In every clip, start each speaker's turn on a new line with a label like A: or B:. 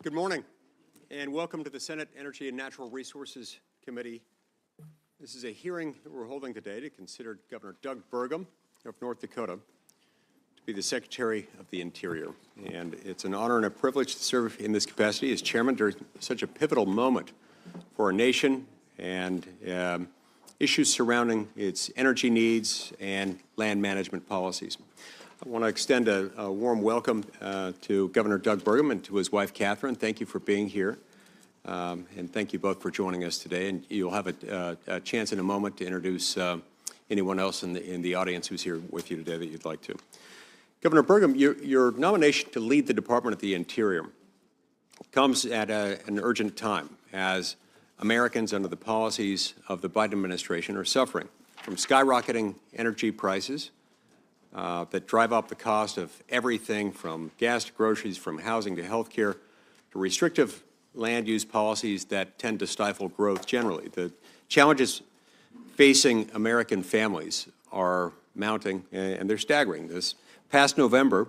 A: Good morning, and welcome to the Senate Energy and Natural Resources Committee. This is a hearing that we're holding today to consider Governor Doug Burgum of North Dakota to be the Secretary of the Interior. And it's an honor and a privilege to serve in this capacity as chairman during such a pivotal moment for our nation and issues surrounding its energy needs and land management policies. I want to extend a warm welcome to Governor Doug Burgum and to his wife, Catherine. Thank you for being here, and thank you both for joining us today. And you'll have a chance in a moment to introduce anyone else in the audience who's here with you today that you'd like to. Governor Burgum, your nomination to lead the Department of the Interior comes at an urgent time as Americans under the policies of the Biden administration are suffering from skyrocketing energy prices that drive up the cost of everything from gas to groceries, from housing to health care, to restrictive land use policies that tend to stifle growth generally. The challenges facing American families are mounting, and they're staggering. This past November,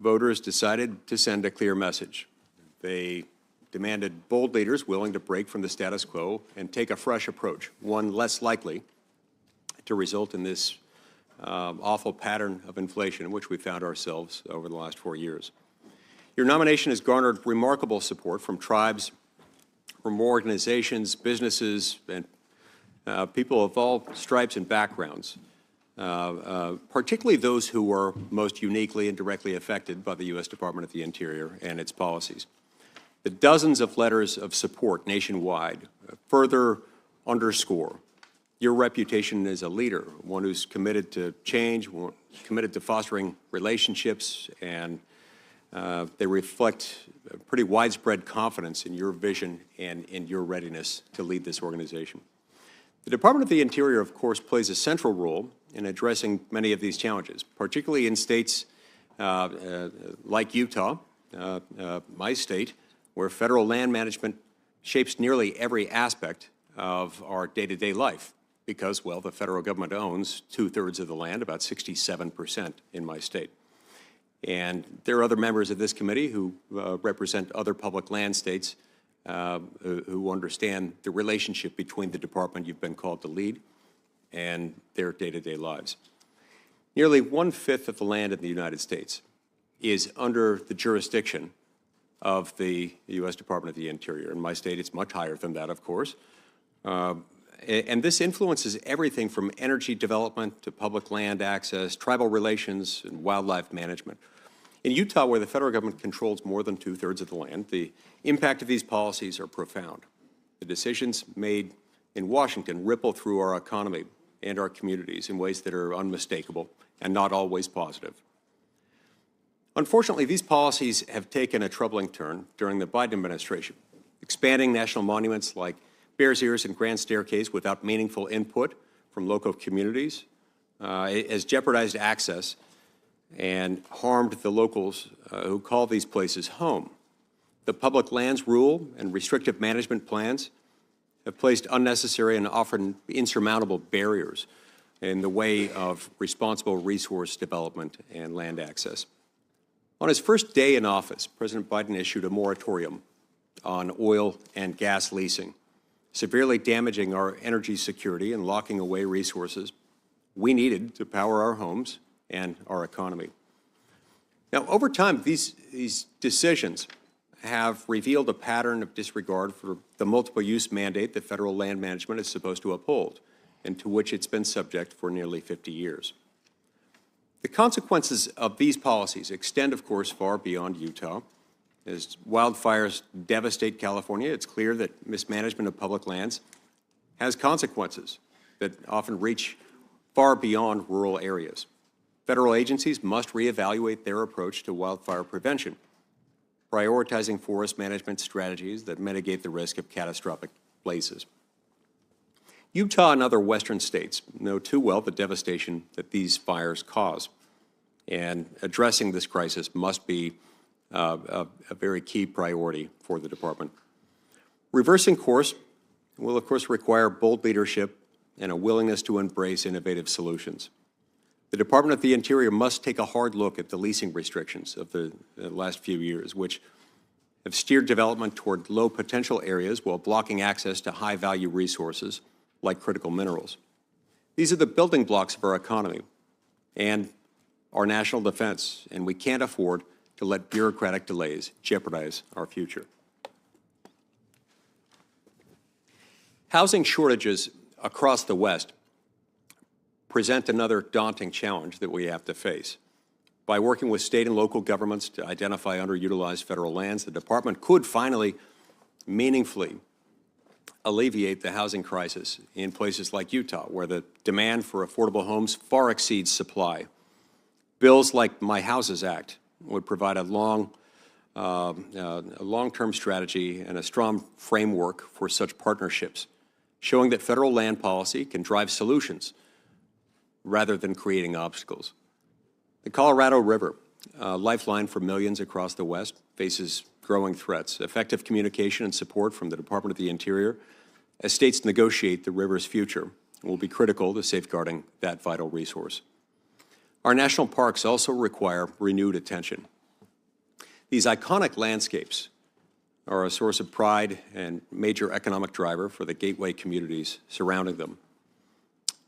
A: voters decided to send a clear message. They demanded bold leaders willing to break from the status quo and take a fresh approach, one less likely to result in this awful pattern of inflation in which we found ourselves over the last 4 years. Your nomination has garnered remarkable support from tribes, from organizations, businesses, and people of all stripes and backgrounds, particularly those who are most uniquely and directly affected by the U.S. Department of the Interior and its policies. The dozens of letters of support nationwide further underscore your reputation as a leader, one who's committed to change, committed to fostering relationships, and they reflect a pretty widespread confidence in your vision and in your readiness to lead this organization. The Department of the Interior, of course, plays a central role in addressing many of these challenges, particularly in states like Utah, my state, where federal land management shapes nearly every aspect of our day-to-day life. Because, well, the federal government owns 2/3 of the land, about 67% in my state. And there are other members of this committee who represent other public land states who understand the relationship between the department you've been called to lead and their day-to-day lives. Nearly 1/5 of the land in the United States is under the jurisdiction of the U.S. Department of the Interior. In my state, it's much higher than that, of course. And this influences everything from energy development to public land access, tribal relations, and wildlife management. In Utah, where the federal government controls more than 2/3 of the land, the impact of these policies are profound. The decisions made in Washington ripple through our economy and our communities in ways that are unmistakable and not always positive. Unfortunately, these policies have taken a troubling turn during the Biden administration, expanding national monuments like Bears Ears and Grand Staircase without meaningful input from local communities has jeopardized access and harmed the locals who call these places home. The public lands rule and restrictive management plans have placed unnecessary and often insurmountable barriers in the way of responsible resource development and land access. On his first day in office, President Biden issued a moratorium on oil and gas leasing, severely damaging our energy security and locking away resources we needed to power our homes and our economy. Now, over time, these decisions have revealed a pattern of disregard for the multiple use mandate that federal land management is supposed to uphold and to which it's been subject for nearly 50 years. The consequences of these policies extend, of course, far beyond Utah. As wildfires devastate California, it's clear that mismanagement of public lands has consequences that often reach far beyond rural areas. Federal agencies must reevaluate their approach to wildfire prevention, prioritizing forest management strategies that mitigate the risk of catastrophic blazes. Utah and other western states know too well the devastation that these fires cause, and addressing this crisis must be a very key priority for the department. Reversing course will, of course, require bold leadership and a willingness to embrace innovative solutions. The Department of the Interior must take a hard look at the leasing restrictions of the last few years, which have steered development toward low-potential areas while blocking access to high-value resources like critical minerals. These are the building blocks of our economy and our national defense, and we can't afford to let bureaucratic delays jeopardize our future. Housing shortages across the West present another daunting challenge that we have to face. By working with state and local governments to identify underutilized federal lands, the department could finally meaningfully alleviate the housing crisis in places like Utah, where the demand for affordable homes far exceeds supply. Bills like My Houses Act would provide a long-term strategy and a strong framework for such partnerships, showing that federal land policy can drive solutions rather than creating obstacles. The Colorado River, a lifeline for millions across the West, faces growing threats. Effective communication and support from the Department of the Interior as states negotiate the river's future will be critical to safeguarding that vital resource. Our national parks also require renewed attention. These iconic landscapes are a source of pride and major economic driver for the gateway communities surrounding them.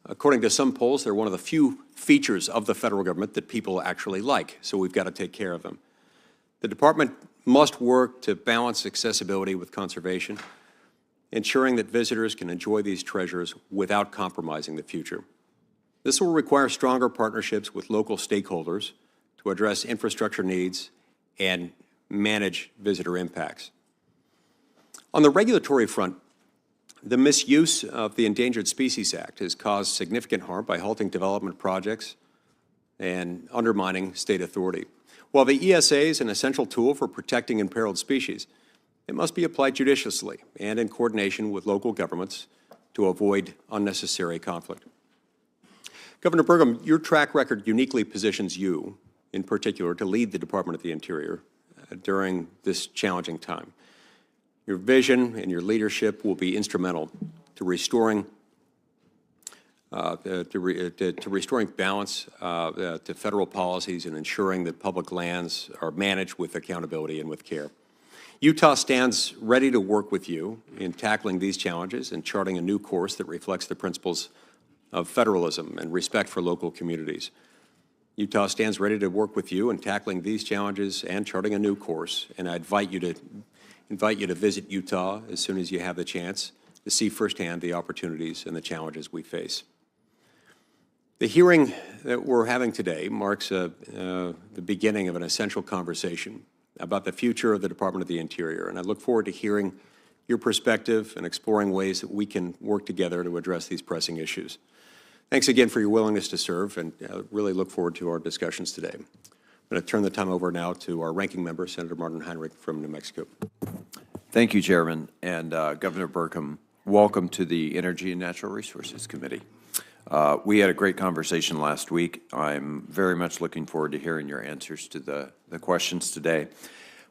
A: According to some polls, they're one of the few features of the federal government that people actually like, so we've got to take care of them. The department must work to balance accessibility with conservation, ensuring that visitors can enjoy these treasures without compromising the future. This will require stronger partnerships with local stakeholders to address infrastructure needs and manage visitor impacts. On the regulatory front, the misuse of the Endangered Species Act has caused significant harm by halting development projects and undermining state authority. While the ESA is an essential tool for protecting imperiled species, it must be applied judiciously and in coordination with local governments to avoid unnecessary conflict. Governor Burgum, your track record uniquely positions you, in particular, to lead the Department of the Interior during this challenging time. Your vision and your leadership will be instrumental to restoring balance to federal policies and ensuring that public lands are managed with accountability and with care. Utah stands ready to work with you in tackling these challenges and charting a new course that reflects the principles of federalism and respect for local communities. Utah stands ready to work with you in tackling these challenges and charting a new course, and I invite you to visit Utah as soon as you have the chance to see firsthand the opportunities and the challenges we face. The hearing that we're having today marks the beginning of an essential conversation about the future of the Department of the Interior, and I look forward to hearing your perspective and exploring ways that we can work together to address these pressing issues. Thanks again for your willingness to serve, and really look forward to our discussions today. I'm going to turn the time over now to our ranking member, Senator Martin Heinrich from New Mexico.
B: Thank you, Chairman. And Governor Burgum, welcome to the Energy and Natural Resources Committee. We had a great conversation last week. I'm very much looking forward to hearing your answers to the questions today.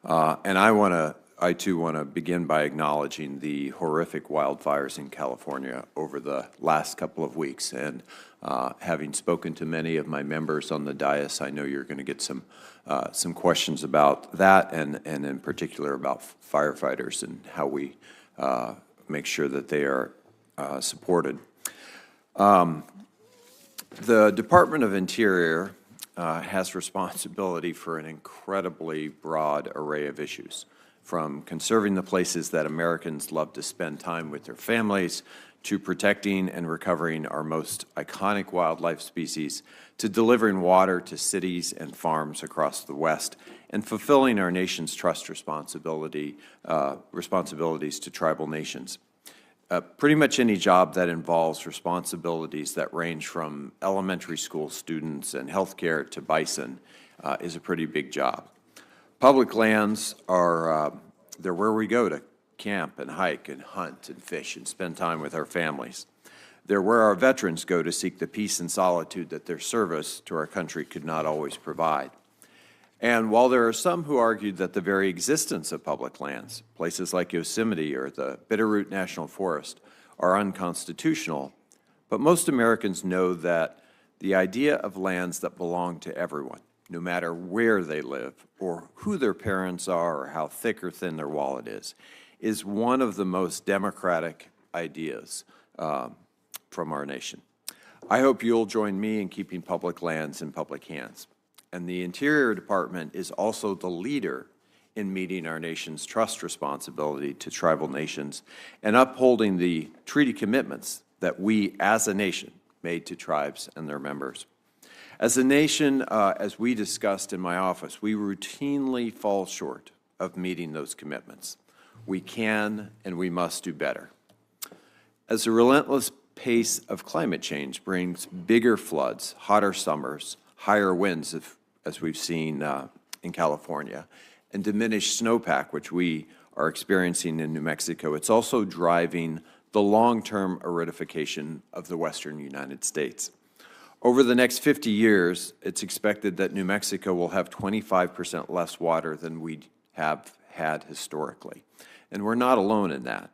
B: And I too want to begin by acknowledging the horrific wildfires in California over the last couple of weeks. And having spoken to many of my members on the dais, I know you're going to get some questions about that, and in particular about firefighters and how we make sure that they are supported. The Department of Interior has responsibility for an incredibly broad array of issues, from conserving the places that Americans love to spend time with their families, to protecting and recovering our most iconic wildlife species, to delivering water to cities and farms across the West, and fulfilling our nation's trust responsibilities to tribal nations. Pretty much any job that involves responsibilities that range from elementary school students and healthcare to bison is a pretty big job. Public lands are they're where we go to camp and hike and hunt and fish and spend time with our families. They're where our veterans go to seek the peace and solitude that their service to our country could not always provide. And while there are some who argue that the very existence of public lands, places like Yosemite or the Bitterroot National Forest, are unconstitutional, but most Americans know that the idea of lands that belong to everyone, no matter where they live or who their parents are or how thick or thin their wallet is one of the most democratic ideas from our nation. I hope you'll join me in keeping public lands in public hands. And the Interior Department is also the leader in meeting our nation's trust responsibility to tribal nations and upholding the treaty commitments that we as a nation made to tribes and their members. As a nation, as we discussed in my office, we routinely fall short of meeting those commitments. We can and we must do better. As the relentless pace of climate change brings bigger floods, hotter summers, higher winds, as we've seen in California, and diminished snowpack, which we are experiencing in New Mexico, it's also driving the long-term aridification of the western United States. Over the next 50 years, it's expected that New Mexico will have 25% less water than we have had historically. And we're not alone in that.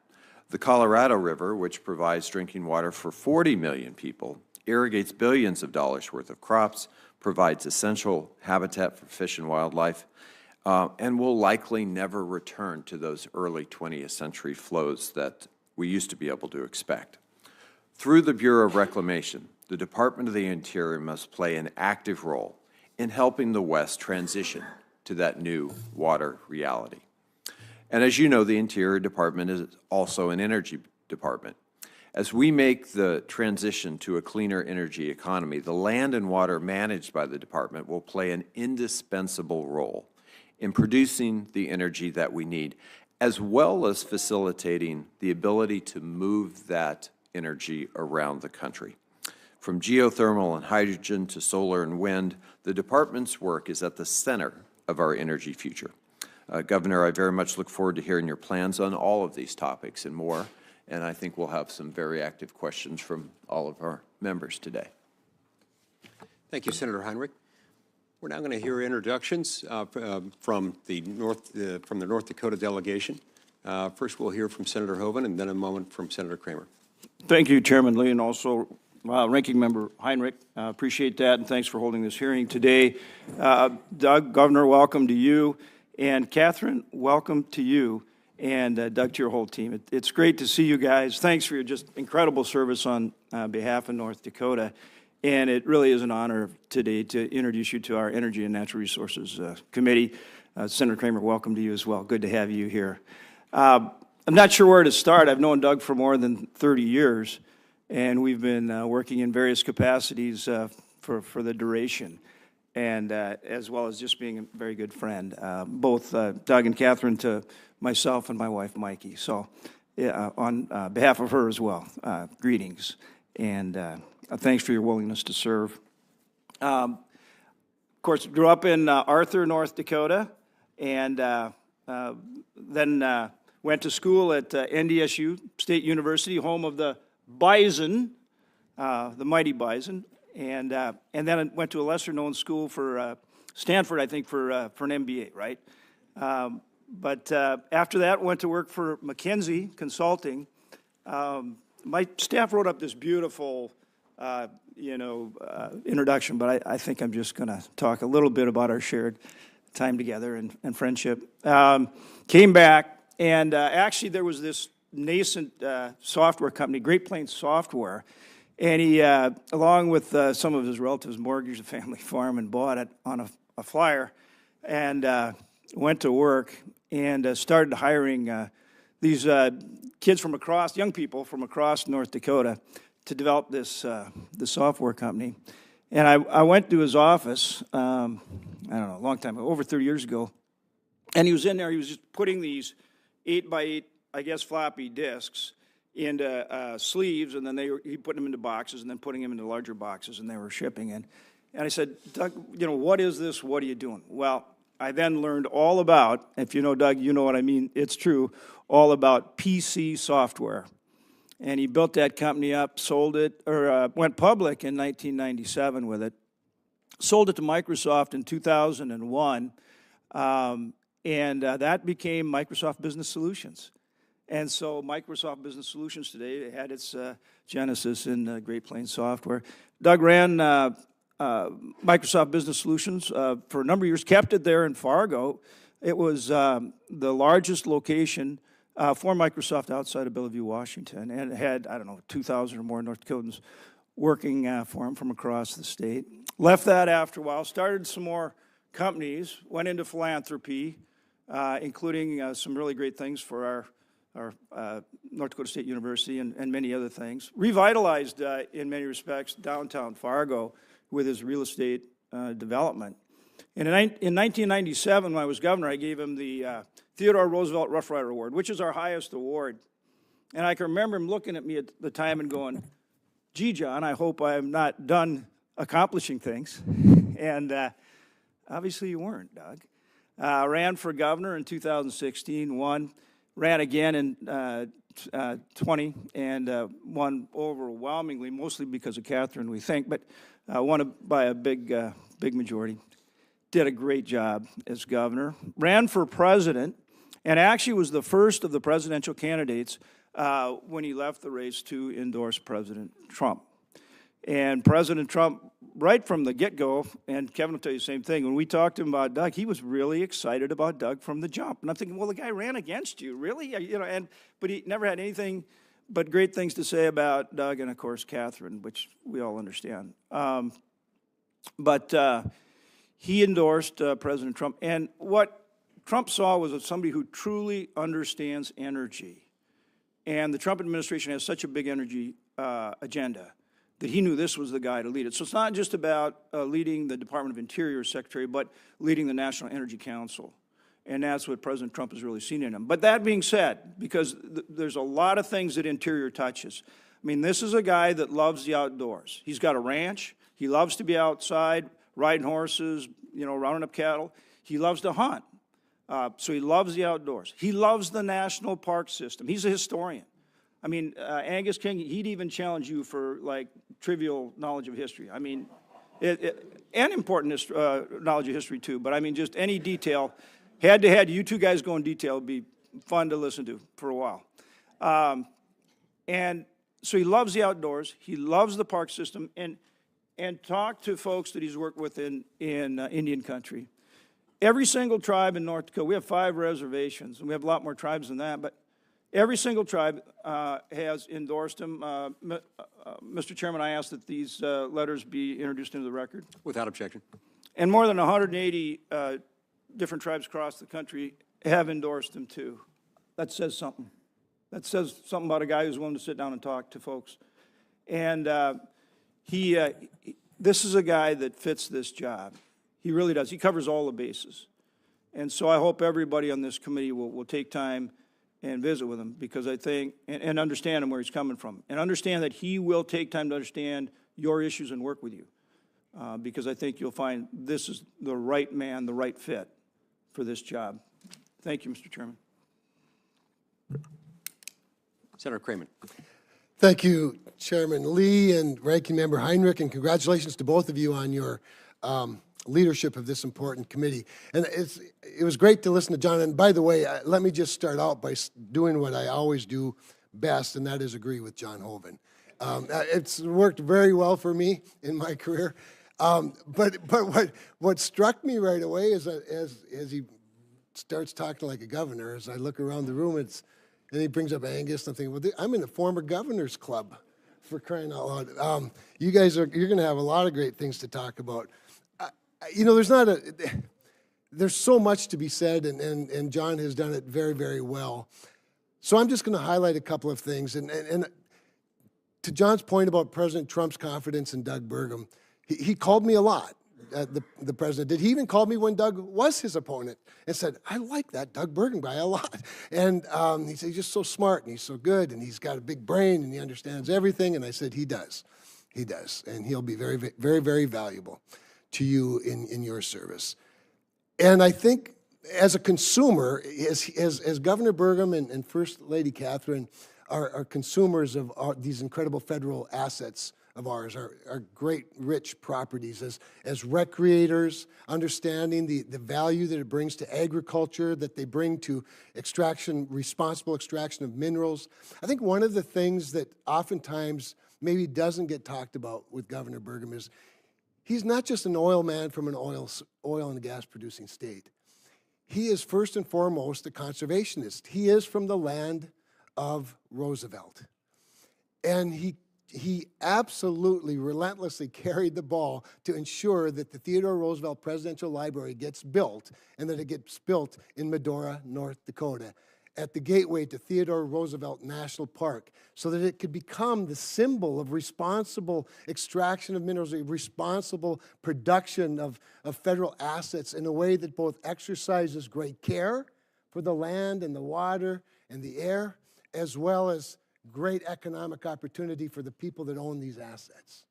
B: The Colorado River, which provides drinking water for 40 million people, irrigates billions of dollars worth of crops, provides essential habitat for fish and wildlife, and will likely never return to those early 20th century flows that we used to be able to expect. Through the Bureau of Reclamation, the Department of the Interior must play an active role in helping the West transition to that new water reality. And as you know, the Interior Department is also an energy department. As we make the transition to a cleaner energy economy, the land and water managed by the department will play an indispensable role in producing the energy that we need, as well as facilitating the ability to move that energy around the country. From geothermal and hydrogen to solar and wind, the department's work is at the center of our energy future. Governor, I very much look forward to hearing your plans on all of these topics and more, and I think we'll have some very active questions from all of our members today.
A: Thank you, Senator Heinrich. We're now going to hear introductions from the North Dakota delegation. First, we'll hear from Senator Hoeven, and then a moment from Senator Kramer.
C: Thank you, Chairman Lee, and also Ranking Member Heinrich. Appreciate that, and thanks for holding this hearing today. Doug, Governor, welcome to you. And Catherine, welcome to you, and Doug, to your whole team. It's great to see you guys. Thanks for your just incredible service on behalf of North Dakota. And it really is an honor today to introduce you to our Energy and Natural Resources Committee. Senator Kramer, welcome to you as well. Good to have you here. I'm not sure where to start. I've known Doug for more than 30 years, and we've been working in various capacities for the duration, and as well as just being a very good friend. Both Doug and Catherine to myself and my wife, Mikey. So on behalf of her as well, greetings. And thanks for your willingness to serve. Of course, grew up in Arthur, North Dakota, and then went to school at NDSU State University, home of the Bison, the mighty Bison, and then I went to a lesser-known school for Stanford, I think, for an MBA, right? But after that, went to work for McKinsey Consulting. My staff wrote up this beautiful, introduction, but I think I'm just going to talk a little bit about our shared time together and friendship. Came back, and actually there was this nascent software company, Great Plains Software, and he, along with some of his relatives, mortgaged a family farm and bought it on a flyer, and went to work and started hiring these kids from across, young people from across North Dakota, to develop this software company. And I went to his office, I don't know, a long time ago, over 30 years ago, and he was in there, he was just putting these 8x8, I guess, floppy disks into sleeves, and then he put them into boxes, and then putting them into larger boxes, and they were shipping. And I said, Doug, what is this? What are you doing? Well, I then learned all about, if you know Doug, you know what I mean, it's true, all about PC software. And he built that company up, sold it, or went public in 1997 with it, sold it to Microsoft in 2001, and that became Microsoft Business Solutions. And so Microsoft Business Solutions today had its genesis in Great Plains Software. Doug ran Microsoft Business Solutions for a number of years, kept it there in Fargo. It was the largest location for Microsoft outside of Bellevue, Washington, and it had, I don't know, 2,000 or more North Dakotans working for him from across the state. Left that after a while, started some more companies, went into philanthropy, including some really great things for our North Dakota State University and many other things. Revitalized, in many respects, downtown Fargo with his real estate development. And in 1997, when I was governor, I gave him the Theodore Roosevelt Rough Rider Award, which is our highest award. And I can remember him looking at me at the time and going, gee, John, I hope I'm not done accomplishing things. And obviously you weren't, Doug. Ran for governor in 2016, won. Ran again in 20 and won overwhelmingly, mostly because of Catherine, we think, but won by a big majority. Did a great job as governor. Ran for president, and actually was the first of the presidential candidates when he left the race to endorse President Trump. And President Trump, right from the get-go, and Kevin will tell you the same thing, when we talked to him about Doug, he was really excited about Doug from the jump. And I'm thinking, well, the guy ran against you, really? You know, but he never had anything but great things to say about Doug and, of course, Catherine, which we all understand. He endorsed President Trump. And what Trump saw was somebody who truly understands energy. And the Trump administration has such a big energy agenda that he knew this was the guy to lead it. So it's not just about leading the Department of Interior Secretary, but leading the National Energy Council. And that's what President Trump has really seen in him. But that being said, because there's a lot of things that Interior touches. I mean, this is a guy that loves the outdoors. He's got a ranch. He loves to be outside, riding horses, you know, rounding up cattle. He loves to hunt. So he loves the outdoors. He loves the national park system. He's a historian. I mean, Angus King, he'd even challenge you for, like, trivial knowledge of history. I mean, and important knowledge of history, too. But, I mean, just any detail. Head-to-head, you two guys go in detail. It'd be fun to listen to for a while. And so he loves the outdoors. He loves the park system. And talk to folks that he's worked with in Indian country. Every single tribe in North Dakota, we have 5 reservations, and we have a lot more tribes than that, but every single tribe has endorsed him. Mr. Chairman, I ask that these letters be introduced into the record.
A: Without objection.
C: And more than 180 different tribes across the country have endorsed him too. That says something. That says something about a guy who's willing to sit down and talk to folks. And this is a guy that fits this job. He really does. He covers all the bases. And so I hope everybody on this committee will take time and visit with him, because I think, and understand him where he's coming from, and understand that he will take time to understand your issues and work with you, because I think you'll find this is the right man, the right fit for this job. Thank you, Mr. Chairman.
A: Senator Cramen.
D: Thank you, Chairman Lee and Ranking Member Heinrich, and congratulations to both of you on your leadership of this important committee. And it was great to listen to John. And by the way, let me just start out by doing what I always do best, and that is agree with John Hoeven. It's worked very well for me in my career. But what struck me right away is that as he starts talking like a governor, as I look around the room, and he brings up Angus, and I'm thinking, well, I'm in the former governor's club, for crying out loud. You're going to have a lot of great things to talk about. You know, there's so much to be said, and John has done it very, very well. So I'm just going to highlight a couple of things. And to John's point about President Trump's confidence in Doug Burgum, he called me a lot, the president did. He even called me when Doug was his opponent and said, I like that Doug Burgum guy a lot. And he said, he's just so smart, and he's so good, and he's got a big brain, and he understands everything. And I said, he does. He does. And he'll be very, very, very valuable to you in your service. And I think as a consumer, as Governor Burgum and First Lady Catherine are consumers of these incredible federal assets of ours, our great rich properties, as recreators, understanding the value that it brings to agriculture, that they bring to responsible extraction of minerals. I think one of the things that oftentimes maybe doesn't get talked about with Governor Burgum is he's not just an oil man from an oil and gas producing state. He is first and foremost a conservationist. He is from the land of Roosevelt. And he absolutely relentlessly carried the ball to ensure that the Theodore Roosevelt Presidential Library gets built, and that it gets built in Medora, North Dakota, at the gateway to Theodore Roosevelt National Park, so that it could become the symbol of responsible extraction of minerals, responsible production of federal assets in a way that both exercises great care for the land and the water and the air, as well as great economic opportunity for the people that own these assets.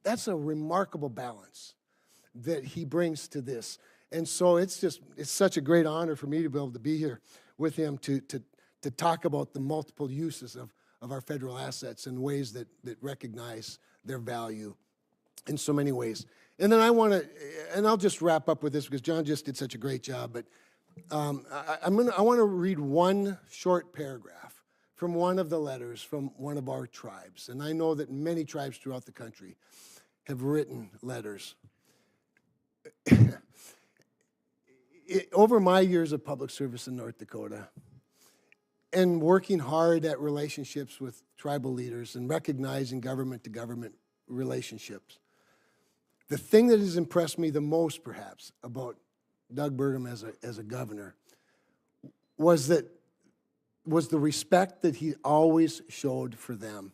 D: That's a remarkable balance that he brings to this. And so it's such a great honor for me to be able to be here with him to talk about the multiple uses of our federal assets in ways that recognize their value in so many ways. And then I want to wrap up with this because John just did such a great job, but I want to read one short paragraph from one of the letters from one of our tribes. And I know that many tribes throughout the country have written letters. Over my years of public service in North Dakota and working hard at relationships with tribal leaders and recognizing government-to-government relationships, the thing that has impressed me the most, perhaps, about Doug Burgum as a governor was the respect that he always showed for them,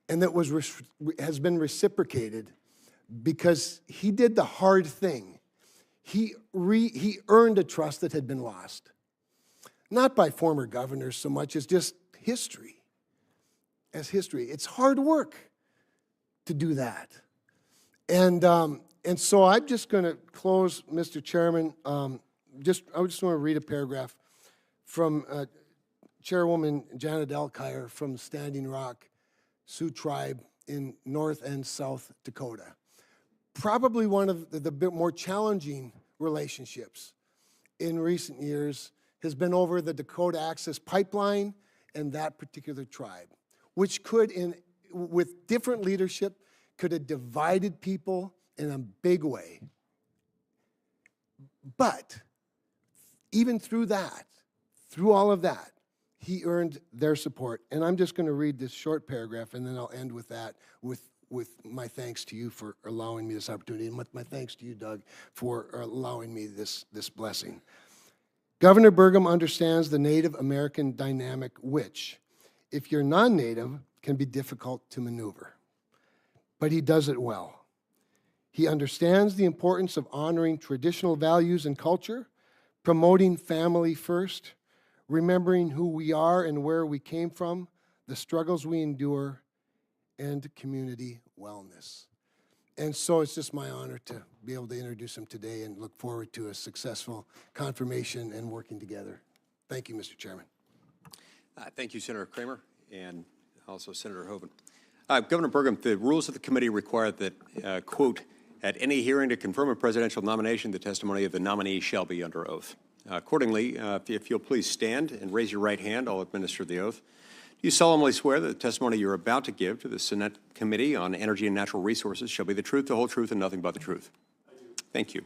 D: and that has been reciprocated because he did the hard thing. He earned a trust that had been lost, not by former governors so much as just history. As history, it's hard work to do that, and so I'm just going to close, Mr. Chairman. I just want to read a paragraph from Chairwoman Janet Elkire from Standing Rock Sioux Tribe in North and South Dakota. Probably one of the bit more challenging relationships in recent years has been over the Dakota Access Pipeline and that particular tribe, which with different leadership, could have divided people in a big way. But even through all of that, he earned their support. And I'm just going to read this short paragraph, and then I'll end with that, with my thanks to you for allowing me this opportunity, and my thanks to you, Doug, for allowing me this blessing. Governor Burgum understands the Native American dynamic, which, if you're non-Native, can be difficult to maneuver. But he does it well. He understands the importance of honoring traditional values and culture, promoting family first, remembering who we are and where we came from, the struggles we endure, and community wellness. And so it's just my honor to be able to introduce him today and look forward to a successful confirmation and working together. Thank you, Mr. Chairman.
A: Thank you, Senator Kramer, and also Senator Hoeven. Governor Burgum, the rules of the committee require that, quote, at any hearing to confirm a presidential nomination, the testimony of the nominee shall be under oath. Accordingly, if you'll please stand and raise your right hand, I'll administer the oath. Do you solemnly swear that the testimony you're about to give to the Senate Committee on Energy and Natural Resources shall be the truth, the whole truth, and nothing but the truth? I do. Thank you.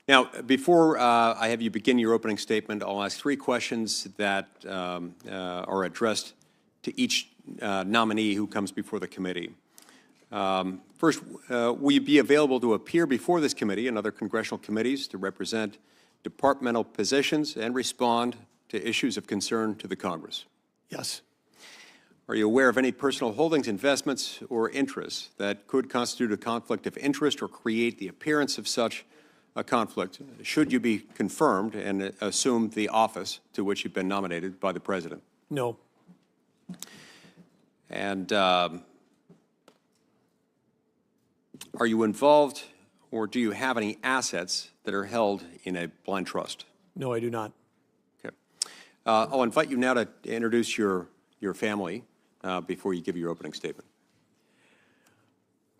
A: Now, before I have you begin your opening statement, I'll ask 3 questions that are addressed to each nominee who comes before the committee. First, will you be available to appear before this committee and other congressional committees to represent departmental positions and respond to issues of concern to the Congress?
E: Yes.
A: Are you aware of any personal holdings, investments, or interests that could constitute a conflict of interest or create the appearance of such a conflict should you be confirmed and assume the office to which you've been nominated by the President?
E: No.
A: And are you involved or do you have any assets that are held in a blind trust?
E: No, I do not.
A: Okay. I'll invite you now to introduce your family before you give your opening statement.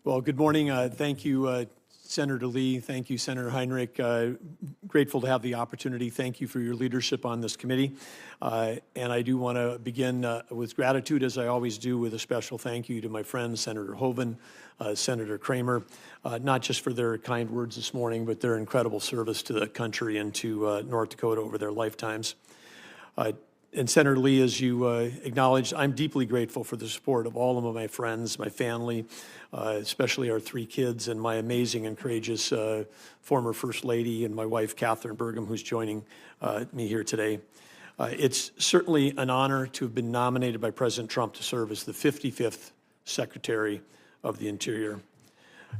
E: Well, good morning. Thank you, Senator Lee. Thank you, Senator Heinrich. Grateful to have the opportunity. Thank you for your leadership on this committee. And I do want to begin with gratitude, as I always do, with a special thank you to my friends, Senator Hoeven, Senator Kramer, not just for their kind words this morning, but their incredible service to the country and to North Dakota over their lifetimes. And Senator Lee, as you acknowledged, I'm deeply grateful for the support of all of my friends, my family, especially our 3 kids, and my amazing and courageous former First Lady and my wife, Catherine Burgum, who's joining me here today. It's certainly an honor to have been nominated by President Trump to serve as the 55th Secretary of the Interior.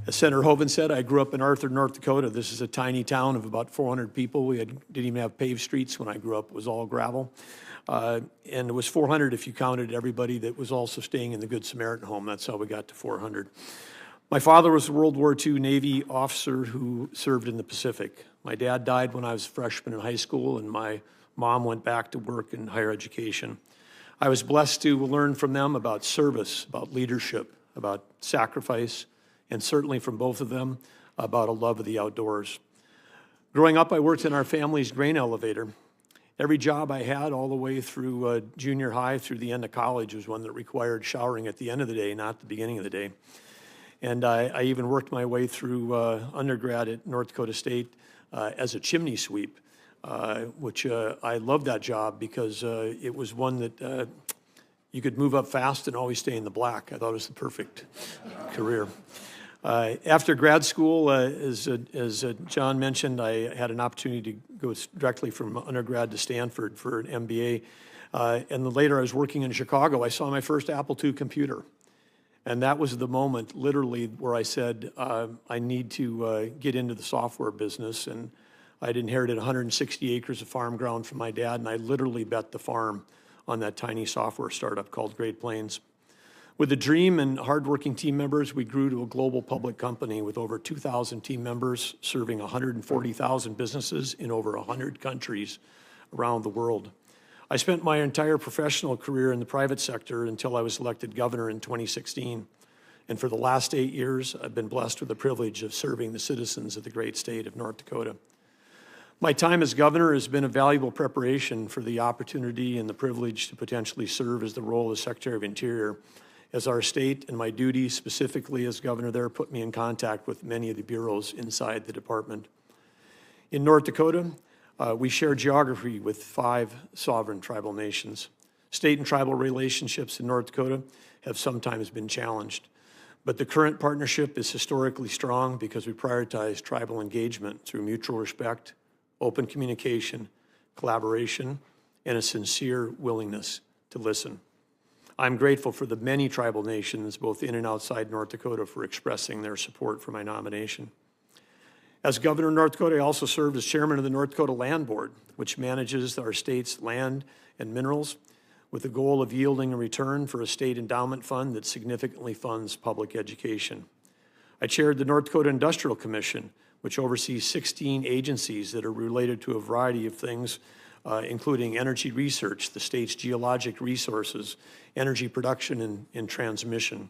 E: As Senator Hoeven said, I grew up in Arthur, North Dakota. This is a tiny town of about 400 people. We didn't even have paved streets when I grew up. It was all gravel. And it was 400 if you counted everybody that was also staying in the Good Samaritan home. That's how we got to 400. My father was a World War II Navy officer who served in the Pacific. My dad died when I was a freshman in high school, and my mom went back to work in higher education. I was blessed to learn from them about service, about leadership, about sacrifice, and certainly from both of them about a love of the outdoors. Growing up, I worked in our family's grain elevator. Every job I had all the way through junior high through the end of college was one that required showering at the end of the day, not the beginning of the day. And I even worked my way through undergrad at North Dakota State as a chimney sweep, which I loved that job because it was one that you could move up fast and always stay in the black. I thought it was the perfect career. After grad school, as John mentioned, I had an opportunity to go directly from undergrad to Stanford for an MBA. And then later I was working in Chicago. I saw my first Apple II computer. And that was the moment, literally, where I said, I need to get into the software business. And I'd inherited 160 acres of farm ground from my dad, and I literally bet the farm on that tiny software startup called Great Plains. With a dream and hardworking team members, we grew to a global public company with over 2,000 team members serving 140,000 businesses in over 100 countries around the world. I spent my entire professional career in the private sector until I was elected governor in 2016. And for the last 8 years, I've been blessed with the privilege of serving the citizens of the great state of North Dakota. My time as governor has been a valuable preparation for the opportunity and the privilege to potentially serve as the role of Secretary of Interior, as our state and my duties specifically as governor there put me in contact with many of the bureaus inside the department. In North Dakota, we share geography with 5 sovereign tribal nations. State and tribal relationships in North Dakota have sometimes been challenged, but the current partnership is historically strong because we prioritize tribal engagement through mutual respect, open communication, collaboration, and a sincere willingness to listen. I'm grateful for the many tribal nations, both in and outside North Dakota, for expressing their support for my nomination. As governor of North Dakota, I also served as chairman of the North Dakota Land Board, which manages our state's land and minerals with the goal of yielding a return for a state endowment fund that significantly funds public education. I chaired the North Dakota Industrial Commission, which oversees 16 agencies that are related to a variety of things, including energy research, the state's geologic resources, energy production and transmission.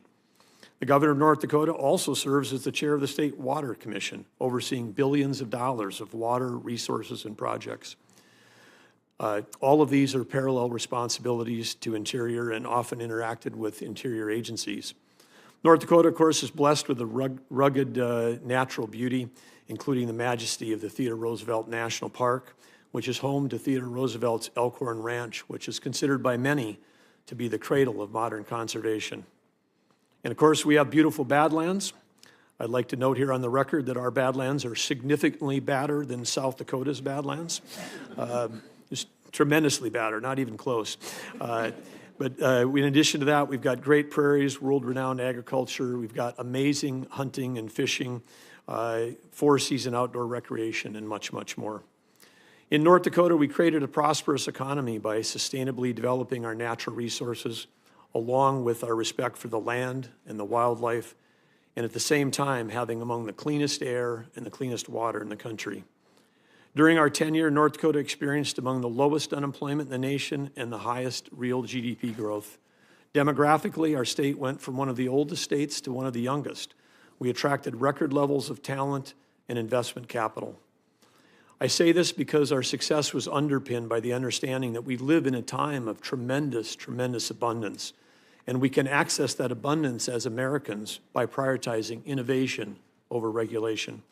E: The governor of North Dakota also serves as the chair of the State Water Commission, overseeing billions of dollars of water resources and projects. All of these are parallel responsibilities to Interior and often interacted with Interior agencies. North Dakota, of course, is blessed with a rugged natural beauty, including the majesty of the Theodore Roosevelt National Park, which is home to Theodore Roosevelt's Elkhorn Ranch, which is considered by many to be the cradle of modern conservation. And of course, we have beautiful badlands. I'd like to note here on the record that our badlands are significantly badder than South Dakota's badlands. Just tremendously badder, not even close. But in addition to that, we've got great prairies, world-renowned agriculture. We've got amazing hunting and fishing, four-season outdoor recreation, and much, much more. In North Dakota, we created a prosperous economy by sustainably developing our natural resources, along with our respect for the land and the wildlife, and at the same time having among the cleanest air and the cleanest water in the country. During our tenure, North Dakota experienced among the lowest unemployment in the nation and the highest real GDP growth. Demographically, our state went from one of the oldest states to one of the youngest, We attracted record levels of talent and investment capital. I say this because our success was underpinned by the understanding that we live in a time of tremendous, tremendous abundance, and we can access that abundance as Americans by prioritizing innovation over regulation.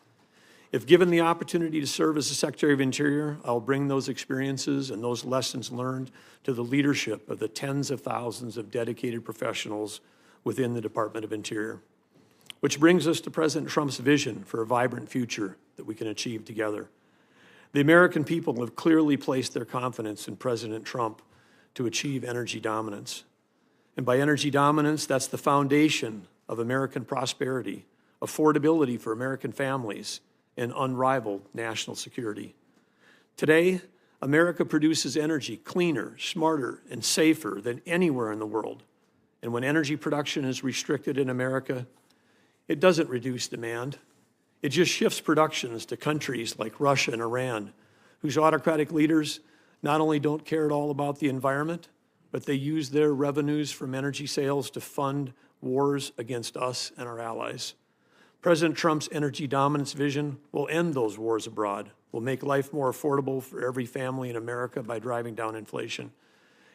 E: If given the opportunity to serve as the Secretary of Interior, I'll bring those experiences and those lessons learned to the leadership of the tens of thousands of dedicated professionals within the Department of Interior. Which brings us to President Trump's vision for a vibrant future that we can achieve together. The American people have clearly placed their confidence in President Trump to achieve energy dominance. And by energy dominance, that's the foundation of American prosperity, affordability for American families, and unrivaled national security. Today, America produces energy cleaner, smarter, and safer than anywhere in the world. And when energy production is restricted in America, it doesn't reduce demand. It just shifts productions to countries like Russia and Iran, whose autocratic leaders not only don't care at all about the environment, but they use their revenues from energy sales to fund wars against us and our allies. President Trump's energy dominance vision will end those wars abroad, will make life more affordable for every family in America by driving down inflation.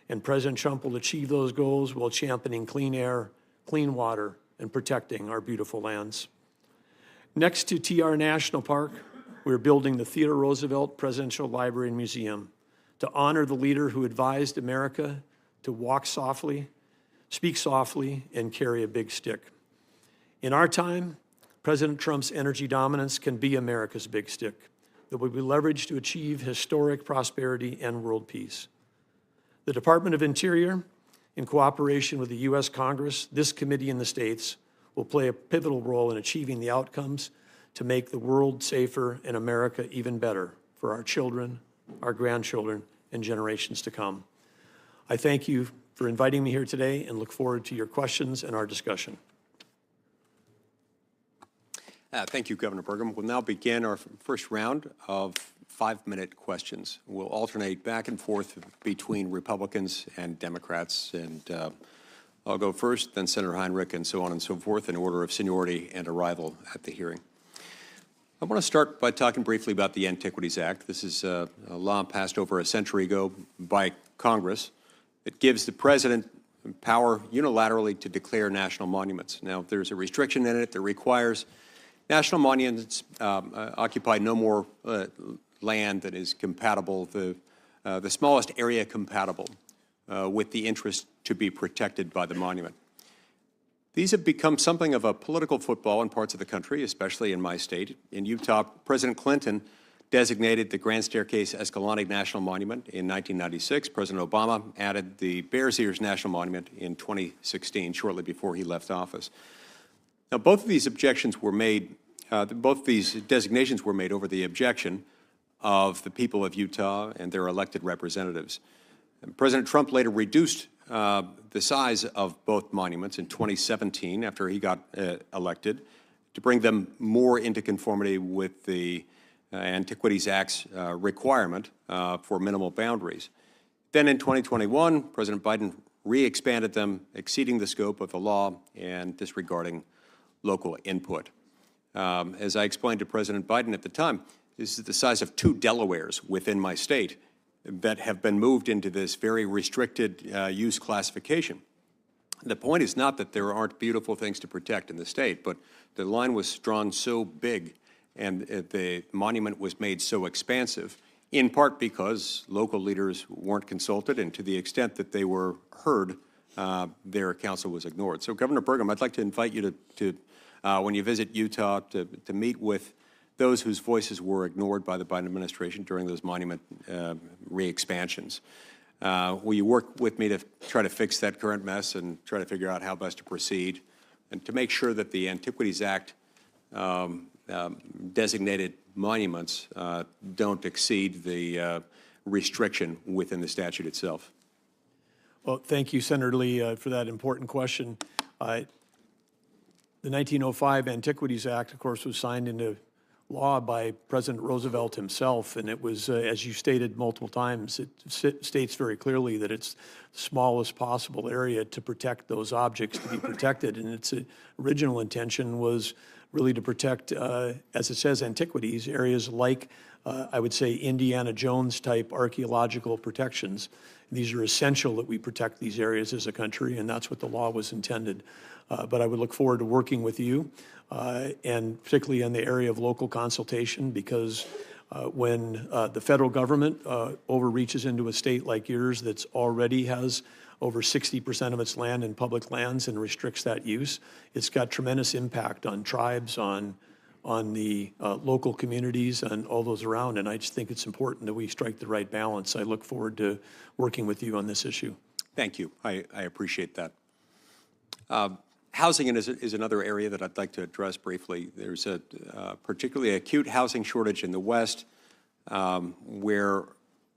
E: And President Trump will achieve those goals while championing clean air, clean water, and protecting our beautiful lands. Next to TR National Park, we're building the Theodore Roosevelt Presidential Library and Museum to honor the leader who advised America to walk softly, speak softly, and carry a big stick. In our time, President Trump's energy dominance can be America's big stick that will be leveraged to achieve historic prosperity and world peace. The Department of Interior, in cooperation with the U.S. Congress, this committee, and the states, will play a pivotal role in achieving the outcomes to make the world safer and America even better for our children, our grandchildren, and generations to come. I thank you for inviting me here today and look forward to your questions and our discussion.
A: Thank you, Governor Burgum. We'll now begin our first round of 5-minute questions. We'll alternate back and forth between Republicans and Democrats, and I'll go first, then Senator Heinrich, and so on and so forth in order of seniority and arrival at the hearing. I want to start by talking briefly about the Antiquities Act. This is a law passed over a century ago by Congress. It gives the president power unilaterally to declare national monuments. Now, there's a restriction in it that requires national monuments occupy no more land that is compatible, the smallest area compatible with the interest to be protected by the monument. These have become something of a political football in parts of the country, especially in my state. In Utah, President Clinton designated the Grand Staircase Escalante National Monument in 1996. President Obama added the Bears Ears National Monument in 2016, shortly before he left office. Now, both of these objections were made, both these designations were made over the objection of the people of Utah and their elected representatives. And President Trump later reduced the size of both monuments in 2017 after he got elected to bring them more into conformity with the Antiquities Act's requirement for minimal boundaries. Then in 2021, President Biden re-expanded them, exceeding the scope of the law and disregarding local input. As I explained to President Biden at the time, this is the size of 2 Delawares within my state that have been moved into this very restricted use classification. The point is not that there aren't beautiful things to protect in the state, but the line was drawn so big and the monument was made so expansive, in part because local leaders weren't consulted, and to the extent that they were heard, their counsel was ignored. So, Governor Burgum, I'd like to invite you to when you visit Utah, to meet with those whose voices were ignored by the Biden administration during those monument re-expansions. Will you work with me to try to fix that current mess and try to figure out how best to proceed and to make sure that the Antiquities Act designated monuments don't exceed the restriction within the statute itself?
E: Well, thank you, Senator Lee, for that important question. The 1905 Antiquities Act, of course, was signed into law by President Roosevelt himself, and it was, as you stated multiple times, it states very clearly that it's the smallest possible area to protect those objects to be protected, and its original intention was really to protect, as it says, antiquities, areas like, I would say, Indiana Jones-type archaeological protections. These are essential that we protect these areas as a country, and that's what the law was intended. But I would look forward to working with you, and particularly in the area of local consultation, because when the federal government overreaches into a state like yours that's already has over 60% of its land in public lands and restricts that use, it's got tremendous impact on tribes, on the local communities and all those around. And I just think it's important that we strike the right balance. I look forward to working with you on this issue.
A: Thank you. I appreciate that. Housing is another area that I'd like to address briefly. There's a particularly acute housing shortage in the West, where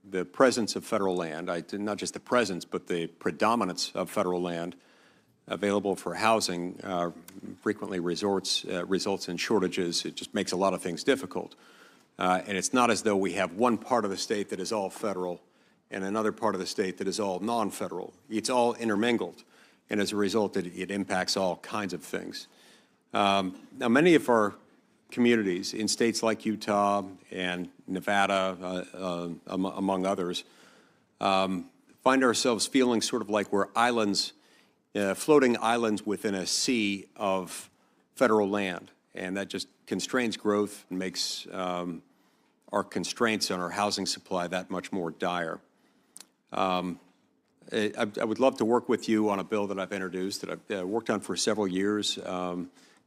A: the presence of federal land, not just the presence, but the predominance of federal land available for housing frequently results in shortages. It just makes a lot of things difficult. And it's not as though we have one part of the state that is all federal and another part of the state that is all non-federal. It's all intermingled. And as a result, it impacts all kinds of things. Now, many of our communities in states like Utah and Nevada, among others, find ourselves feeling sort of like we're islands, floating islands within a sea of federal land. And that just constrains growth and makes our constraints on our housing supply that much more dire. I would love to work with you on a bill that I've introduced, that I've worked on for several years,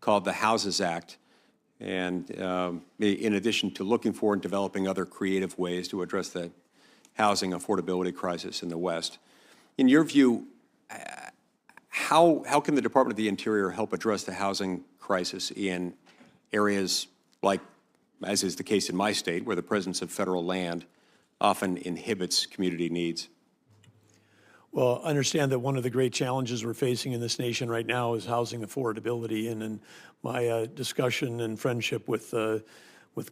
A: called the Houses Act. And in addition to looking for and developing other creative ways to address the housing affordability crisis in the West, in your view, how can the Department of the Interior help address the housing crisis in areas like, as is the case in my state, where the presence of federal land often inhibits community needs?
E: Well, understand that one of the great challenges we're facing in this nation right now is housing affordability. And in my discussion and friendship with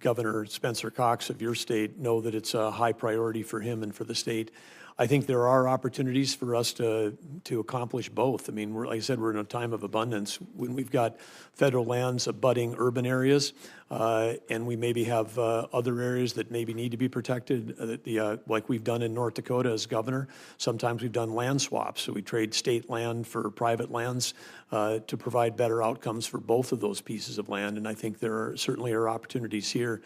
E: Governor Spencer Cox of your state, know that it's a high priority for him and for the state. I think there are opportunities for us to accomplish both. I mean, like I said, we're in a time of abundance. When we've got federal lands abutting urban areas, and we maybe have other areas that maybe need to be protected, like we've done in North Dakota as governor. Sometimes we've done land swaps, so we trade state land for private lands to provide better outcomes for both of those pieces of land. And I think there certainly are opportunities here.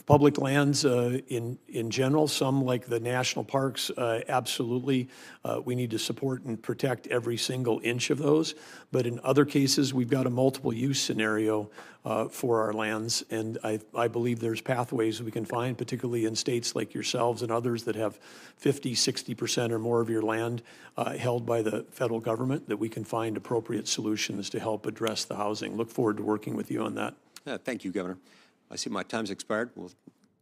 E: Public lands in general, some like the national parks, absolutely, we need to support and protect every single inch of those. But in other cases, we've got a multiple use scenario for our lands. And I believe there's pathways we can find, particularly in states like yourselves and others that have 50, 60% or more of your land held by the federal government, that we can find appropriate solutions to help address the housing. Look forward to working with you on that.
A: Thank you, Governor. I see my time's expired. We'll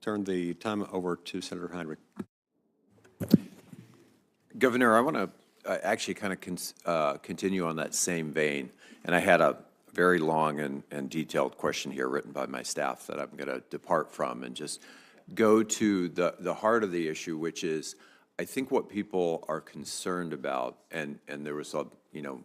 A: turn the time over to Senator Heinrich.
B: Governor, I want to actually kind of continue on that same vein. And I had a very long and detailed question here written by my staff that I'm going to depart from and just go to the heart of the issue, which is, I think what people are concerned about, and there was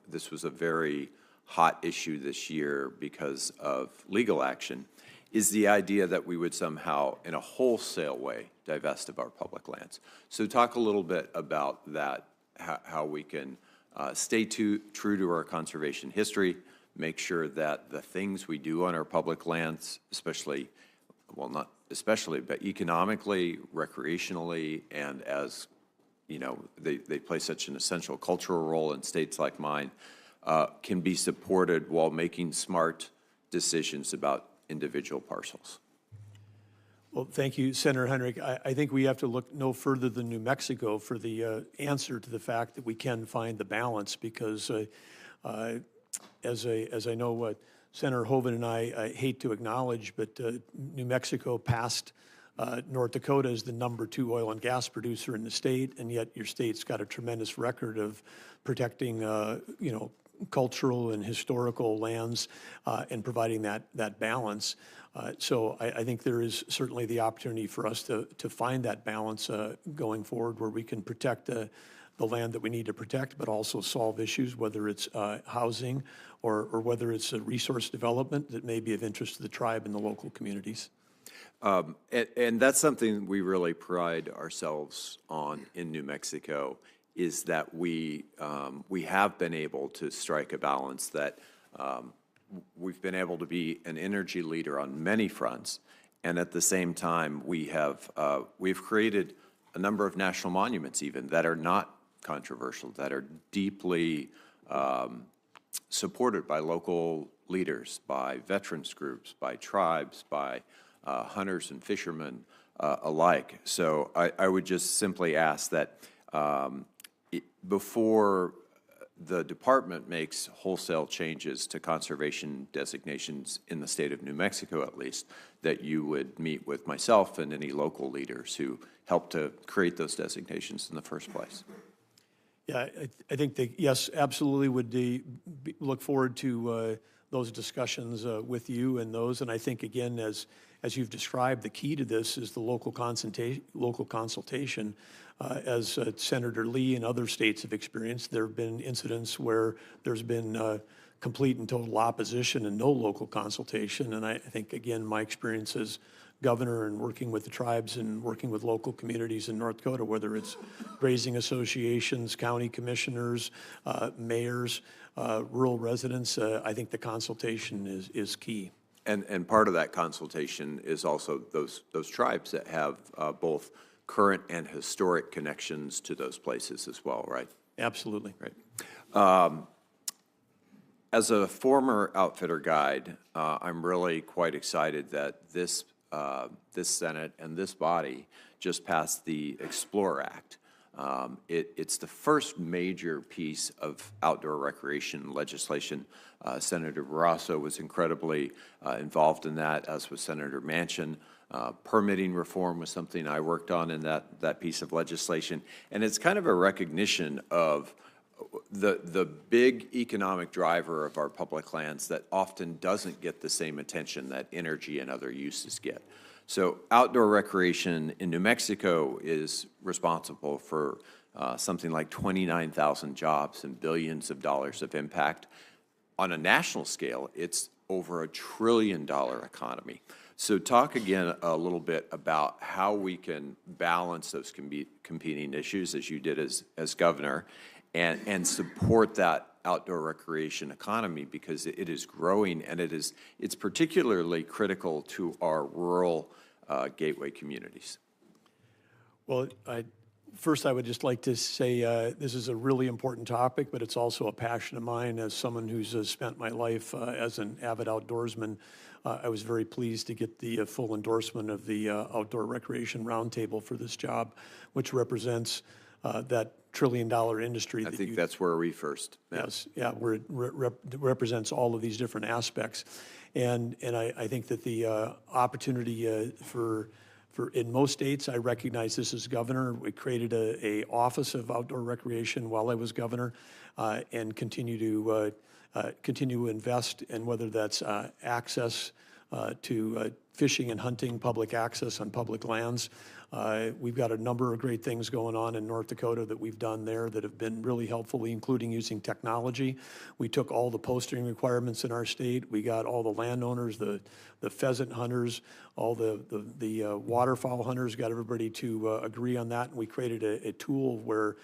B: this was a very hot issue this year because of legal action, is the idea that we would somehow, in a wholesale way, divest of our public lands. So talk a little bit about that, how we can stay true to our conservation history, make sure that the things we do on our public lands, especially, well, not especially, but economically, recreationally, and as, they play such an essential cultural role in states like mine, can be supported while making smart decisions about individual parcels.
E: Well, thank you, Senator Heinrich. I think we have to look no further than New Mexico for the answer to the fact that we can find the balance, because as I know what Senator Hoeven and I hate to acknowledge, but New Mexico passed North Dakota as the #2 oil and gas producer in the state, and yet your state's got a tremendous record of protecting, cultural and historical lands and providing that balance. So I think there is certainly the opportunity for us to find that balance going forward, where we can protect the land that we need to protect, but also solve issues, whether it's housing or whether it's a resource development that may be of interest to the tribe and the local communities.
B: And that's something we really pride ourselves on in New Mexico, is that we have been able to strike a balance that we've been able to be an energy leader on many fronts, and at the same time we've created a number of national monuments even that are not controversial, that are deeply supported by local leaders, by veterans groups, by tribes, by hunters and fishermen alike. So I would just simply ask that before the department makes wholesale changes to conservation designations in the state of New Mexico, at least, that you would meet with myself and any local leaders who helped to create those designations in the first place.
E: Yeah, I think that, yes, absolutely would look forward to those discussions with you and those. And I think, again, as you've described, the key to this is the local consultation. As Senator Lee and other states have experienced, there have been incidents where there's been complete and total opposition and no local consultation. And I think, again, my experience as governor and working with the tribes and working with local communities in North Dakota, whether it's grazing associations, county commissioners, mayors, rural residents, I think the consultation is key.
B: And part of that consultation is also those tribes that have both current and historic connections to those places as well, right?
E: Absolutely.
B: Right. As a former outfitter guide, I'm really quite excited that this Senate and this body just passed the Explore Act. It's the first major piece of outdoor recreation legislation. Senator Barrasso was incredibly involved in that, as was Senator Manchin. Permitting reform was something I worked on in that piece of legislation. And it's kind of a recognition of the big economic driver of our public lands that often doesn't get the same attention that energy and other uses get. So outdoor recreation in New Mexico is responsible for something like 29,000 jobs and billions of dollars of impact. On a national scale, it's over $1 trillion economy. So talk again a little bit about how we can balance those competing issues, as you did as governor, and support that outdoor recreation economy, because it is growing, and it's particularly critical to our rural gateway communities.
E: Well, first I would just like to say this is a really important topic, but it's also a passion of mine as someone who's spent my life as an avid outdoorsman. I was very pleased to get the full endorsement of the Outdoor Recreation Roundtable for this job, which represents that $1 trillion industry.
B: I think that's where we first met.
E: Yes, yeah, where it represents all of these different aspects. And I think that the opportunity for in most states, I recognize this as governor. We created a Office of Outdoor Recreation while I was governor, and continue to invest in whether that's access to fishing and hunting, public access on public lands. We've got a number of great things going on in North Dakota that we've done there that have been really helpful, including using technology. We took all the posting requirements in our state. We got all the landowners, the pheasant hunters, all the waterfowl hunters, got everybody to agree on that. And we created a tool where,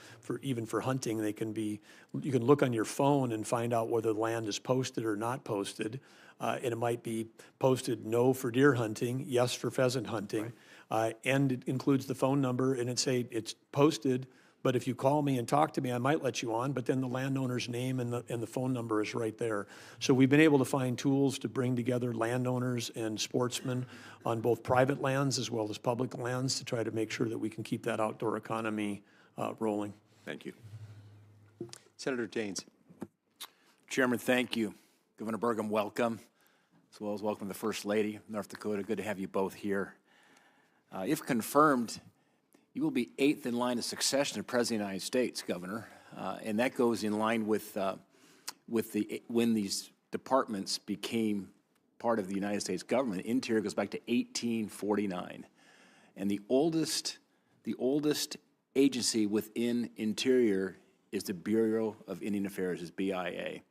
E: even for hunting, you can look on your phone and find out whether the land is posted or not posted. And it might be posted no for deer hunting, yes for pheasant hunting. Right. And it includes the phone number, and it's posted, but if you call me and talk to me, I might let you on, but then the landowner's name and the phone number is right there. So we've been able to find tools to bring together landowners and sportsmen on both private lands as well as public lands to try to make sure that we can keep that outdoor economy rolling.
B: Thank you.
A: Senator Daines.
F: Chairman, thank you. Governor Burgum, welcome, as well as welcome the First Lady of North Dakota. Good to have you both here. If confirmed, you will be 8th in line of succession to President of the United States, Governor, and that goes in line with when these departments became part of the United States government. Interior goes back to 1849, and the oldest agency within Interior is the Bureau of Indian Affairs, is BIA.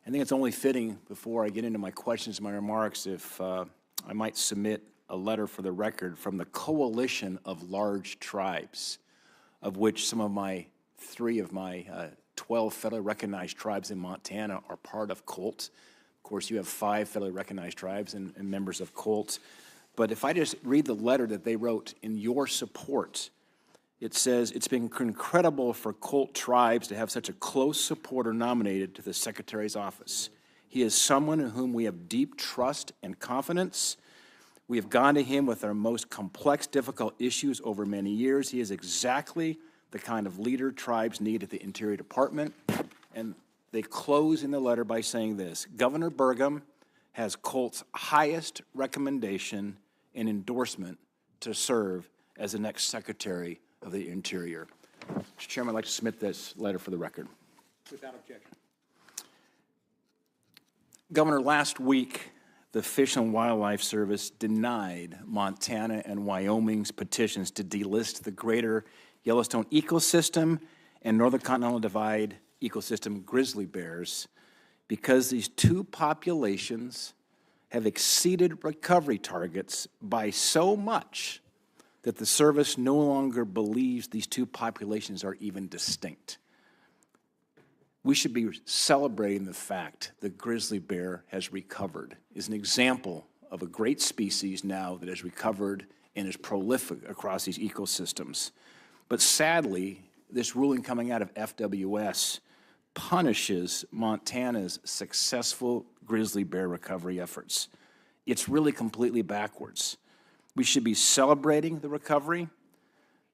F: I think it's only fitting, before I get into my questions and my remarks, if I might submit a letter for the record from the Coalition of Large Tribes, of which three of my 12 federally recognized tribes in Montana are part of COLT. Of course, you have 5 federally recognized tribes and members of COLT. But if I just read the letter that they wrote in your support, it says, it's been incredible for COLT tribes to have such a close supporter nominated to the Secretary's office. He is someone in whom we have deep trust and confidence. We have gone to him with our most complex, difficult issues over many years. He is exactly the kind of leader tribes need at the Interior Department. And they close in the letter by saying this: Governor Burgum has COLT's highest recommendation and endorsement to serve as the next Secretary of the Interior. Mr. Chairman, I'd like to submit this letter for the record.
A: Without objection.
F: Governor, last week, the Fish and Wildlife Service denied Montana and Wyoming's petitions to delist the greater Yellowstone ecosystem and Northern Continental Divide ecosystem grizzly bears because these two populations have exceeded recovery targets by so much that the service no longer believes these two populations are even distinct. We should be celebrating the fact that grizzly bear has recovered, is an example of a great species now that has recovered and is prolific across these ecosystems. But sadly, this ruling coming out of FWS punishes Montana's successful grizzly bear recovery efforts. It's really completely backwards. We should be celebrating the recovery,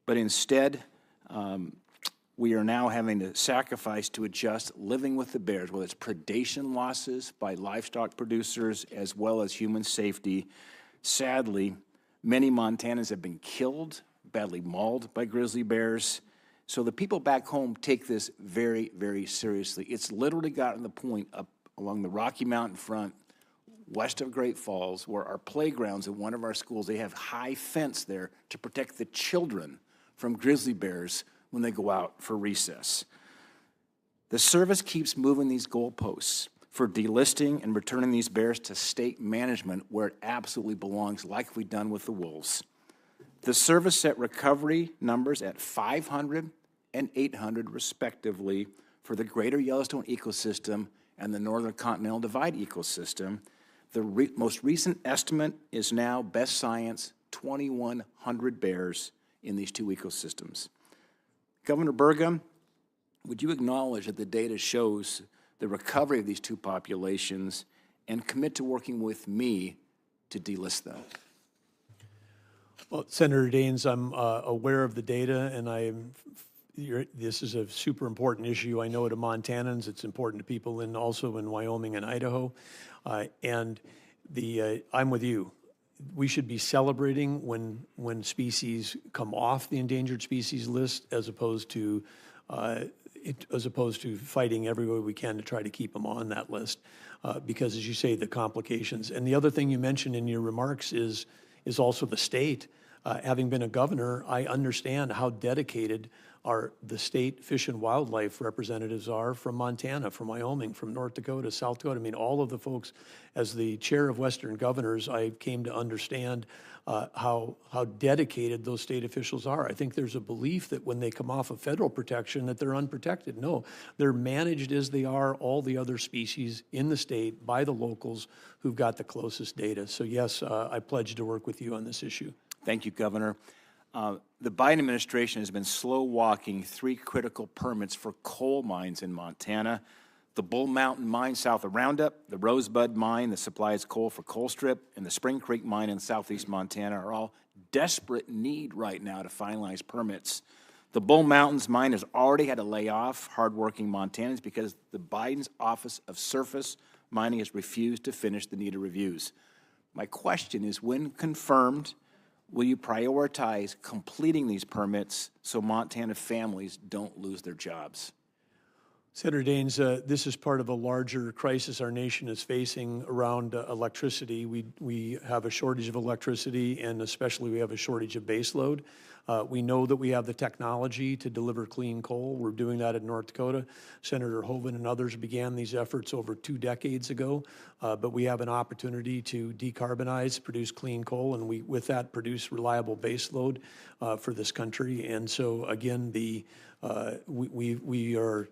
F: but instead, we are now having to sacrifice to adjust living with the bears, whether it's predation losses by livestock producers as well as human safety. Sadly, many Montanans have been killed, badly mauled by grizzly bears. So the people back home take this very, very seriously. It's literally gotten to the point up along the Rocky Mountain front, west of Great Falls, where our playgrounds in one of our schools, they have high fence there to protect the children from grizzly bears when they go out for recess. The service keeps moving these goalposts for delisting and returning these bears to state management where it absolutely belongs, like we've done with the wolves. The service set recovery numbers at 500 and 800 respectively for the greater Yellowstone ecosystem and the Northern Continental Divide ecosystem. The most recent estimate is now, best science, 2,100 bears in these two ecosystems. Governor Burgum, would you acknowledge that the data shows the recovery of these two populations and commit to working with me to delist them?
E: Well, Senator Daines, I'm aware of the data, and this is a super important issue. I know to Montanans, it's important to people also in Wyoming and Idaho. I'm with you. We should be celebrating when species come off the endangered species list, as opposed to fighting every way we can to try to keep them on that list, because, as you say, the complications. And the other thing you mentioned in your remarks is also the state. Having been a governor, I understand how dedicated the state fish and wildlife representatives are from Montana, from Wyoming, from North Dakota, South Dakota. I mean, all of the folks, as the chair of Western Governors, I came to understand how dedicated those state officials are. I think there's a belief that when they come off of federal protection that they're unprotected. No, they're managed as they are all the other species in the state by the locals who've got the closest data. So yes, I pledge to work with you on this issue.
F: Thank you, Governor. The Biden administration has been slow walking 3 critical permits for coal mines in Montana. The Bull Mountain mine south of Roundup, the Rosebud mine that supplies coal for Colstrip, and the Spring Creek mine in southeast Montana are all desperate need right now to finalize permits. The Bull Mountains mine has already had to lay off hardworking Montanans because the Biden's Office of Surface Mining has refused to finish the needed reviews. My question is, when confirmed, will you prioritize completing these permits so Montana families don't lose their jobs?
E: Senator Daines, this is part of a larger crisis our nation is facing around electricity. We have a shortage of electricity, and especially we have a shortage of baseload. We know that we have the technology to deliver clean coal. We're doing that in North Dakota. Senator Hoeven and others began these efforts over 2 decades ago, but we have an opportunity to decarbonize, produce clean coal, and we, with that, produce reliable baseload for this country. And so, again, we are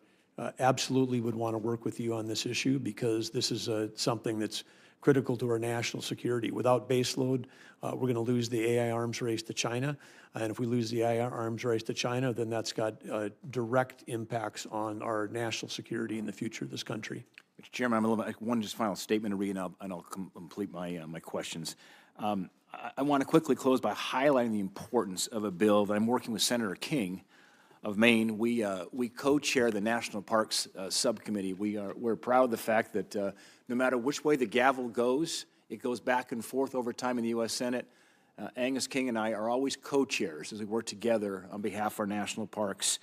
E: absolutely would want to work with you on this issue, because this is something that's critical to our national security. Without baseload, we're going to lose the AI arms race to China. And if we lose the AI arms race to China, then that's got direct impacts on our national security in the future of this country.
F: Mr. Chairman, I'm a little bit, one just final statement to read, and I'll complete my, my questions. I want to quickly close by highlighting the importance of a bill that I'm working with Senator King of Maine. We co-chair the National Parks Subcommittee. We're proud of the fact that no matter which way the gavel goes, it goes back and forth over time in the U.S. Senate. Angus King and I are always co-chairs as we work together on behalf of our national parks.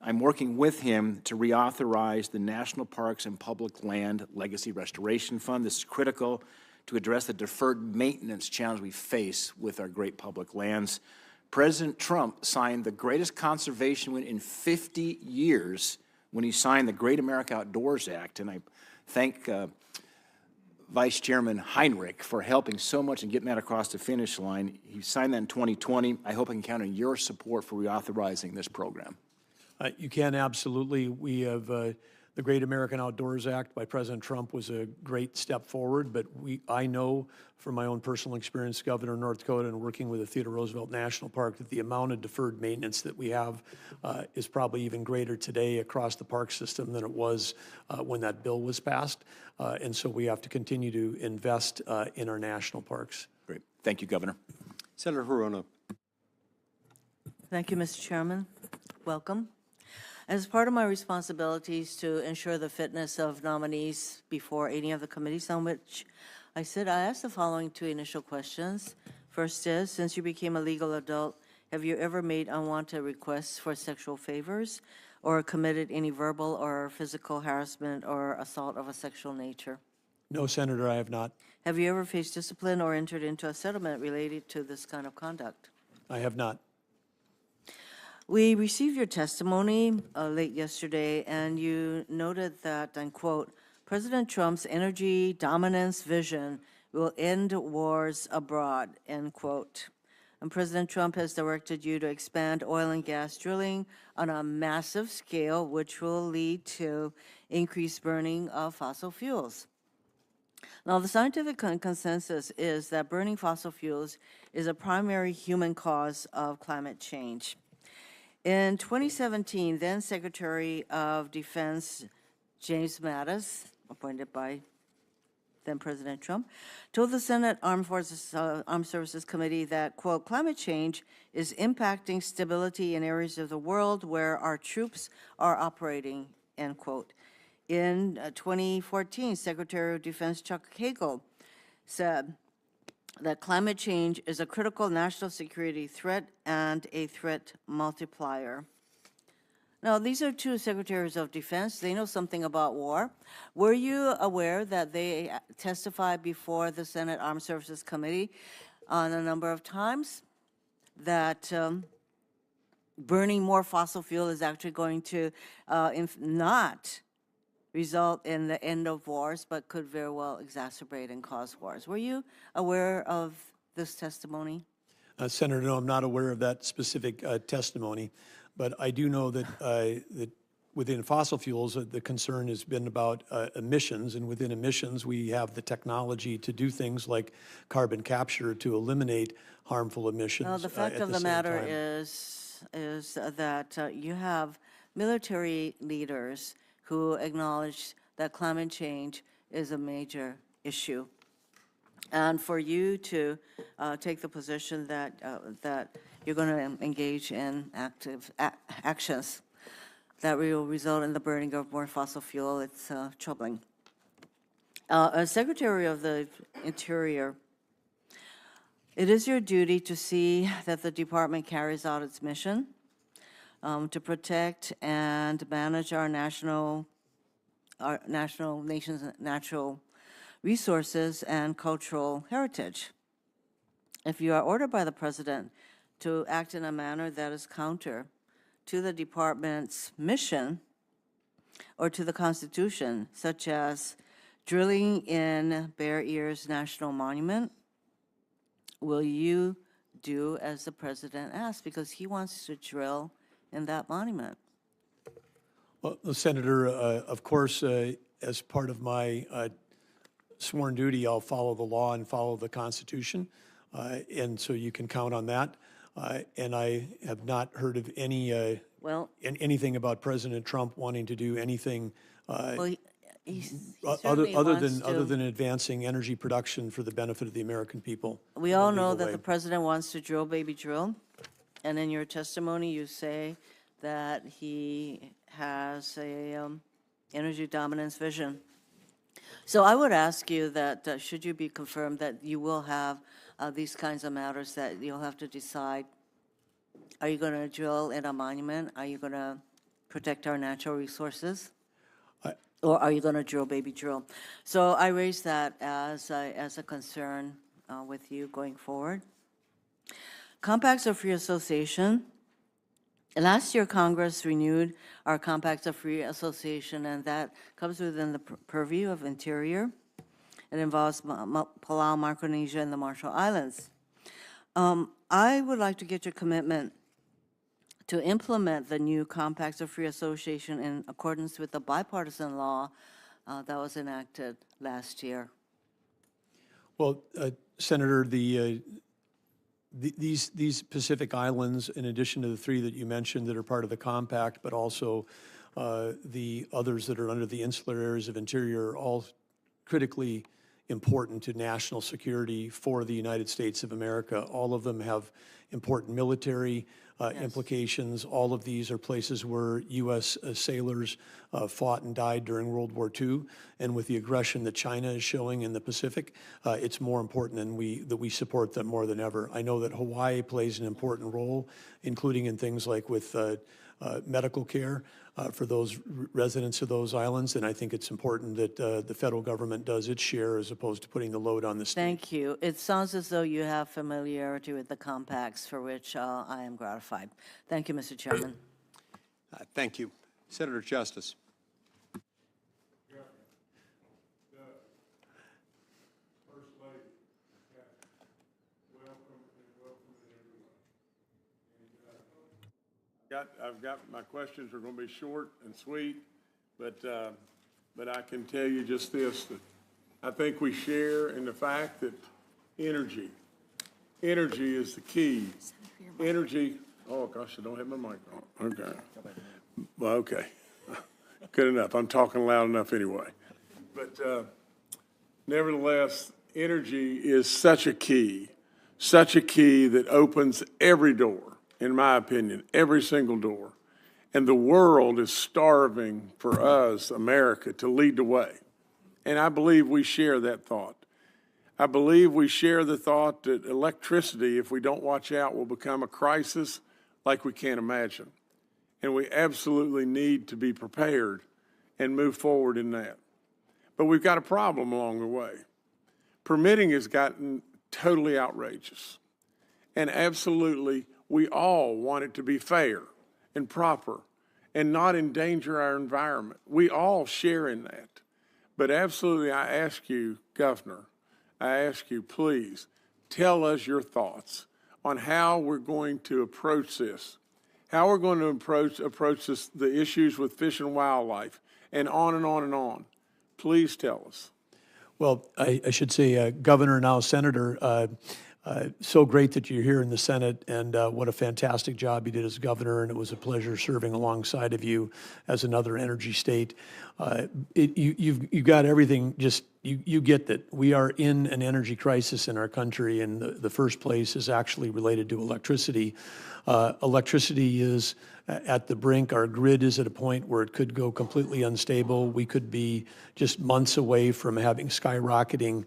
F: I'm working with him to reauthorize the National Parks and Public Land Legacy Restoration Fund. This is critical to address the deferred maintenance challenge we face with our great public lands. President Trump signed the greatest conservation win in 50 years when he signed the Great America Outdoors Act, and I thank Vice Chairman Heinrich for helping so much and getting that across the finish line. He signed that in 2020. I hope I can count on your support for reauthorizing this program.
E: You can, absolutely. We have the Great American Outdoors Act by President Trump was a great step forward, but I know from my own personal experience, Governor of North Dakota, and working with the Theodore Roosevelt National Park, that the amount of deferred maintenance that we have is probably even greater today across the park system than it was when that bill was passed. And so we have to continue to invest in our national parks.
F: Great. Thank you, Governor.
A: Senator Hirono.
G: Thank you, Mr. Chairman. Welcome. As part of my responsibilities to ensure the fitness of nominees before any of the committees on which I sit, I asked the following 2 initial questions. First is, since you became a legal adult, have you ever made unwanted requests for sexual favors or committed any verbal or physical harassment or assault of a sexual nature?
E: No, Senator, I have not.
G: Have you ever faced discipline or entered into a settlement related to this kind of conduct?
E: I have not.
G: We received your testimony late yesterday, and you noted that, and quote, President Trump's energy dominance vision will end wars abroad, end quote. And President Trump has directed you to expand oil and gas drilling on a massive scale, which will lead to increased burning of fossil fuels. Now, the scientific consensus is that burning fossil fuels is a primary human cause of climate change. In 2017, then Secretary of Defense James Mattis, appointed by then President Trump, told the Senate Armed Services Committee that, quote, climate change is impacting stability in areas of the world where our troops are operating, end quote. In 2014, Secretary of Defense Chuck Hagel said that climate change is a critical national security threat and a threat multiplier. Now, these are 2 secretaries of defense. They know something about war. Were you aware that they testified before the Senate Armed Services Committee on a number of times that burning more fossil fuel is actually going to not result in the end of wars, but could very well exacerbate and cause wars? Were you aware of this testimony?
E: Senator, no, I'm not aware of that specific testimony, but I do know that, that within fossil fuels, the concern has been about emissions, and within emissions, we have the technology to do things like carbon capture to eliminate harmful emissions.
G: No, the fact of the matter is that you have military leaders who acknowledge that climate change is a major issue. And for you to take the position that, that you're going to engage in active actions that will result in the burning of more fossil fuel, it's troubling. As Secretary of the Interior, it is your duty to see that the department carries out its mission to protect and manage our national our nation's natural resources and cultural heritage. If you are ordered by the president to act in a manner that is counter to the department's mission or to the Constitution, such as drilling in Bear Ears National Monument, will you do as the president asks? Because he wants to drill in that monument.
E: Well, Senator, of course, as part of my sworn duty, I'll follow the law and follow the Constitution, and so you can count on that. And I have not heard of any anything about President Trump wanting to do anything
G: Well, he
E: other
G: certainly wants to.
E: than advancing energy production for the benefit of the American people.
G: We all
E: in a
G: know
E: legal
G: that
E: way.
G: the president wants to drill, baby, drill. And in your testimony, you say that he has a energy dominance vision. So I would ask you that, should you be confirmed that you will have these kinds of matters that you'll have to decide, are you going to drill in a monument? Are you going to protect our natural resources? Or are you going to drill, baby, drill? So I raise that as a concern with you going forward. Compacts of free association. Last year, Congress renewed our compacts of free association, and that comes within the purview of Interior. It involves Palau, Micronesia, and the Marshall Islands. I would like to get your commitment to implement the new compacts of free association in accordance with the bipartisan law that was enacted last year.
E: Well, Senator, these Pacific Islands, in addition to the three that you mentioned that are part of the compact, but also the others that are under the insular areas of Interior, are all critically important to national security for the United States of America. All of them have important military implications. All of these are places where U.S. sailors fought and died during World War II. And with the aggression that China is showing in the Pacific, it's more important that we support them more than ever. I know that Hawaii plays an important role, including in things like with medical care for those residents of those islands, and I think it's important that the federal government does its share as opposed to putting the load on the state.
G: Thank you. It sounds as though you have familiarity with the compacts, for which I am gratified. Thank you, Mr. Chairman.
A: Thank you. Senator Justice.
H: I've got, my questions are going to be short and sweet, but I can tell you just this, that I think we share in the fact that energy is the key. Energy, oh gosh, I don't have my mic on. Okay. Well, okay. Good enough. I'm talking loud enough anyway. But nevertheless, energy is such a key that opens every door. In my opinion, every single door. And the world is starving for us, America, to lead the way. And I believe we share that thought. I believe we share the thought that electricity, if we don't watch out, will become a crisis like we can't imagine. And we absolutely need to be prepared and move forward in that. But we've got a problem along the way. Permitting has gotten totally outrageous. And absolutely, we all want it to be fair and proper and not endanger our environment. We all share in that. But absolutely, I ask you, Governor, I ask you, please, tell us your thoughts on how we're going to approach this, how we're going to approach this, the issues with fish and wildlife, and on and on and on. Please tell us.
E: Well, I should say, Governor, now Senator, so great that you're here in the Senate, and what a fantastic job you did as governor, and it was a pleasure serving alongside of you as another energy state. You've got everything, just you get that we are in an energy crisis in our country, and the first place is actually related to electricity. Electricity is at the brink. Our grid is at a point where it could go completely unstable. We could be just months away from having skyrocketing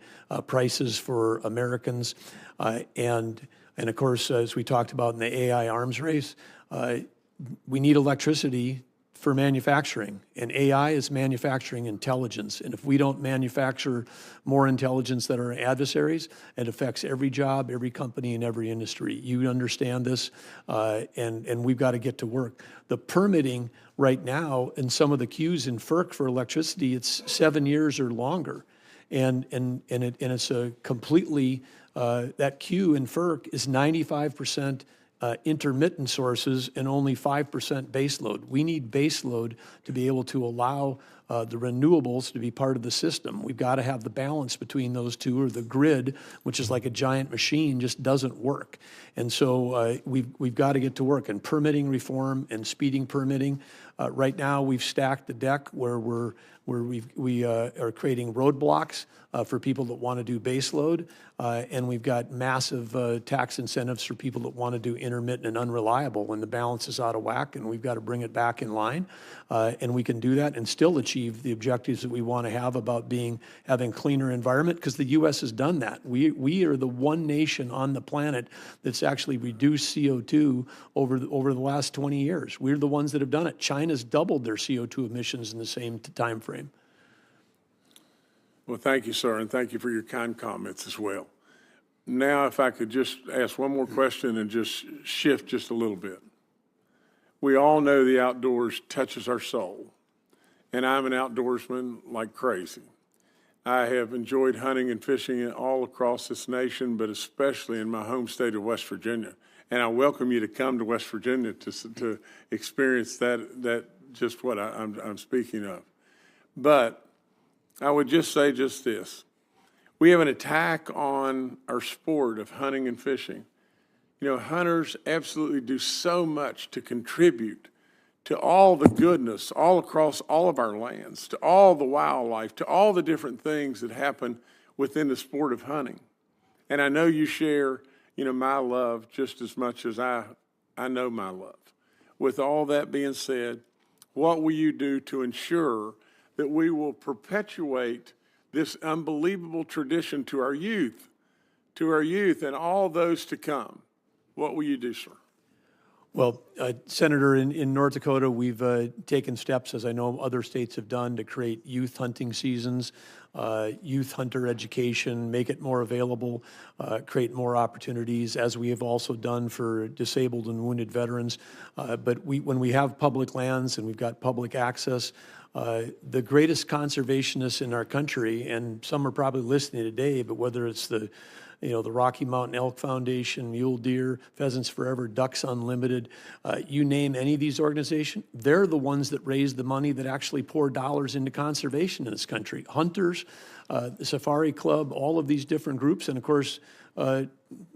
E: prices for Americans. And of course, as we talked about in the AI arms race, we need electricity for manufacturing, and AI is manufacturing intelligence. And if we don't manufacture more intelligence than our adversaries, it affects every job, every company, and every industry. You understand this, and we've got to get to work. The permitting right now in some of the queues in FERC for electricity, it's 7 years or longer. And it's a completely, that queue in FERC is 95% intermittent sources and only 5% baseload. We need baseload to be able to allow the renewables to be part of the system. We've got to have the balance between those two, or the grid, which is like a giant machine, just doesn't work. And so we've got to get to work. And permitting reform and speeding permitting. Right now, we've stacked the deck where we are creating roadblocks for people that want to do baseload, and we've got massive tax incentives for people that want to do intermittent and unreliable when the balance is out of whack, and we've got to bring it back in line. And we can do that and still achieve the objectives that we want to have about having cleaner environment, because the U.S. has done that. We are the one nation on the planet that's actually reduced CO2 over the last 20 years. We're the ones that have done it. China's doubled their CO2 emissions in the same time frame.
H: Well, thank you, sir, and thank you for your kind comments as well. Now, if I could just ask one more question and just shift just a little bit. We all know the outdoors touches our soul, and I'm an outdoorsman like crazy. I have enjoyed hunting and fishing all across this nation, but especially in my home state of West Virginia. And I welcome you to come to West Virginia to experience that just what I'm speaking of. But I would just say just this. We have an attack on our sport of hunting and fishing. You know, hunters absolutely do so much to contribute to all the goodness all across all of our lands, to all the wildlife, to all the different things that happen within the sport of hunting. And I know you share, my love just as much as I know my love. With all that being said, what will you do to ensure that we will perpetuate this unbelievable tradition to our youth and all those to come? What will you do, sir?
E: Well, Senator, in North Dakota, we've taken steps, as I know other states have done, to create youth hunting seasons, youth hunter education, make it more available, create more opportunities, as we have also done for disabled and wounded veterans. But when we have public lands and we've got public access, the greatest conservationists in our country, and some are probably listening today, but whether it's the Rocky Mountain Elk Foundation, Mule Deer, Pheasants Forever, Ducks Unlimited, you name any of these organizations, they're the ones that raise the money that actually pour dollars into conservation in this country. Hunters, the Safari Club, all of these different groups, and of course,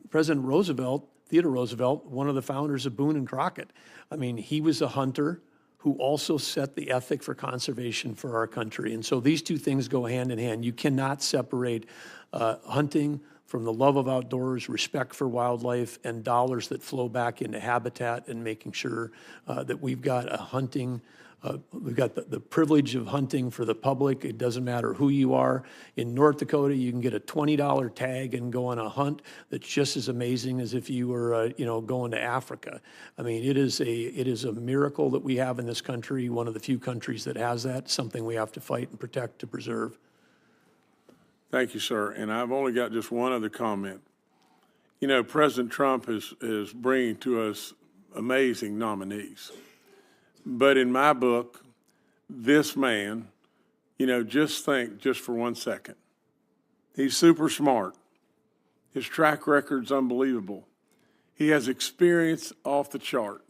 E: President Roosevelt, Theodore Roosevelt, one of the founders of Boone and Crockett. I mean, he was a hunter who also set the ethic for conservation for our country. And so these two things go hand in hand. You cannot separate hunting from the love of outdoors, respect for wildlife, and dollars that flow back into habitat and making sure that we've got we've got the privilege of hunting for the public. It doesn't matter who you are. In North Dakota, you can get a $20 tag and go on a hunt that's just as amazing as if you were, going to Africa. I mean, it is a miracle that we have in this country, one of the few countries that has that, something we have to fight and protect to preserve.
H: Thank you, sir. And I've only got just one other comment. President Trump is bringing to us amazing nominees. But in my book, this man, just think just for 1 second. He's super smart. His track record's unbelievable. He has experience off the chart.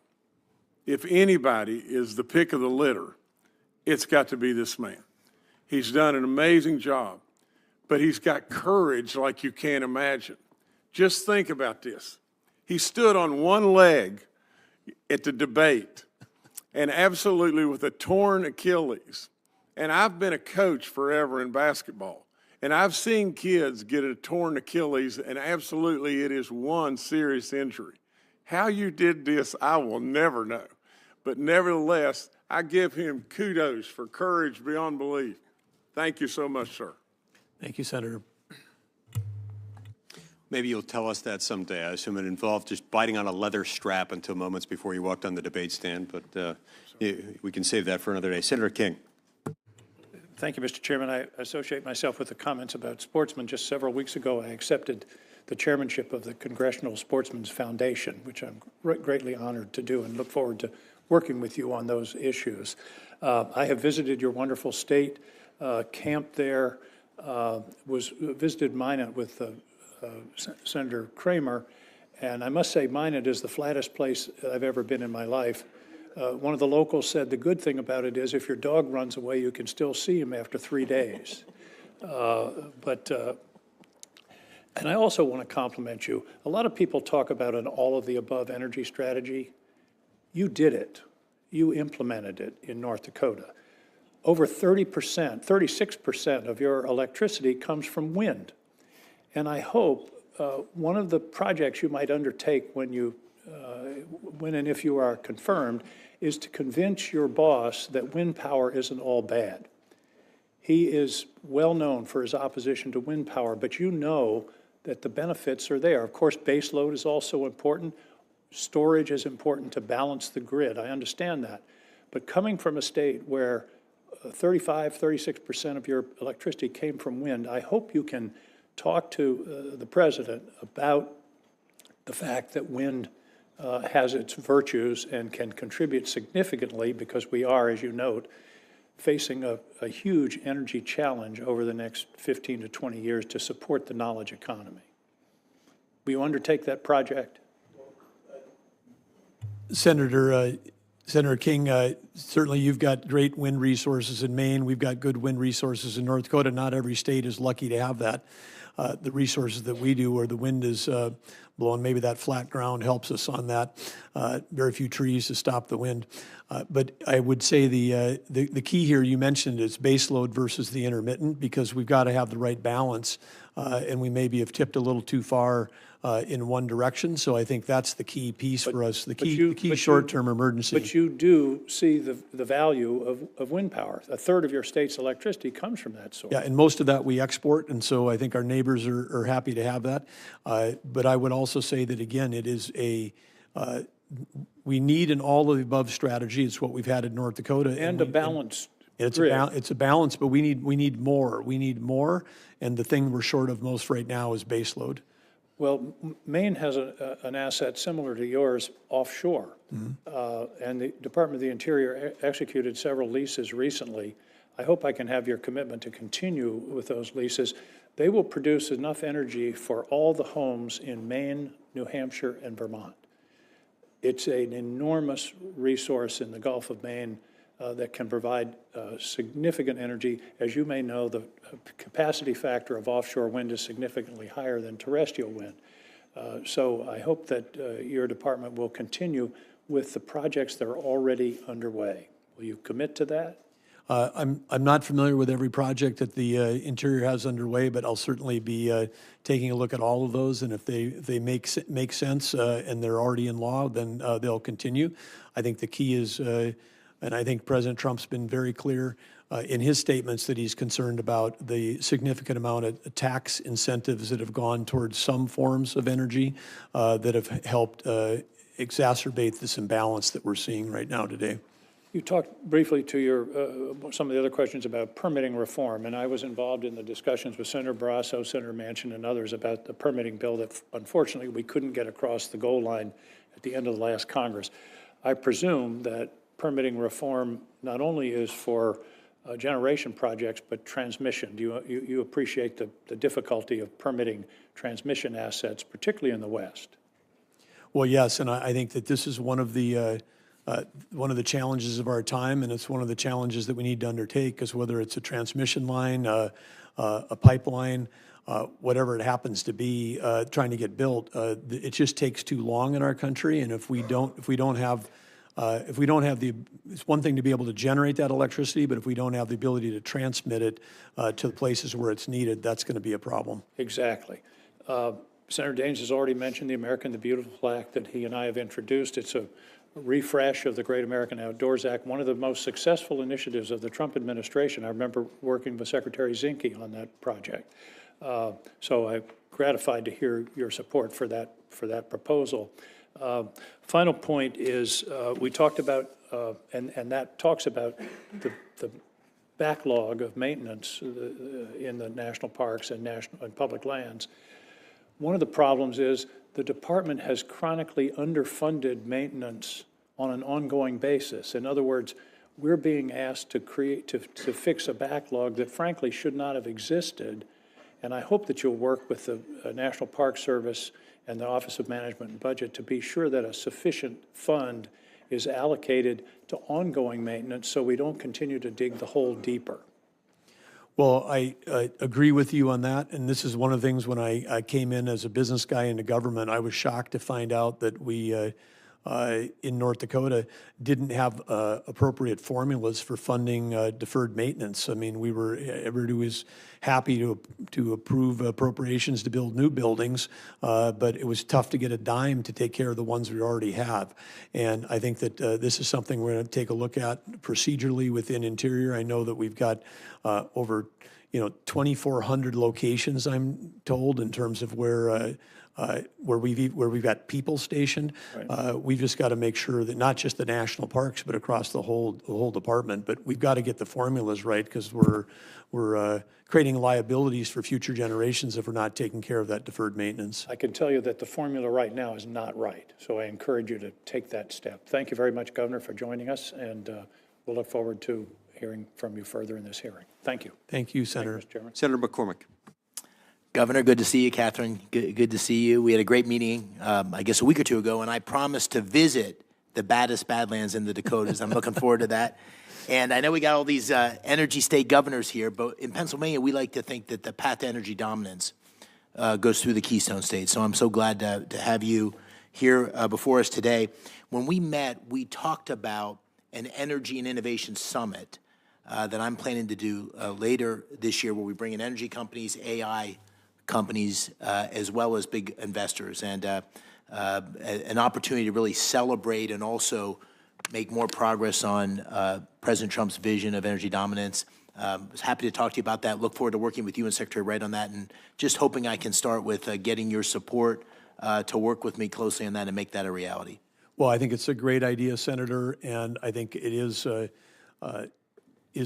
H: If anybody is the pick of the litter, it's got to be this man. He's done an amazing job. But he's got courage like you can't imagine. Just think about this. He stood on one leg at the debate, and absolutely with a torn Achilles. And I've been a coach forever in basketball, and I've seen kids get a torn Achilles, and absolutely it is one serious injury. How you did this, I will never know. But nevertheless, I give him kudos for courage beyond belief. Thank you so much, sir.
E: Thank you, Senator.
A: Maybe you'll tell us that someday. I assume it involved just biting on a leather strap until moments before you walked on the debate stand, but We can save that for another day. Senator King.
E: Thank you, Mr. Chairman. I associate myself with the comments about sportsmen. Just several weeks ago, I accepted the chairmanship of the Congressional Sportsmen's Foundation, which I'm greatly honored to do and look forward to working with you on those issues. I have visited your wonderful state, camped there, visited Minot with Senator Kramer, and I must say Minot is the flattest place I've ever been in my life. One of the locals said the good thing about it is if your dog runs away, you can still see him after 3 days. And I also want to compliment you. A lot of people talk about an all-of-the-above energy strategy. You did it. You implemented it in North Dakota. Over 30%, 36% of your electricity comes from wind. And I hope one of the projects you might undertake when and if you are confirmed is to convince your boss that wind power isn't all bad. He is well known for his opposition to wind power, but you know that the benefits are there. Of course, base load is also important. Storage is important to balance the grid. I understand that. But coming from a state where 36% of your electricity came from wind, I hope you can talk to the president about the fact that wind has its virtues and can contribute significantly, because we are, as you note, facing a huge energy challenge over the next 15 to 20 years to support the knowledge economy. Will you undertake that project? Senator King, certainly you've got great wind resources in Maine. We've got good wind resources in North Dakota. Not every state is lucky to have that. The resources that we do, where the wind is blowing, maybe that flat ground helps us on that. Very few trees to stop the wind. But I would say the key here you mentioned is base load versus the intermittent, because we've got to have the right balance, and we maybe have tipped a little too far in one direction. So I think that's the key piece for us, the key short-term emergency.
C: But you do see the value of wind power. A third of your state's electricity comes from that source.
E: Yeah, and most of that we export, and so I think our neighbors are happy to have that. But I would also say that, again, it is we need an all-of-the-above strategy. It's what we've had in North Dakota.
C: And a balanced
E: It's
C: grid.
E: it's a balance, but we need more. We need more, and the thing we're short of most right now is base load.
C: Well, Maine has an asset similar to yours offshore. And the Department of the Interior executed several leases recently. I hope I can have your commitment to continue with those leases. They will produce enough energy for all the homes in Maine, New Hampshire, and Vermont. It's an enormous resource in the Gulf of Maine that can provide significant energy. As you may know, the capacity factor of offshore wind is significantly higher than terrestrial wind. So I hope that your department will continue with the projects that are already underway. Will you commit to that?
E: I'm not familiar with every project that the Interior has underway, but I'll certainly be taking a look at all of those. And if they make sense and they're already in law, then they'll continue. I think the key is, and I think President Trump's been very clear in his statements that he's concerned about the significant amount of tax incentives that have gone towards some forms of energy that have helped exacerbate this imbalance that we're seeing right now today.
C: You talked briefly to your some of the other questions about permitting reform, and I was involved in the discussions with Senator Barrasso, Senator Manchin, and others about the permitting bill that unfortunately we couldn't get across the goal line at the end of the last Congress. I presume that permitting reform not only is for generation projects, but transmission. Do you appreciate the difficulty of permitting transmission assets, particularly in the West?
E: Well, yes, and I think that this is one of the challenges of our time, and it's one of the challenges that we need to undertake, because whether it's a transmission line, a pipeline, whatever it happens to be, trying to get built, it just takes too long in our country. And if we don't have it's one thing to be able to generate that electricity, but if we don't have the ability to transmit it to the places where it's needed, that's going to be a problem.
C: Exactly. Senator Daines has already mentioned the American the Beautiful Act that he and I have introduced. It's a refresh of the Great American Outdoors Act, one of the most successful initiatives of the Trump administration. I remember working with Secretary Zinke on that project. So I'm gratified to hear your support for that proposal. Final point is we talked about
E: and that talks about the backlog of maintenance in the national parks and public lands. One of the problems is the department has chronically underfunded maintenance on an ongoing basis. In other words, we're being asked to fix a backlog that frankly should not have existed. And I hope that you'll work with the National Park Service and the Office of Management and Budget to be sure that a sufficient fund is allocated to ongoing maintenance so we don't continue to dig the hole deeper. Well, I agree with you on that, and this is one of the things when I came in as a business guy into government, I was shocked to find out that we, in North Dakota, didn't have appropriate formulas for funding deferred maintenance. I mean, everybody was happy to approve appropriations to build new buildings, but it was tough to get a dime to take care of the ones we already have. And I think that this is something we're going to take a look at procedurally within Interior. I know that we've got over 2,400 locations, I'm told, in terms of where we've got people stationed.
C: Right.
E: We've just got to make sure that not just the national parks, but across the whole department. But we've got to get the formulas right because we're creating liabilities for future generations if we're not taking care of that deferred maintenance.
C: I can tell you that the formula right now is not right, so I encourage you to take that step. Thank you very much, Governor, for joining us, and we'll look forward to hearing from you further in this hearing. Thank you.
E: Thank you, Senator.
C: Thank you, Mr. Chairman.
A: Senator McCormick.
F: Governor, good to see you. Catherine, good to see you. We had a great meeting, I guess, a week or two ago, and I promised to visit the baddest Badlands in the Dakotas. I'm looking forward to that. And I know we got all these energy state governors here, but in Pennsylvania, we like to think that the path to energy dominance goes through the Keystone State. So I'm so glad to have you here before us today. When we met, we talked about an energy and innovation summit that I'm planning to do later this year, where we bring in energy companies, AI companies, as well as big investors, and an opportunity to really celebrate and also make more progress on President Trump's vision of energy dominance. I was happy to talk to you about that. Look forward to working with you and Secretary Wright on that, and just hoping I can start with getting your support to work with me closely on that and make that a reality.
E: Well, I think it's a great idea, Senator, and I think it is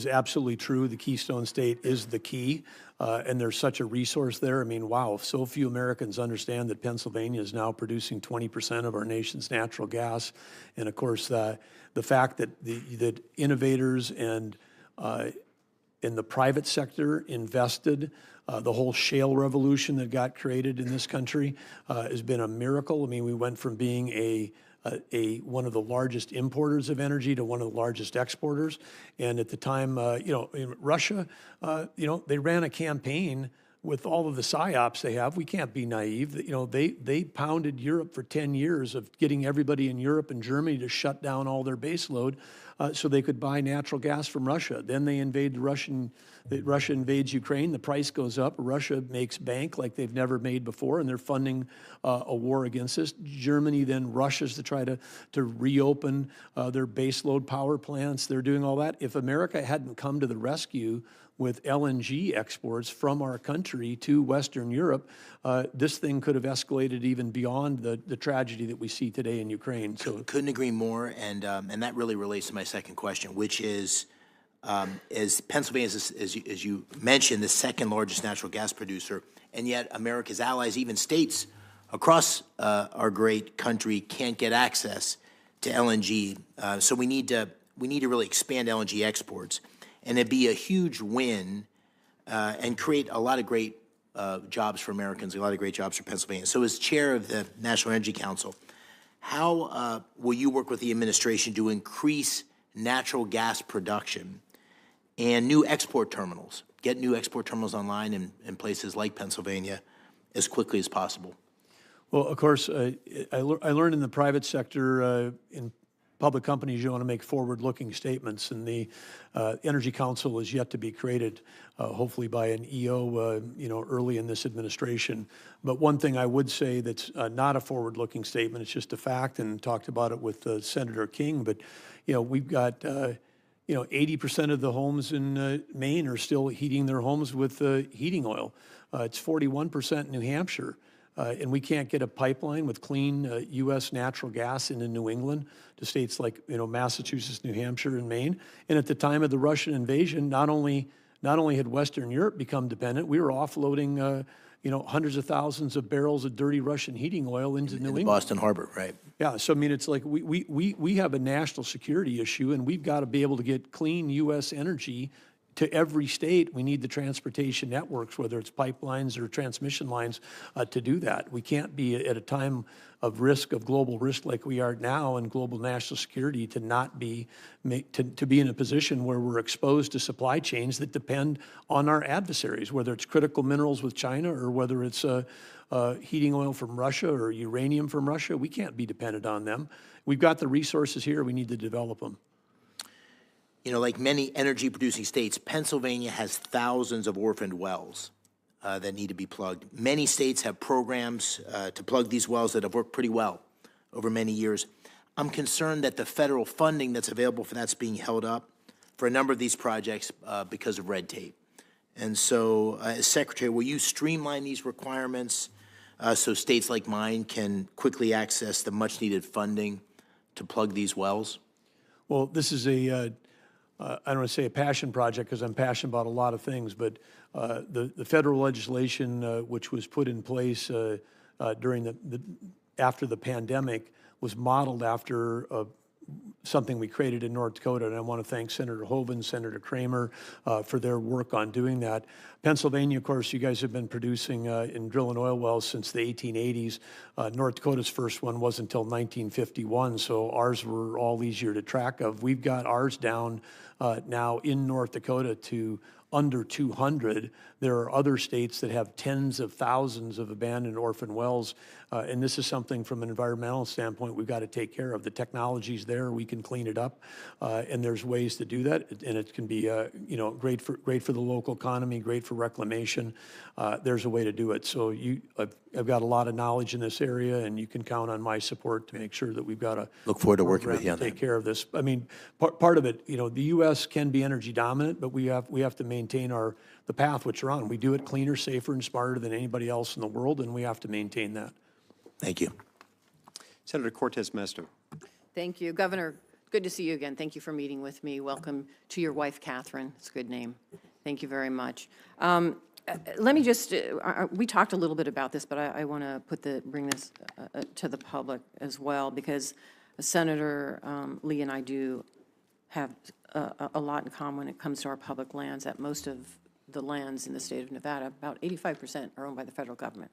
E: absolutely true. The Keystone State is the key, and there's such a resource there. I mean, wow, so few Americans understand that Pennsylvania is now producing 20% of our nation's natural gas. And of course, the fact that that innovators and in the private sector invested, the whole shale revolution that got created in this country has been a miracle. I mean, we went from being one of the largest importers of energy to one of the largest exporters. And at the time, in Russia, they ran a campaign with all of the psyops they have. We can't be naive. They pounded Europe for 10 years of getting everybody in Europe and Germany to shut down all their base load so they could buy natural gas from Russia. Then they invade Russia invades Ukraine, the price goes up, Russia makes bank like they've never made before, and they're funding a war against us. Germany then rushes to try to reopen their baseload power plants. They're doing all that. If America hadn't come to the rescue with LNG exports from our country to Western Europe, this thing could have escalated even beyond the tragedy that we see today in Ukraine. So
F: couldn't agree more, and that really relates to my second question, which is Pennsylvania is, as you mentioned, the second largest natural gas producer, and yet America's allies, even states across our great country, can't get access to LNG. So we need to really expand LNG exports, and it'd be a huge win and create a lot of great jobs for Americans, a lot of great jobs for Pennsylvania. So as chair of the National Energy Council, how will you work with the administration to increase natural gas production and new export terminals, get new export terminals online in places like Pennsylvania as quickly as possible?
E: Well, of course, I learned in the private sector, in public companies, you want to make forward-looking statements, and the Energy Council is yet to be created, hopefully by an EO, early in this administration. But one thing I would say that's not a forward-looking statement, it's just a fact, and talked about it with Senator King, but, we've got 80% of the homes in Maine are still heating their homes with heating oil. It's 41% in New Hampshire. and we can't get a pipeline with clean U.S. natural gas into New England to states like, Massachusetts, New Hampshire, and Maine. And at the time of the Russian invasion, not only had Western Europe become dependent, we were offloading, hundreds of thousands of barrels of dirty Russian heating oil into New England.
F: Boston Harbor, right?
E: Yeah, so I mean, it's like we have a national security issue, and we've got to be able to get clean U.S. energy to every state. We need the transportation networks, whether it's pipelines or transmission lines, to do that. We can't be at a time of risk, of global risk like we are now in global national security, to not be, to be in a position where we're exposed to supply chains that depend on our adversaries, whether it's critical minerals with China or whether it's heating oil from Russia or uranium from Russia. We can't be dependent on them. We've got the resources here. We need to develop them.
I: Like many energy-producing states, Pennsylvania has thousands of orphaned wells that need to be plugged. Many states have programs to plug these wells that have worked pretty well over many years. I'm concerned that the federal funding that's available for that's being held up for a number of these projects because of red tape. And so, as Secretary, will you streamline these requirements so states like mine can quickly access the much-needed funding to plug these wells?
E: Well, this is I don't want to say a passion project because I'm passionate about a lot of things, but the federal legislation which was put in place during after the pandemic was modeled after something we created in North Dakota, and I want to thank Senator Hoeven, Senator Kramer for their work on doing that. Pennsylvania, of course, you guys have been producing and drilling oil wells since the 1880s. North Dakota's first one wasn't until 1951, so ours were all easier to track of. We've got ours down now in North Dakota to under 200. There are other states that have tens of thousands of abandoned orphan wells, and this is something from an environmental standpoint we've got to take care of. The technology's there, we can clean it up, and there's ways to do that, and it can be great for the local economy, great for reclamation. There's a way to do it. So I've got a lot of knowledge in this area, and you can count on my support to make sure that we've got a
I: Look forward to working with you on
E: take
I: that.
E: care of this. I mean, part of it, the U.S. can be energy dominant, but we have to maintain the path which we're on. We do it cleaner, safer, and smarter than anybody else in the world, and we have to maintain that.
I: Thank you.
A: Senator Cortez Masto.
J: Thank you. Governor, good to see you again. Thank you for meeting with me. Welcome to your wife, Catherine. It's a good name. Thank you very much. Let me just, we talked a little bit about this, but I want to bring this to the public as well, because Senator Lee and I do have a lot in common when it comes to our public lands. That most of the lands in the state of Nevada, about 85%, are owned by the federal government.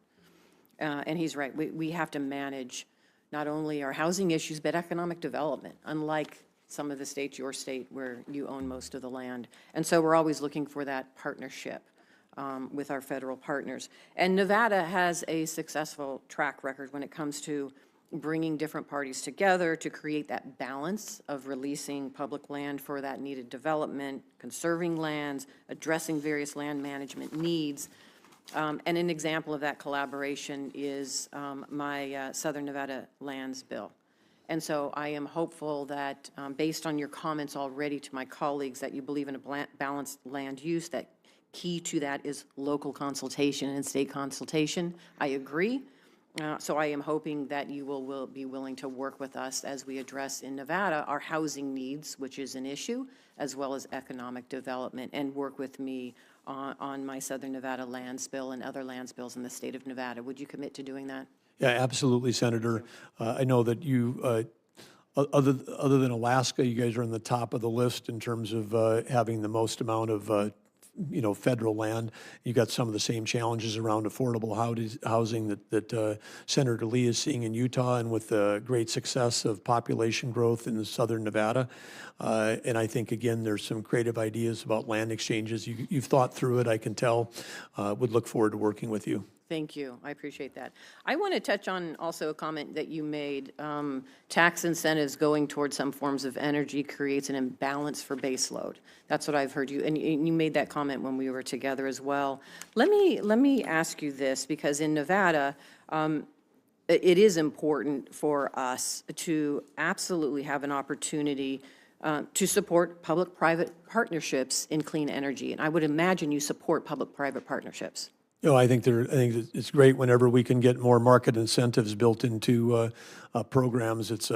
J: And he's right. We have to manage not only our housing issues, but economic development, unlike some of the states, your state, where you own most of the land. And so we're always looking for that partnership with our federal partners. And Nevada has a successful track record when it comes to bringing different parties together to create that balance of releasing public land for that needed development, conserving lands, addressing various land management needs. And an example of that collaboration is my Southern Nevada lands bill. And so I am hopeful that based on your comments already to my colleagues that you believe in a balanced land use, that key to that is local consultation and state consultation. I agree. So I am hoping that you will be willing to work with us as we address in Nevada our housing needs, which is an issue, as well as economic development, and work with me on my Southern Nevada lands bill and other lands bills in the state of Nevada. Would you commit to doing that?
E: Yeah, absolutely, Senator. I know that you, other than Alaska, you guys are on the top of the list in terms of having the most amount of federal land. You got some of the same challenges around affordable housing that Senator Lee is seeing in Utah, and with the great success of population growth in Southern Nevada. And I think, again, there's some creative ideas about land exchanges. You've thought through it, I can tell. Would look forward to working with you.
J: Thank you. I appreciate that. I want to touch on also a comment that you made. Tax incentives going towards some forms of energy creates an imbalance for baseload. That's what I've heard you, and you made that comment when we were together as well. Let me ask you this, because in Nevada, it is important for us to absolutely have an opportunity to support public-private partnerships in clean energy. And I would imagine you support public-private partnerships.
E: I think it's great whenever we can get more market incentives built into programs.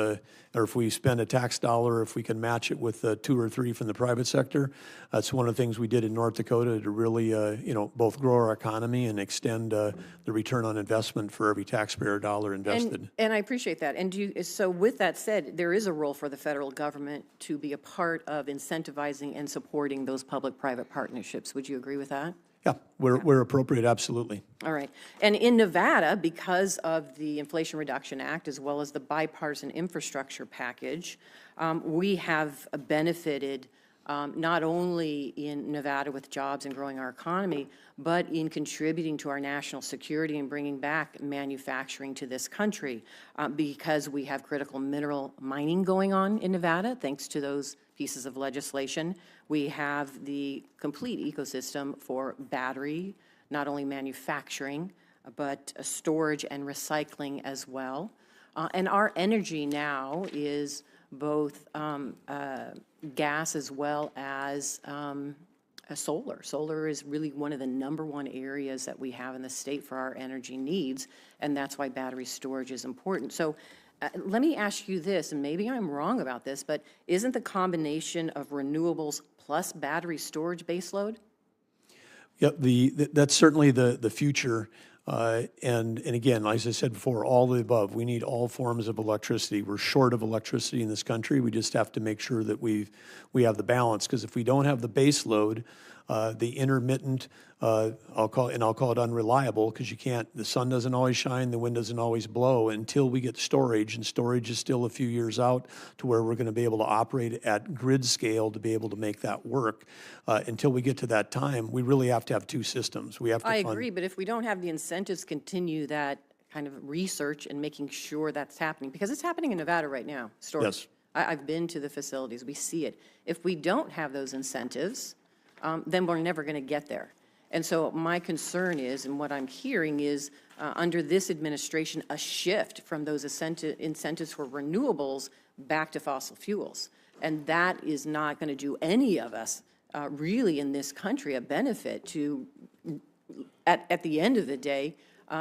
E: Or if we spend a tax dollar, if we can match it with 2 or 3 from the private sector. That's one of the things we did in North Dakota to really, both grow our economy and extend the return on investment for every taxpayer dollar invested.
J: And I appreciate that. And so with that said, there is a role for the federal government to be a part of incentivizing and supporting those public-private partnerships. Would you agree with that?
E: Yeah, we're appropriate, absolutely.
J: All right. And in Nevada, because of the Inflation Reduction Act, as well as the bipartisan infrastructure package, we have benefited not only in Nevada with jobs and growing our economy, but in contributing to our national security and bringing back manufacturing to this country because we have critical mineral mining going on in Nevada, thanks to those pieces of legislation. We have the complete ecosystem for battery, not only manufacturing, but storage and recycling as well. And our energy now is both gas as well as solar. Solar is really one of the #1 areas that we have in the state for our energy needs, and that's why battery storage is important. So let me ask you this, and maybe I'm wrong about this, but isn't the combination of renewables plus battery storage baseload?
E: Yep, that's certainly the future. And again, as I said before, all the above. We need all forms of electricity. We're short of electricity in this country. We just have to make sure that we have the balance. Because if we don't have the base load, the intermittent, I'll call it unreliable, because the sun doesn't always shine, the wind doesn't always blow until we get storage, and storage is still a few years out to where we're going to be able to operate at grid scale to be able to make that work. Until we get to that time, we really have to have 2 systems. We have to
J: I agree, but if we don't have the incentives continue that kind of research and making sure that's happening, because it's happening in Nevada right now, storage.
E: Yes.
J: I've been to the facilities, we see it. If we don't have those incentives, then we're never going to get there. And so my concern is, and what I'm hearing is, under this administration, a shift from those incentives for renewables back to fossil fuels. And that is not going to do any of us really in this country a benefit to, at the end of the day,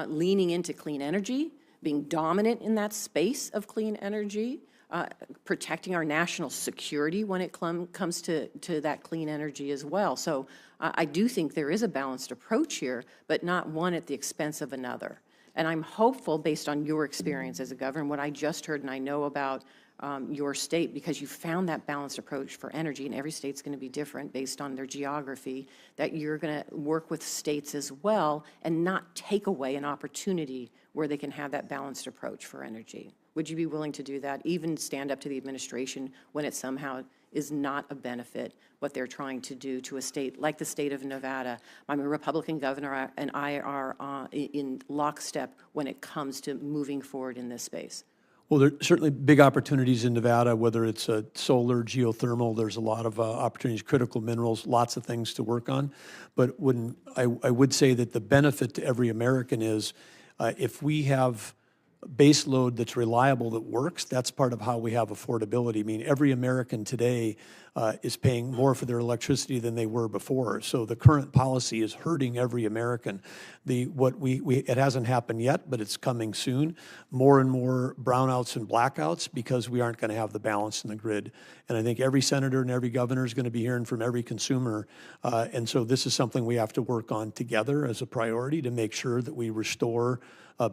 J: leaning into clean energy, being dominant in that space of clean energy, protecting our national security when it comes to that clean energy as well. So I do think there is a balanced approach here, but not one at the expense of another. And I'm hopeful, based on your experience as a governor, what I just heard and I know about your state, because you found that balanced approach for energy, and every state's going to be different based on their geography, that you're going to work with states as well and not take away an opportunity where they can have that balanced approach for energy. Would you be willing to do that, even stand up to the administration when it somehow is not a benefit, what they're trying to do to a state like the state of Nevada? I'm a Republican governor, and I are in lockstep when it comes to moving forward in this space.
E: Well, there are certainly big opportunities in Nevada, whether it's solar, geothermal. There's a lot of opportunities, critical minerals, lots of things to work on. But I would say that the benefit to every American is if we have base load that's reliable, that works, that's part of how we have affordability. I mean, every American today is paying more for their electricity than they were before. So the current policy is hurting every American. It hasn't happened yet, but it's coming soon. More and more brownouts and blackouts because we aren't going to have the balance in the grid. And I think every senator and every governor is going to be hearing from every consumer. And so this is something we have to work on together as a priority to make sure that we restore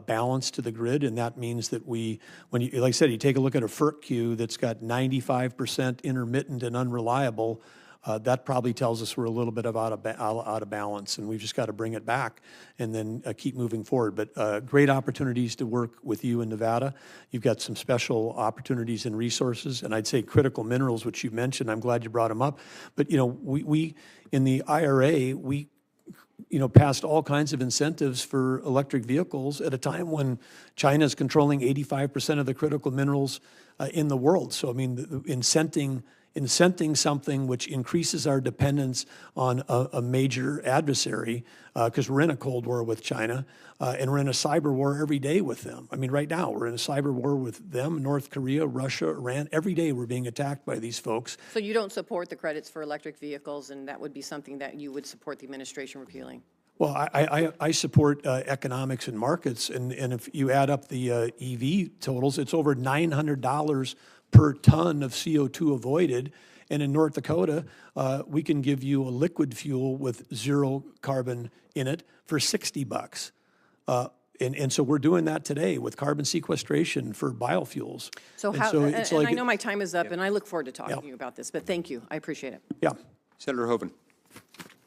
E: balance to the grid, and that means that like I said, you take a look at a FERC queue that's got 95% intermittent and unreliable, that probably tells us we're a little bit out of balance, and we've just got to bring it back and then keep moving forward. But great opportunities to work with you in Nevada. You've got some special opportunities and resources, and I'd say critical minerals, which you mentioned. I'm glad you brought them up. But we in the IRA, we passed all kinds of incentives for electric vehicles at a time when China is controlling 85% of the critical minerals in the world. So, I mean, incenting something which increases our dependence on a major adversary, because we're in a Cold War with China, and we're in a cyber war every day with them. I mean, right now, we're in a cyber war with them, North Korea, Russia, Iran. Every day we're being attacked by these folks.
J: So you don't support the credits for electric vehicles, and that would be something that you would support the administration repealing?
E: Well, I support economics and markets, and if you add up the EV totals, it's over $900 per ton of CO2 avoided. And in North Dakota, we can give you a liquid fuel with zero carbon in it for $60. And so we're doing that today with carbon sequestration for biofuels.
J: So
E: And
J: how,
E: so
J: and
E: it's
J: and
E: like
J: I know my time is up, and I look forward to talking to you about this, but thank you. I appreciate it.
E: Yeah.
A: Senator Hoeven.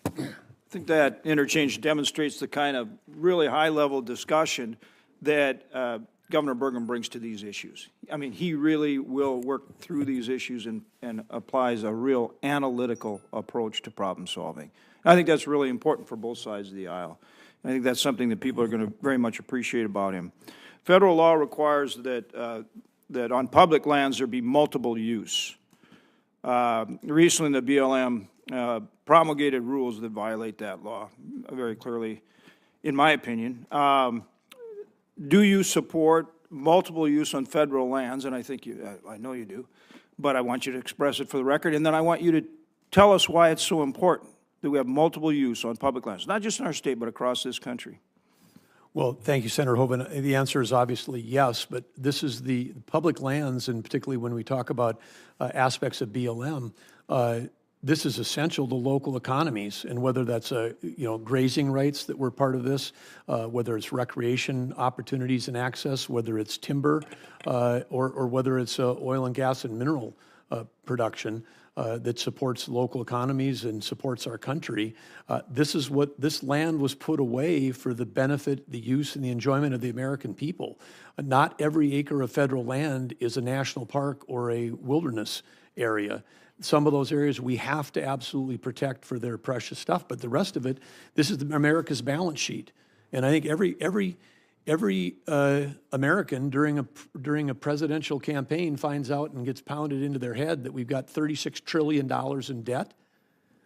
C: I think that interchange demonstrates the kind of really high-level discussion that Governor Burgum brings to these issues. I mean, he really will work through these issues and applies a real analytical approach to problem solving. I think that's really important for both sides of the aisle. I think that's something that people are going to very much appreciate about him. Federal law requires that, that on public lands there be multiple use. Recently, the BLM promulgated rules that violate that law very clearly, in my opinion. Do you support multiple use on federal lands? And I think I know you do, but I want you to express it for the record. And then I want you to tell us why it's so important that we have multiple use on public lands, not just in our state, but across this country.
E: Well, thank you, Senator Hoeven. The answer is obviously yes, but this is the public lands, and particularly when we talk about aspects of BLM, this is essential to local economies, and whether that's grazing rights that were part of this, whether it's recreation opportunities and access, whether it's timber, or whether it's oil and gas and mineral production that supports local economies and supports our country. This land was put away for the benefit, the use, and the enjoyment of the American people. Not every acre of federal land is a national park or a wilderness area. Some of those areas we have to absolutely protect for their precious stuff, but the rest of it, this is America's balance sheet. And I think every American during a presidential campaign finds out and gets pounded into their head that we've got $36 trillion in debt.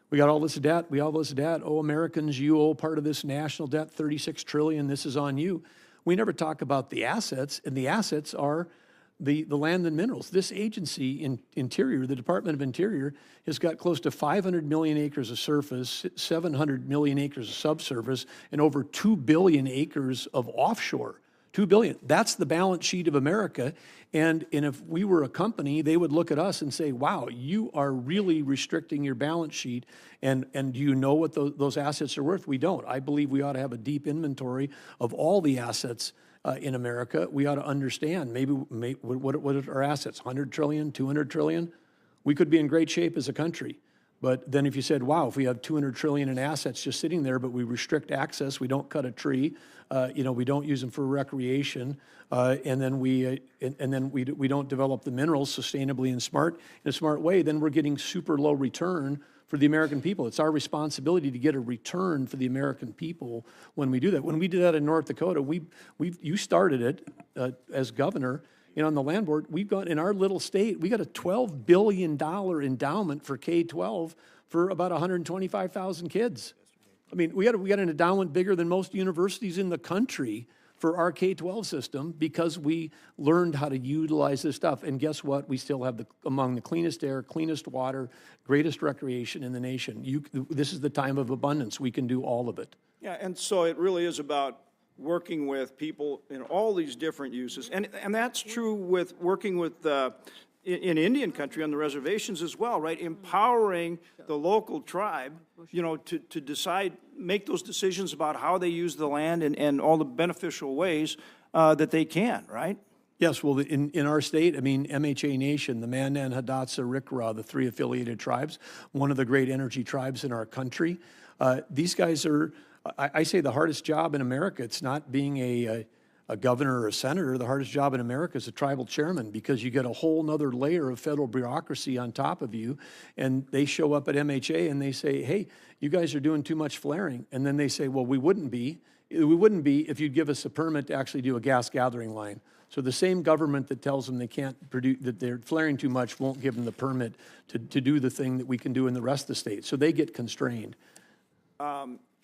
E: We got all this debt. We all this debt. Oh, Americans, you owe part of this national debt, $36 trillion. This is on you. We never talk about the assets, and the assets are the land and minerals. This agency in Interior, the Department of Interior, has got close to 500 million acres of surface, 700 million acres of subsurface, and over 2 billion acres of offshore. 2 billion. That's the balance sheet of America. And if we were a company, they would look at us and say, wow, you are really restricting your balance sheet. And do you know what those assets are worth? We don't. I believe we ought to have a deep inventory of all the assets in America. We ought to understand what are our assets, 100 trillion, 200 trillion? We could be in great shape as a country. But then if you said, wow, if we have 200 trillion in assets just sitting there, but we restrict access, we don't cut a tree, we don't use them for recreation, and then we don't develop the minerals sustainably in a smart way, then we're getting super low return for the American people. It's our responsibility to get a return for the American people when we do that. When we did that in North Dakota, you started it as governor, on the land board. We've got, in our little state, we got a $12 billion endowment for K-12 for about 125,000 kids. I mean, we got an endowment bigger than most universities in the country for our K-12 system because we learned how to utilize this stuff. And guess what? We still have among the cleanest air, cleanest water, greatest recreation in the nation. This is the time of abundance. We can do all of it.
C: Yeah, and so it really is about working with people in all these different uses. And that's true with working with in Indian country on the reservations as well, right? Empowering the local tribe, to decide, make those decisions about how they use the land and all the beneficial ways that they can, right?
E: Yes, well, in our state, MHA Nation, the Mandan, Hidatsa, Rikra, the 3 affiliated tribes, one of the great energy tribes in our country. These guys are, I say, the hardest job in America. It's not being a governor or a senator. The hardest job in America is a tribal chairman, because you get a whole nother layer of federal bureaucracy on top of you. And they show up at MHA and they say, hey, you guys are doing too much flaring. And then they say, well, we wouldn't be if you'd give us a permit to actually do a gas gathering line. So the same government that tells them they can't produce, that they're flaring too much, won't give them the permit to do the thing that we can do in the rest of the state. So they get constrained.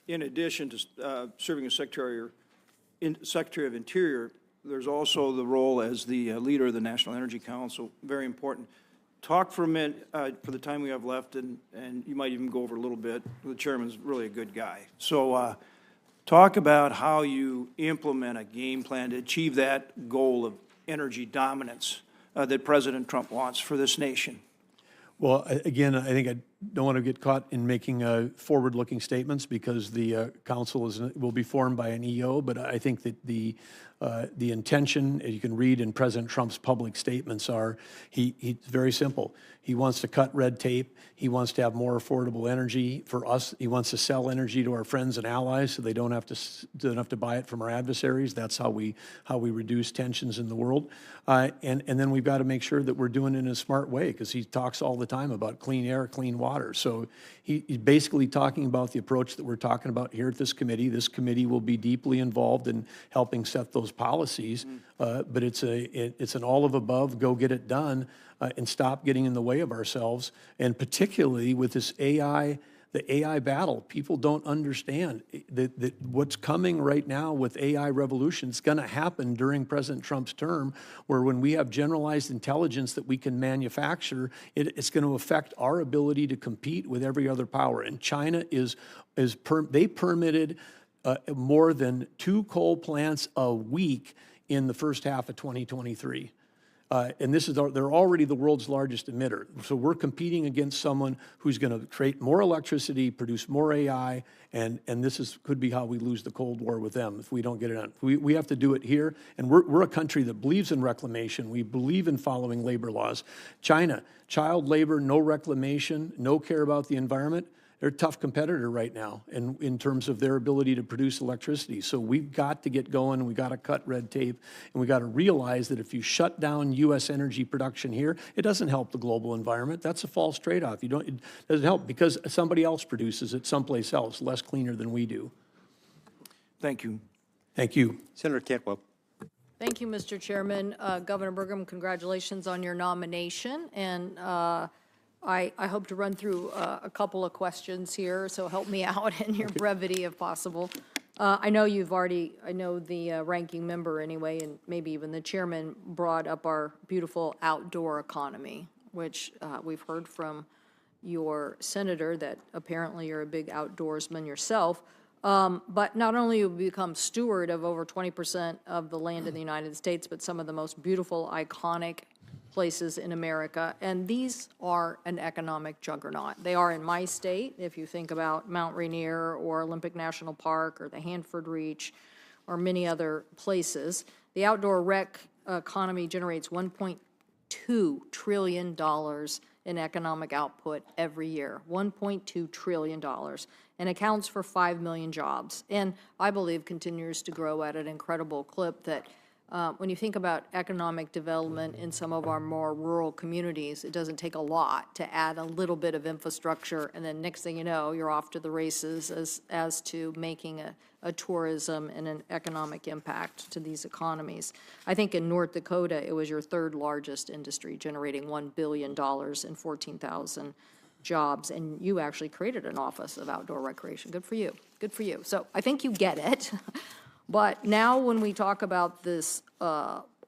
C: In addition to serving as Secretary of Interior, there's also the role as the leader of the National Energy Council, very important. Talk for a minute, for the time we have left, and you might even go over a little bit. The chairman's really a good guy. So Talk about how you implement a game plan to achieve that goal of energy dominance that President Trump wants for this nation.
E: Well, again, I think I don't want to get caught in making forward-looking statements because the council will be formed by an EO, but I think that the intention, as you can read in President Trump's public statements, he's very simple. He wants to cut red tape. He wants to have more affordable energy for us. He wants to sell energy to our friends and allies so they don't have to buy it from our adversaries. That's how we reduce tensions in the world. And then we've got to make sure that we're doing it in a smart way because he talks all the time about clean air, clean water. So he's basically talking about the approach that we're talking about here at this committee. This committee will be deeply involved in helping set those policies, but it's an all of above, go get it done, and stop getting in the way of ourselves. And particularly with this AI, the AI battle, people don't understand that what's coming right now with AI revolution is going to happen during President Trump's term, where when we have generalized intelligence that we can manufacture, it's going to affect our ability to compete with every other power. And China they permitted more than 2 coal plants a week in the first half of 2023. And they're already the world's largest emitter. So we're competing against someone who's going to create more electricity, produce more AI, and this could be how we lose the Cold War with them if we don't get it done. We have to do it here, and we're a country that believes in reclamation. We believe in following labor laws. China, child labor, no reclamation, no care about the environment. They're a tough competitor right now in terms of their ability to produce electricity. So we've got to get going, and we've got to cut red tape, and we've got to realize that if you shut down U.S. energy production here, it doesn't help the global environment. That's a false trade-off. It doesn't help because somebody else produces it someplace else, less cleaner than we do.
C: Thank you.
E: Thank you.
A: Senator Cantwell.
K: Thank you, Mr. Chairman. Governor Burgum, congratulations on your nomination. And I hope to run through a couple of questions here, so help me out in your brevity if possible. I know the ranking member anyway, and maybe even the chairman brought up our beautiful outdoor economy, which we've heard from your senator that apparently you're a big outdoorsman yourself. But not only have you become steward of over 20% of the land in the United States, but some of the most beautiful, iconic places in America, and these are an economic juggernaut. They are in my state, if you think about Mount Rainier or Olympic National Park or the Hanford Reach or many other places. The outdoor rec economy generates $1.2 trillion in economic output every year, $1.2 trillion, and accounts for 5 million jobs, and I believe continues to grow at an incredible clip that when you think about economic development in some of our more rural communities, it doesn't take a lot to add a little bit of infrastructure, and then next thing you know, you're off to the races as to making a tourism and an economic impact to these economies. I think in North Dakota, it was your 3rd largest industry, generating $1 billion and 14,000 jobs, and you actually created an office of outdoor recreation. Good for you. Good for you. So I think you get it. But now when we talk about this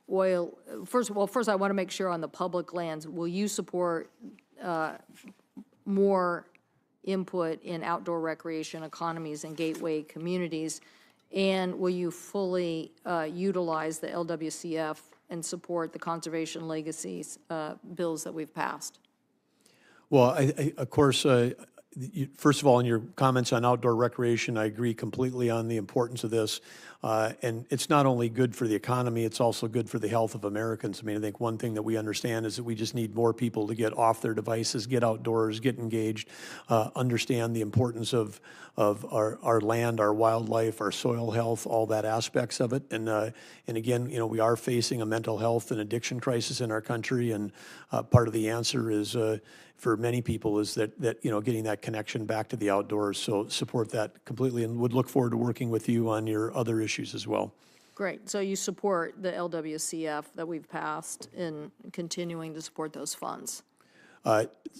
K: oil, first I want to make sure on the public lands, will you support more input in outdoor recreation economies and gateway communities? And will you fully utilize the LWCF and support the conservation legacies bills that we've passed?
E: Well, of course, first of all, in your comments on outdoor recreation, I agree completely on the importance of this. And it's not only good for the economy, it's also good for the health of Americans. I mean, I think one thing that we understand is that we just need more people to get off their devices, get outdoors, get engaged, understand the importance of our land, our wildlife, our soil health, all that aspects of it. And again, we are facing a mental health and addiction crisis in our country, and part of the answer is for many people is that getting that connection back to the outdoors. So support that completely, and would look forward to working with you on your other issues as well.
K: Great. So you support the LWCF that we've passed in continuing to support those funds?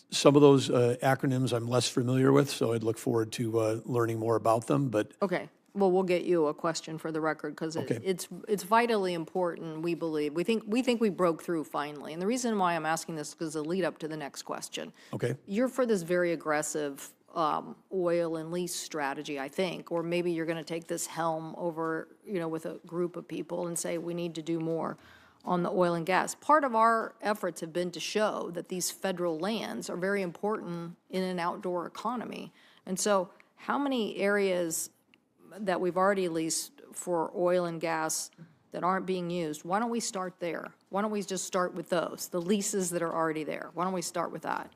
E: Some of those acronyms I'm less familiar with, so I'd look forward to learning more about them. But
K: okay. Well, we'll get you a question for the record because it's vitally important. We believe we think we broke through finally, and the reason why I'm asking this is because the lead up to the next question.
E: Okay.
K: You're for this very aggressive oil and lease strategy, I think, or maybe you're going to take this helm over, with a group of people and say, we need to do more on the oil and gas. Part of our efforts have been to show that these federal lands are very important in an outdoor economy. And so how many areas that we've already leased for oil and gas that aren't being used, why don't we start there? Why don't we just start with those, the leases that are already there? Why don't we start with that?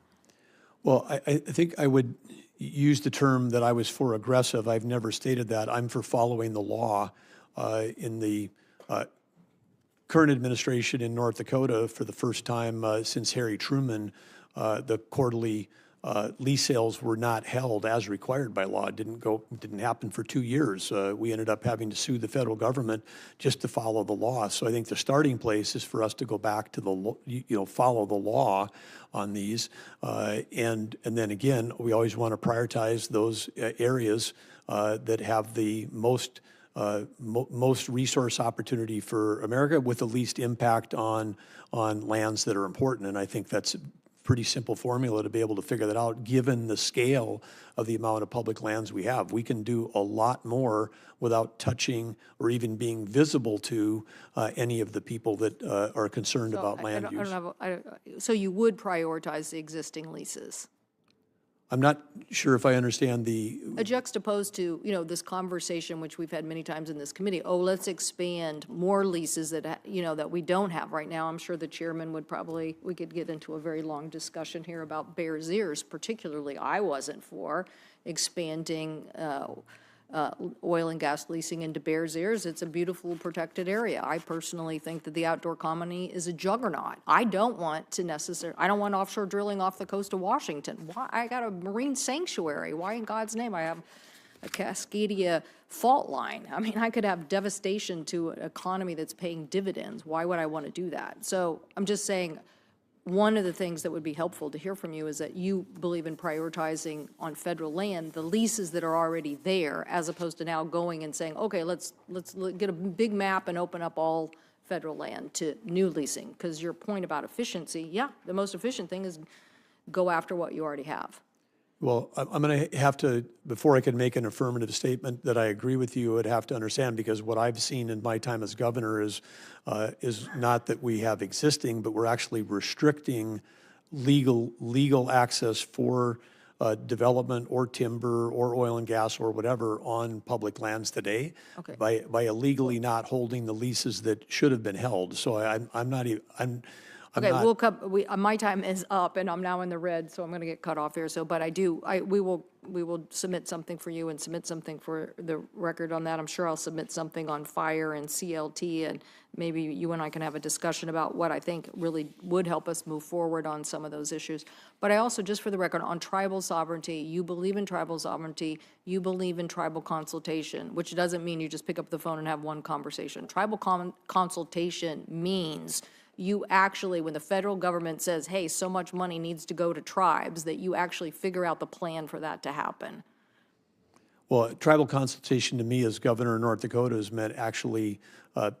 E: Well, I think I would use the term that I was for aggressive. I've never stated that. I'm for following the law. In the current administration in North Dakota, for the first time since Harry Truman, the quarterly lease sales were not held as required by law. It didn't happen for 2 years. We ended up having to sue the federal government just to follow the law. So I think the starting place is for us to go back to follow the law on these. And then again, we always want to prioritize those areas that have the most resource opportunity for America with the least impact on lands that are important. And I think that's pretty simple formula to be able to figure that out, given the scale of the amount of public lands we have. We can do a lot more without touching or even being visible to any of the people that are concerned about land use.
K: So you would prioritize the existing leases?
E: I'm not sure if I understand the...
K: Juxtaposed to, this conversation, which we've had many times in this committee, let's expand more leases that, that we don't have right now. I'm sure the chairman would we could get into a very long discussion here about Bears Ears, particularly I wasn't for expanding oil and gas leasing into Bears Ears. It's a beautiful protected area. I personally think that the outdoor economy is a juggernaut. I don't want offshore drilling off the coast of Washington. Why? I got a marine sanctuary. Why in God's name? I have a Cascadia fault line. I mean, I could have devastation to an economy that's paying dividends. Why would I want to do that? So I'm just saying, one of the things that would be helpful to hear from you is that you believe in prioritizing on federal land the leases that are already there, as opposed to now going and saying, okay, let's get a big map and open up all federal land to new leasing. Because your point about efficiency, the most efficient thing is go after what you already have.
E: Well, I'm going to have to, before I can make an affirmative statement that I agree with you, I'd have to understand, because what I've seen in my time as governor is not that we have existing, but we're actually restricting legal access for development or timber or oil and gas or whatever on public lands today,
K: okay,
E: by illegally not holding the leases that should have been held. So I'm not even...
K: Okay, we'll come. My time is up, and I'm now in the red, so I'm going to get cut off here. So, but we will submit something for you and submit something for the record on that. I'm sure I'll submit something on fire and CLT, and maybe you and I can have a discussion about what I think really would help us move forward on some of those issues. But I also, just for the record, on tribal sovereignty, you believe in tribal sovereignty, you believe in tribal consultation, which doesn't mean you just pick up the phone and have one conversation. Tribal consultation means you actually, when the federal government says, hey, so much money needs to go to tribes, that you actually figure out the plan for that to happen.
E: Well, tribal consultation to me as governor of North Dakota has meant actually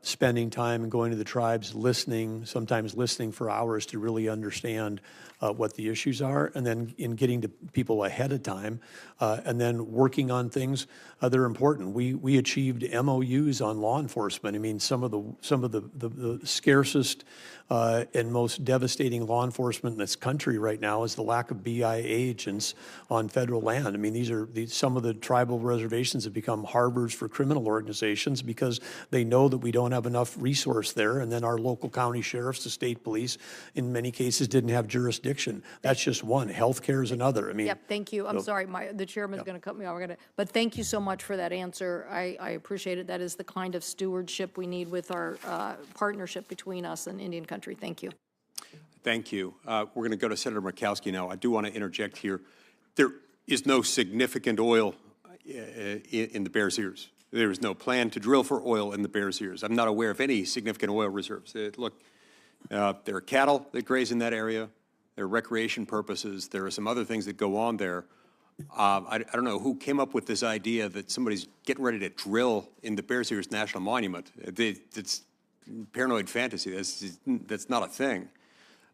E: spending time and going to the tribes, listening, sometimes listening for hours to really understand what the issues are, and then in getting to people ahead of time, and then working on things that are important. We achieved MOUs on law enforcement. I mean, some of the scarcest and most devastating law enforcement in this country right now is the lack of BIA agents on federal land. I mean, some of the tribal reservations have become harbors for criminal organizations because they know that we don't have enough resource there, and then our local county sheriffs, the state police, in many cases didn't have jurisdiction. That's just one. Healthcare is another. I mean,
K: yep. Thank you. I'm sorry, the chairman's going to cut me off. But thank you so much for that answer. I appreciate it. That is the kind of stewardship we need with our partnership between us and Indian country. Thank you.
A: Thank you. We're going to go to Senator Murkowski now. I do want to interject here. There is no significant oil in the Bears Ears. There is no plan to drill for oil in the Bears Ears. I'm not aware of any significant oil reserves. Look, there are cattle that graze in that area. There are recreation purposes. There are some other things that go on there. I don't know who came up with this idea that somebody's getting ready to drill in the Bears Ears National Monument. It's paranoid fantasy. That's not a thing.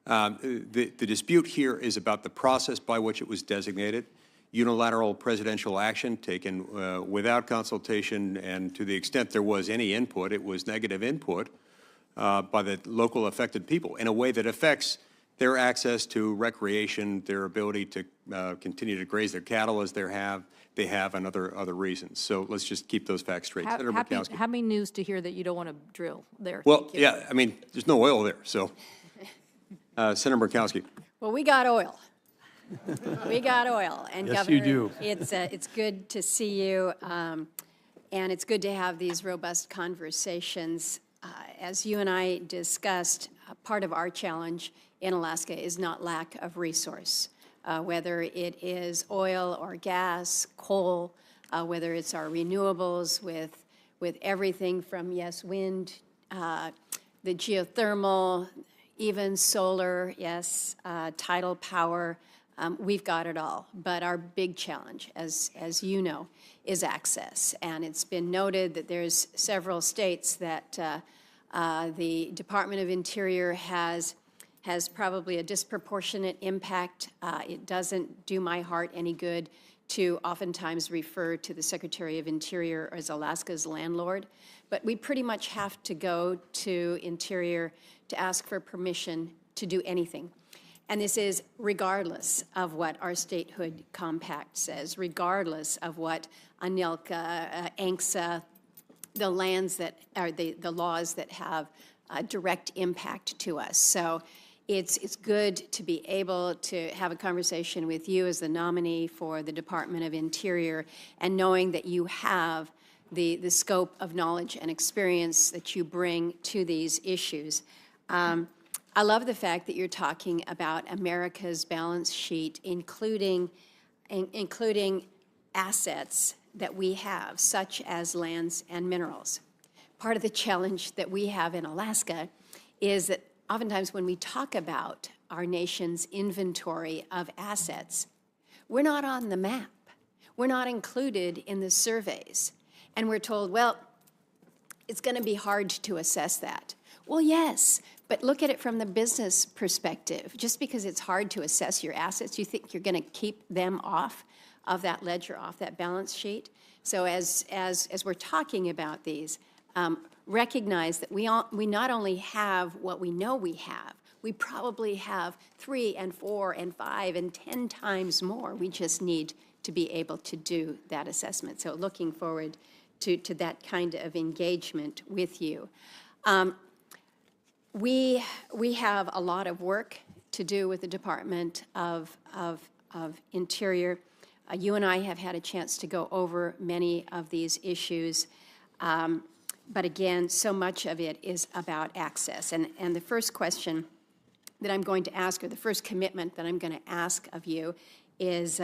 A: The dispute here is about the process by which it was designated. unilateral presidential action taken without consultation, and to the extent there was any input, it was negative input by the local affected people in a way that affects their access to recreation, their ability to continue to graze their cattle as they have, and other reasons. So let's just keep those facts straight. Senator Murkowski.
K: Happy news to hear that you don't want to drill there.
A: Well,
K: Thank you.
A: yeah, I mean, there's no oil there, so. Senator Murkowski.
L: Well, we got oil. We got oil. And
E: Yes,
L: Governor,
E: you do.
L: It's good to see you, and it's good to have these robust conversations. As you and I discussed, part of our challenge in Alaska is not lack of resource, whether it is oil or gas, coal, whether it's our renewables with everything from, yes, wind, the geothermal, even solar, yes, tidal power. We've got it all. But our big challenge, as you know, is access. And it's been noted that there's several states that the Department of Interior has probably a disproportionate impact. It doesn't do my heart any good to oftentimes refer to the Secretary of Interior as Alaska's landlord, but we pretty much have to go to Interior to ask for permission to do anything. And this is regardless of what our statehood compact says, regardless of what ANILCA, ANCSA, the lands that are the laws that have direct impact to us. So it's good to be able to have a conversation with you as the nominee for the Department of Interior, and knowing that you have the scope of knowledge and experience that you bring to these issues. I love the fact that you're talking about America's balance sheet, including assets that we have, such as lands and minerals. Part of the challenge that we have in Alaska is that oftentimes when we talk about our nation's inventory of assets, we're not on the map. We're not included in the surveys. And we're told, well, it's going to be hard to assess that. Well, yes, but look at it from the business perspective. Just because it's hard to assess your assets, you think you're going to keep them off of that ledger, off that balance sheet? So as we're talking about these, recognize that we not only have what we know we have, we probably have 3 and 4 and 5 and 10 times more. We just need to be able to do that assessment. So looking forward to that kind of engagement with you. We have a lot of work to do with the Department of Interior. You and I have had a chance to go over many of these issues. But again, so much of it is about access. And the first question that I'm going to ask, or the first commitment that I'm going to ask of you, is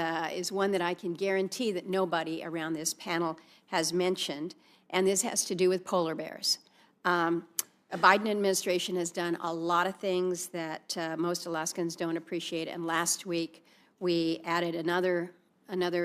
L: one that I can guarantee that nobody around this panel has mentioned, and this has to do with polar bears. The Biden administration has done a lot of things that most Alaskans don't appreciate, and last week we added another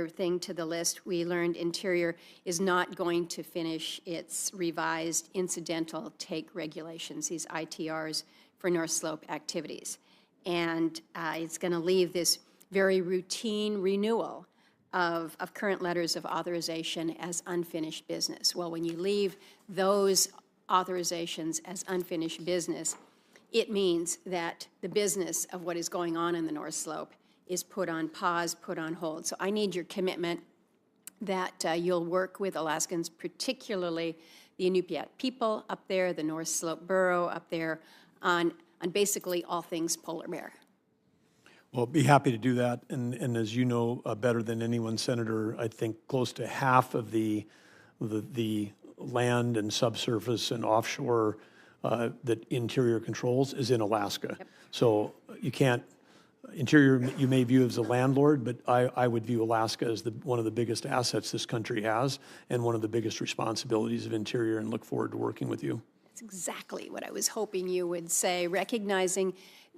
L: thing to the list. We learned Interior is not going to finish its revised incidental take regulations, these ITRs for North Slope activities. And it's going to leave this very routine renewal of current letters of authorization as unfinished business. Well, when you leave those authorizations as unfinished business, it means that the business of what is going on in the North Slope is put on pause, put on hold. So I need your commitment that you'll work with Alaskans, particularly the Inupiat people up there, the North Slope Borough up there, on basically all things polar bear.
E: Well, be happy to do that. And as you know better than anyone, Senator, I think close to half of the land and subsurface and offshore that Interior controls is in Alaska.
L: Yep.
E: So you can't, Interior you may view as a landlord, but I would view Alaska as one of the biggest assets this country has and one of the biggest responsibilities of Interior, and look forward to working with you.
L: That's exactly what I was hoping you would say, recognizing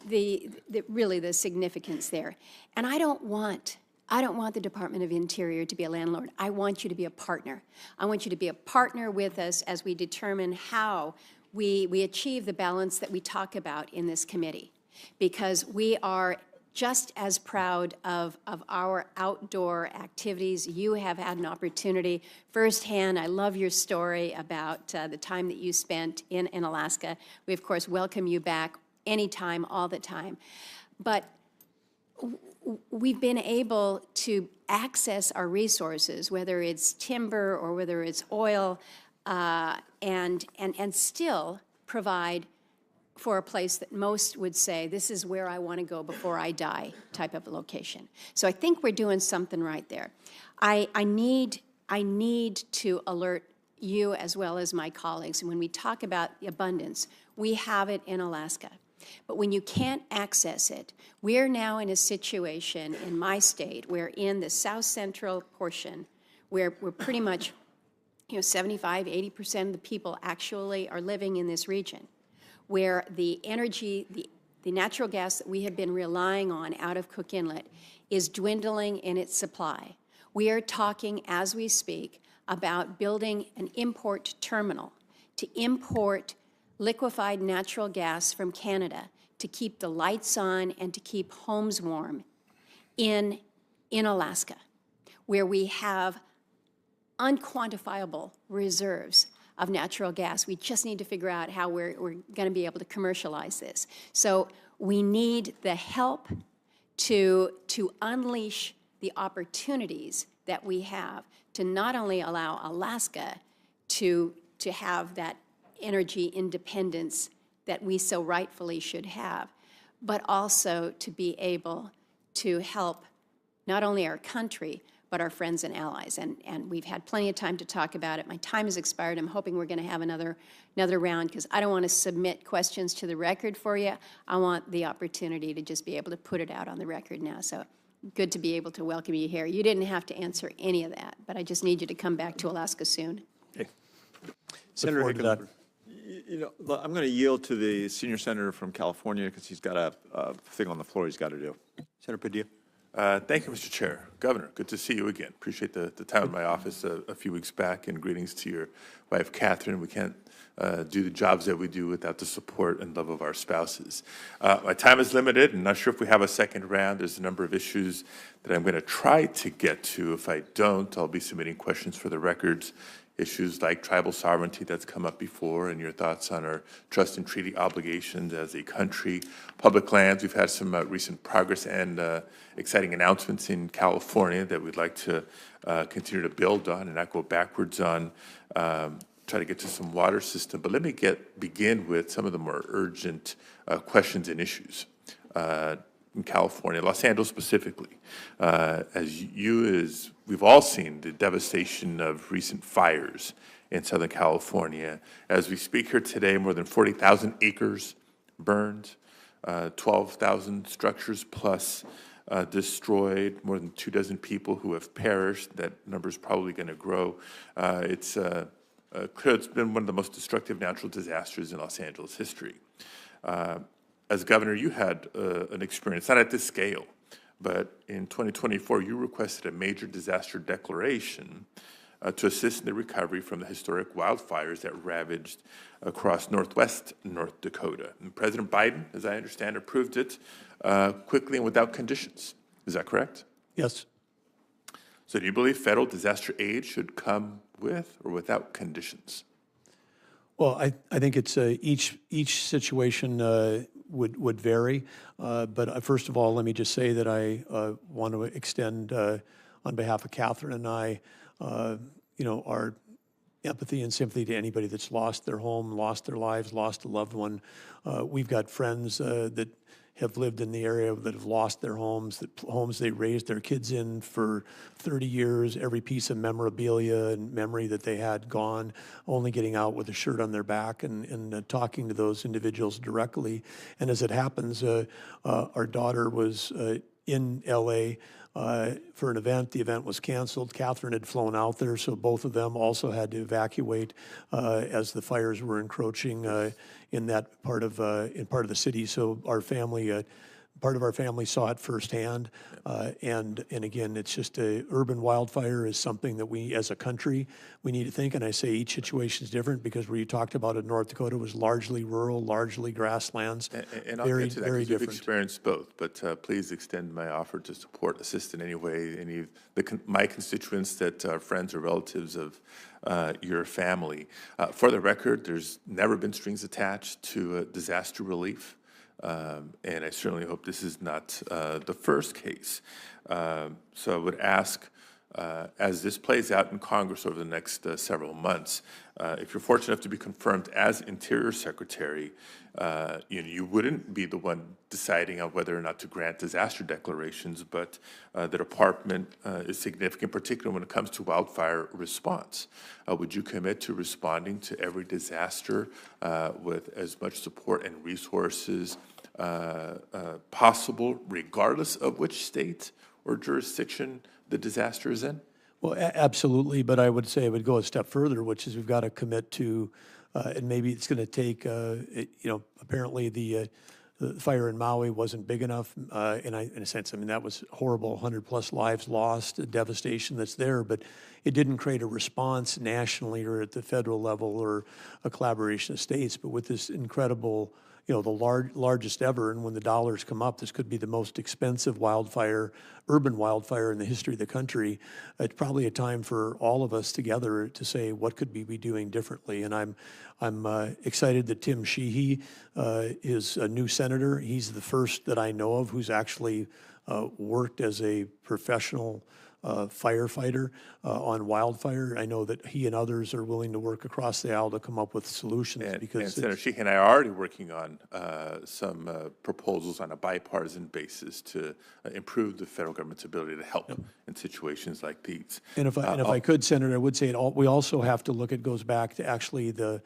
L: really the significance there. And I don't want the Department of Interior to be a landlord. I want you to be a partner. I want you to be a partner with us as we determine how we achieve the balance that we talk about in this committee, because we are just as proud of our outdoor activities. You have had an opportunity firsthand. I love your story about the time that you spent in Alaska. We, of course, welcome you back anytime, all the time. But we've been able to access our resources, whether it's timber or whether it's oil, and still provide for a place that most would say, this is where I want to go before I die, type of a location. So I think we're doing something right there. I need to alert you as well as my colleagues. When we talk about abundance, we have it in Alaska. But when you can't access it, we're now in a situation in my state where in the south central portion, where we're pretty much 75, 80% of the people actually are living in this region, where the energy, the natural gas that we have been relying on out of Cook Inlet is dwindling in its supply. We are talking, as we speak, about building an import terminal to import liquefied natural gas from Canada to keep the lights on and to keep homes warm in Alaska, where we have unquantifiable reserves of natural gas. We just need to figure out how we're going to be able to commercialize this. So we need the help to unleash the opportunities that we have to not only allow Alaska to have that energy independence that we so rightfully should have, but also to be able to help not only our country, but our friends and allies. And we've had plenty of time to talk about it. My time has expired. I'm hoping we're going to have another round, because I don't want to submit questions to the record for you. I want the opportunity to just be able to put it out on the record now. So good to be able to welcome you here. You didn't have to answer any of that, but I just need you to come back to Alaska soon.
E: Okay.
A: Senator
E: Look forward to
A: Hickenlooper.
M: I'm going to yield to the senior senator from California because he's got a thing on the floor he's got to do.
A: Senator Padilla.
N: Thank you, Mr. Chair. Governor, good to see you again. Appreciate the time in my office a few weeks back, and greetings to your wife, Catherine. We can't do the jobs that we do without the support and love of our spouses. My time is limited. I'm not sure if we have a second round. There's a number of issues that I'm going to try to get to. If I don't, I'll be submitting questions for the records. Issues like tribal sovereignty that's come up before, and your thoughts on our trust and treaty obligations as a country. Public lands, we've had some recent progress and exciting announcements in California that we'd like to continue to build on and not go backwards on. Try to get to some water system, but let me begin with some of the more urgent questions and issues in California, Los Angeles specifically. We've all seen the devastation of recent fires in Southern California. As we speak here today, more than 40,000 acres burned, 12,000 structures plus destroyed, more than 24 people who have perished. That number is probably going to grow. It's clear it's been one of the most destructive natural disasters in Los Angeles history. As governor, you had an experience, not at this scale, but in 2024, you requested a major disaster declaration to assist in the recovery from the historic wildfires that ravaged across northwest North Dakota. And President Biden, as I understand, approved it quickly and without conditions. Is that correct?
E: Yes.
N: So do you believe federal disaster aid should come with or without conditions?
E: Well, I think it's each situation would vary. But first of all, let me just say that I want to extend, on behalf of Catherine and I, our empathy and sympathy to anybody that's lost their home, lost their lives, lost a loved one. We've got friends that have lived in the area that have lost their homes, homes they raised their kids in for 30 years, every piece of memorabilia and memory that they had gone, only getting out with a shirt on their back and talking to those individuals directly. And as it happens, our daughter was in L.A. For an event. The event was canceled. Catherine had flown out there, so both of them also had to evacuate as the fires were encroaching in that part of the city. So our family part of our family saw it firsthand. And again, it's just urban wildfire is something that we, as a country, we need to think. And I say each situation is different because where you talked about in North Dakota was largely rural, largely grasslands.
N: And I'll
E: very,
N: get to that
E: very
N: because we've
E: different.
N: experienced both. But please extend my offer to support, assist in any way, any of my constituents that are friends or relatives of your family. For the record, there's never been strings attached to disaster relief. And I certainly hope this is not the first case. So I would ask, as this plays out in Congress over the next several months, if you're fortunate enough to be confirmed as Interior Secretary, you wouldn't be the one deciding on whether or not to grant disaster declarations, but the department is significant, particularly when it comes to wildfire response. Would you commit to responding to every disaster with as much support and resources possible, regardless of which state or jurisdiction the disaster is in?
E: Well, absolutely, but I would say I would go a step further, which is we've got to commit to, and maybe it's going to take, apparently the fire in Maui wasn't big enough, in a sense. I mean, that was horrible, 100+ lives lost, devastation that's there, but it didn't create a response nationally or at the federal level or a collaboration of states. But with this incredible, the largest ever, and when the dollars come up, this could be the most expensive urban wildfire in the history of the country. It's probably a time for all of us together to say, what could we be doing differently? And I'm excited that Tim Sheehy is a new senator. He's the first that I know of who's actually worked as a professional firefighter on wildfire. I know that he and others are willing to work across the aisle to come up with solutions.
N: And Senator Sheehan and I are already working on some proposals on a bipartisan basis to improve the federal government's ability to help in situations like these.
E: And if I could, Senator, I would say we also have to look. It goes back to actually the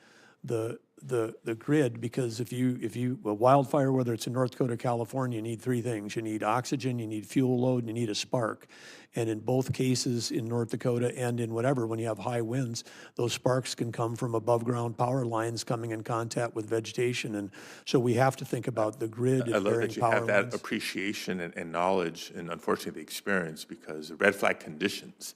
E: grid, because if you a wildfire, whether it's in North Dakota or California, you need three things. You need oxygen, you need fuel load, and you need a spark. And in both cases, in North Dakota and in whatever, when you have high winds, those sparks can come from above ground power lines coming in contact with vegetation. And so we have to think about the grid.
N: I love that you have that
E: lines.
N: appreciation and knowledge, and unfortunately the experience, because red flag conditions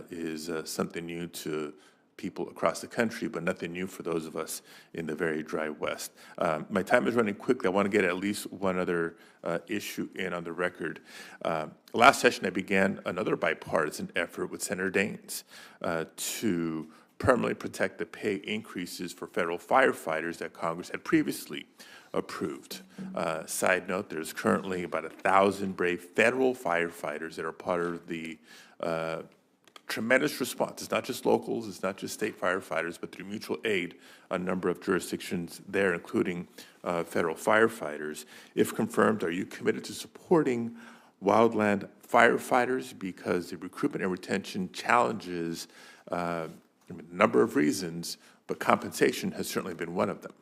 N: is something new to people across the country, but nothing new for those of us in the very dry West. My time is running quickly. I want to get at least one other issue in on the record. Last session, I began another bipartisan effort with Senator Daines to permanently protect the pay increases for federal firefighters that Congress had previously approved. Side note, there's currently about 1,000 brave federal firefighters that are part of the tremendous response. It's not just locals, it's not just state firefighters, but through mutual aid, a number of jurisdictions there, including federal firefighters. If confirmed, are you committed to supporting wildland firefighters? Because the recruitment and retention challenges, a number of reasons, but compensation has certainly been one of them.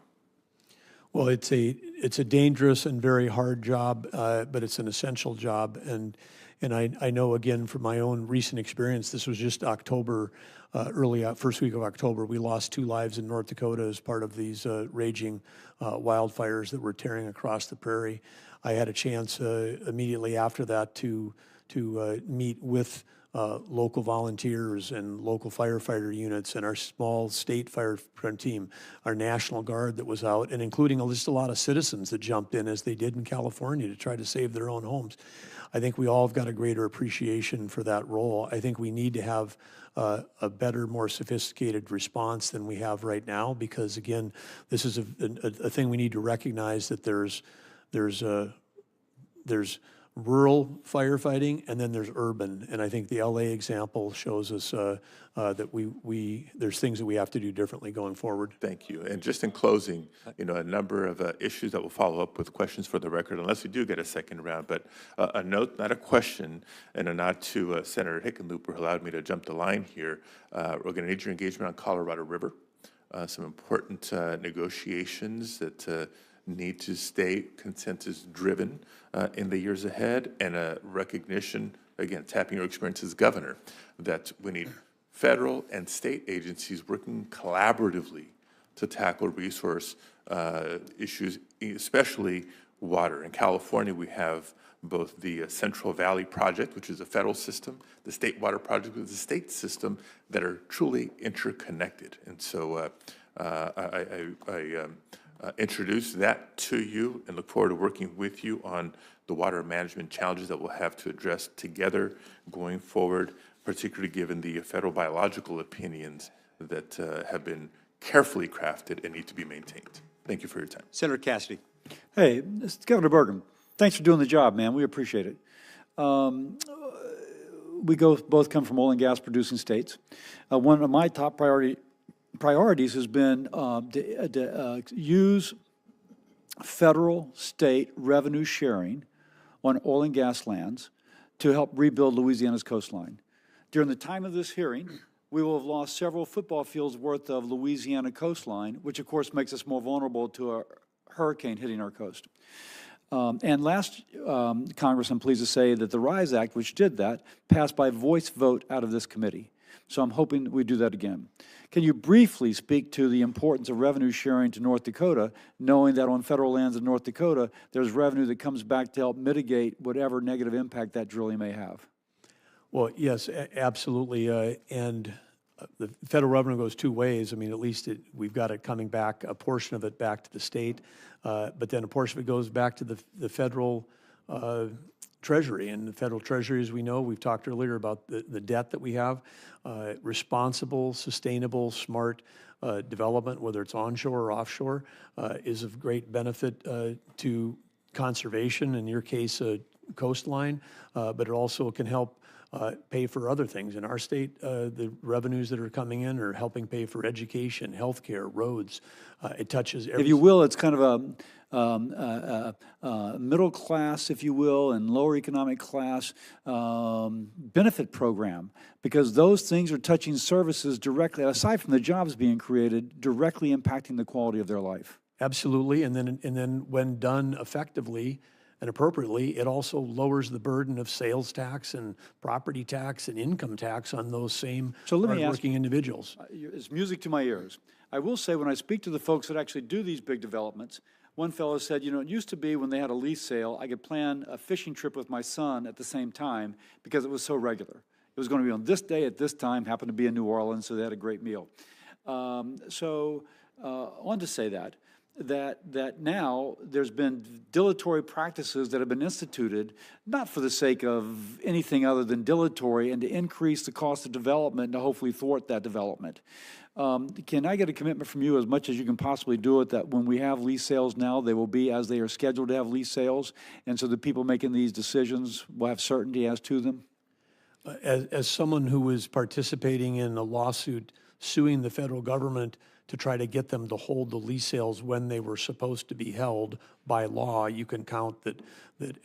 E: Well, it's a dangerous and very hard job, but it's an essential job. And I know, again, from my own recent experience, this was just October, first week of October, we lost 2 lives in North Dakota as part of these raging wildfires that were tearing across the prairie. I had a chance immediately after that to meet with local volunteers and local firefighter units and our small state fire team, our National Guard that was out, and including just a lot of citizens that jumped in, as they did in California, to try to save their own homes. I think we all have got a greater appreciation for that role. I think we need to have a better, more sophisticated response than we have right now, because again, this is a thing we need to recognize, that there's rural firefighting, and then there's urban. And I think the LA example shows us that there's things that we have to do differently going forward.
N: Thank you. And just in closing, a number of issues that will follow up with questions for the record, unless we do get a second round. But a note, not a question, and a nod to Senator Hickenlooper, who allowed me to jump the line here. We're going to need your engagement on Colorado River. Some important negotiations that need to stay consensus-driven in the years ahead, and a recognition, again, tapping your experience as governor, that we need federal and state agencies working collaboratively to tackle resource issues, especially water. In California, we have both the Central Valley Project, which is a federal system, the State Water Project, which is a state system that are truly interconnected. And so I introduce that to you and look forward to working with you on the water management challenges that we'll have to address together going forward, particularly given the federal biological opinions that have been carefully crafted and need to be maintained. Thank you for your time.
A: Senator Cassidy.
O: Hey, this is Governor Burgum. Thanks for doing the job, man. We appreciate it. We both come from oil and gas producing states. One of my top priorities has been to use federal, state revenue sharing on oil and gas lands to help rebuild Louisiana's coastline. During the time of this hearing, we will have lost several football fields worth of Louisiana coastline, which of course makes us more vulnerable to a hurricane hitting our coast. And last Congress, I'm pleased to say that the RISE Act, which did that, passed by voice vote out of this committee. So I'm hoping we do that again. Can you briefly speak to the importance of revenue sharing to North Dakota, knowing that on federal lands in North Dakota, there's revenue that comes back to help mitigate whatever negative impact that drilling may have?
E: Well, yes, absolutely. And the federal revenue goes two ways. I mean, at least we've got it coming back, a portion of it back to the state, but then a portion of it goes back to the federal Treasury. And the federal Treasury, as we know, we've talked earlier about the debt that we have. Responsible, sustainable, smart development, whether it's onshore or offshore, is of great benefit to conservation, in your case, coastline, but it also can help pay for other things. In our state, the revenues that are coming in are helping pay for education, healthcare, roads. It touches every...
O: If you will, it's kind of a middle class, if you will, and lower economic class benefit program, because those things are touching services directly, aside from the jobs being created, directly impacting the quality of their life.
E: Absolutely, and then when done effectively and appropriately, it also lowers the burden of sales tax and property tax and income tax on those same hardworking individuals.
O: It's music to my ears. I will say, when I speak to the folks that actually do these big developments, one fellow said, you know, it used to be when they had a lease sale, I could plan a fishing trip with my son at the same time because it was so regular. It was going to be on this day at this time, happened to be in New Orleans, so they had a great meal. On to say that now there's been dilatory practices that have been instituted, not for the sake of anything other than dilatory and to increase the cost of development and to hopefully thwart that development. Can I get a commitment from you, as much as you can possibly do it, that when we have lease sales now, they will be as they are scheduled to have lease sales, and so the people making these decisions will have certainty as to them?
E: As someone who was participating in a lawsuit suing the federal government to try to get them to hold the lease sales when they were supposed to be held by law, you can count that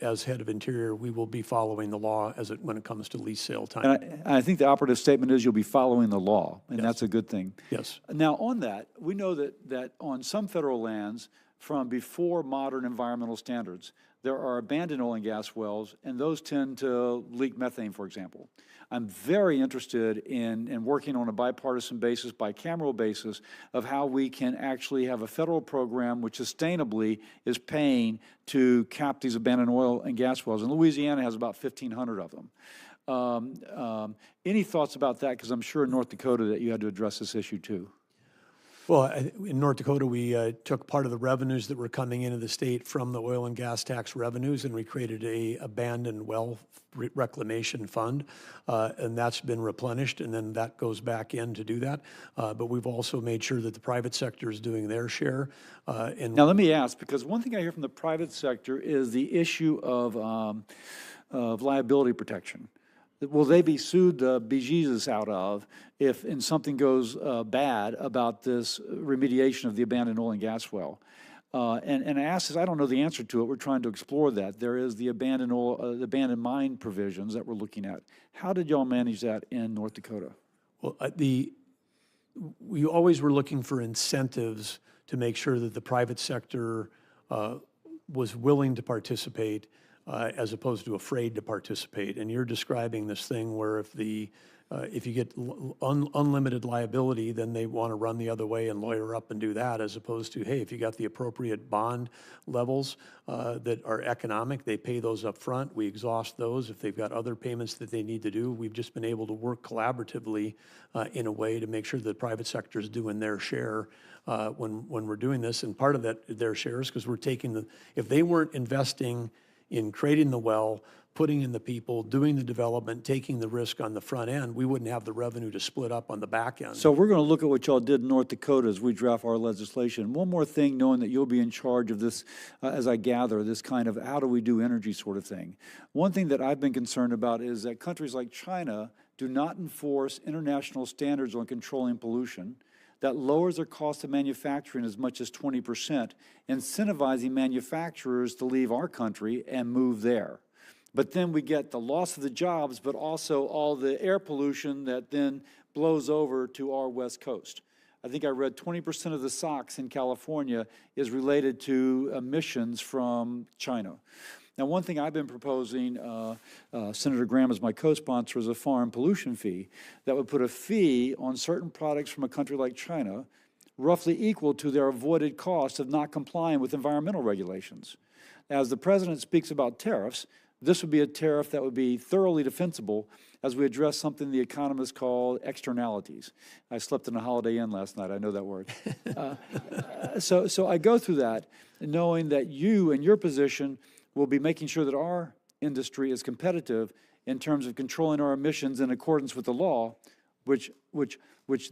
E: as head of Interior, we will be following the law when it comes to lease sale time.
O: And I think the operative statement is you'll be following the law, and
E: Yes.
O: that's a good thing.
E: Yes.
O: Now, on that, we know that on some federal lands, from before modern environmental standards, there are abandoned oil and gas wells, and those tend to leak methane, for example. I'm very interested in working on a bipartisan basis, bicameral basis, of how we can actually have a federal program which sustainably is paying to cap these abandoned oil and gas wells. And Louisiana has about 1,500 of them. Any thoughts about that? Because I'm sure in North Dakota that you had to address this issue too.
E: Well, in North Dakota, we took part of the revenues that were coming into the state from the oil and gas tax revenues, and we created a abandoned well reclamation fund, and that's been replenished, and then that goes back in to do that. But we've also made sure that the private sector is doing their share.
O: Now, let me ask, because one thing I hear from the private sector is the issue of liability protection. Will they be sued the bejesus out of if something goes bad about this remediation of the abandoned oil and gas well? And I ask this, I don't know the answer to it. We're trying to explore that. There is the abandoned mine provisions that we're looking at. How did y'all manage that in North Dakota?
E: Well, we always were looking for incentives to make sure that the private sector was willing to participate as opposed to afraid to participate. And you're describing this thing where if the if you get unlimited liability, then they want to run the other way and lawyer up and do that, as opposed to, hey, if you got the appropriate bond levels that are economic, they pay those up front. We exhaust those. If they've got other payments that they need to do, we've just been able to work collaboratively in a way to make sure that the private sector is doing their share when we're doing this. And part of that, their shares, because we're taking if they weren't investing in creating the well, putting in the people, doing the development, taking the risk on the front end, we wouldn't have the revenue to split up on the back end.
O: So we're going to look at what y'all did in North Dakota as we draft our legislation. One more thing, knowing that you'll be in charge of this, as I gather, this kind of how do we do energy sort of thing. One thing that I've been concerned about is that countries like China do not enforce international standards on controlling pollution. That lowers their cost of manufacturing as much as 20%, incentivizing manufacturers to leave our country and move there. But then we get the loss of the jobs, but also all the air pollution that then blows over to our West Coast. I think I read 20% of the SOx in California is related to emissions from China. Now, one thing I've been proposing, Senator Graham is my co-sponsor, is a foreign pollution fee that would put a fee on certain products from a country like China roughly equal to their avoided cost of not complying with environmental regulations. As the president speaks about tariffs, this would be a tariff that would be thoroughly defensible as we address something the economists call externalities. I slept in a Holiday Inn last night. I know that word. So I go through that knowing that you and your position will be making sure that our industry is competitive in terms of controlling our emissions in accordance with the law, which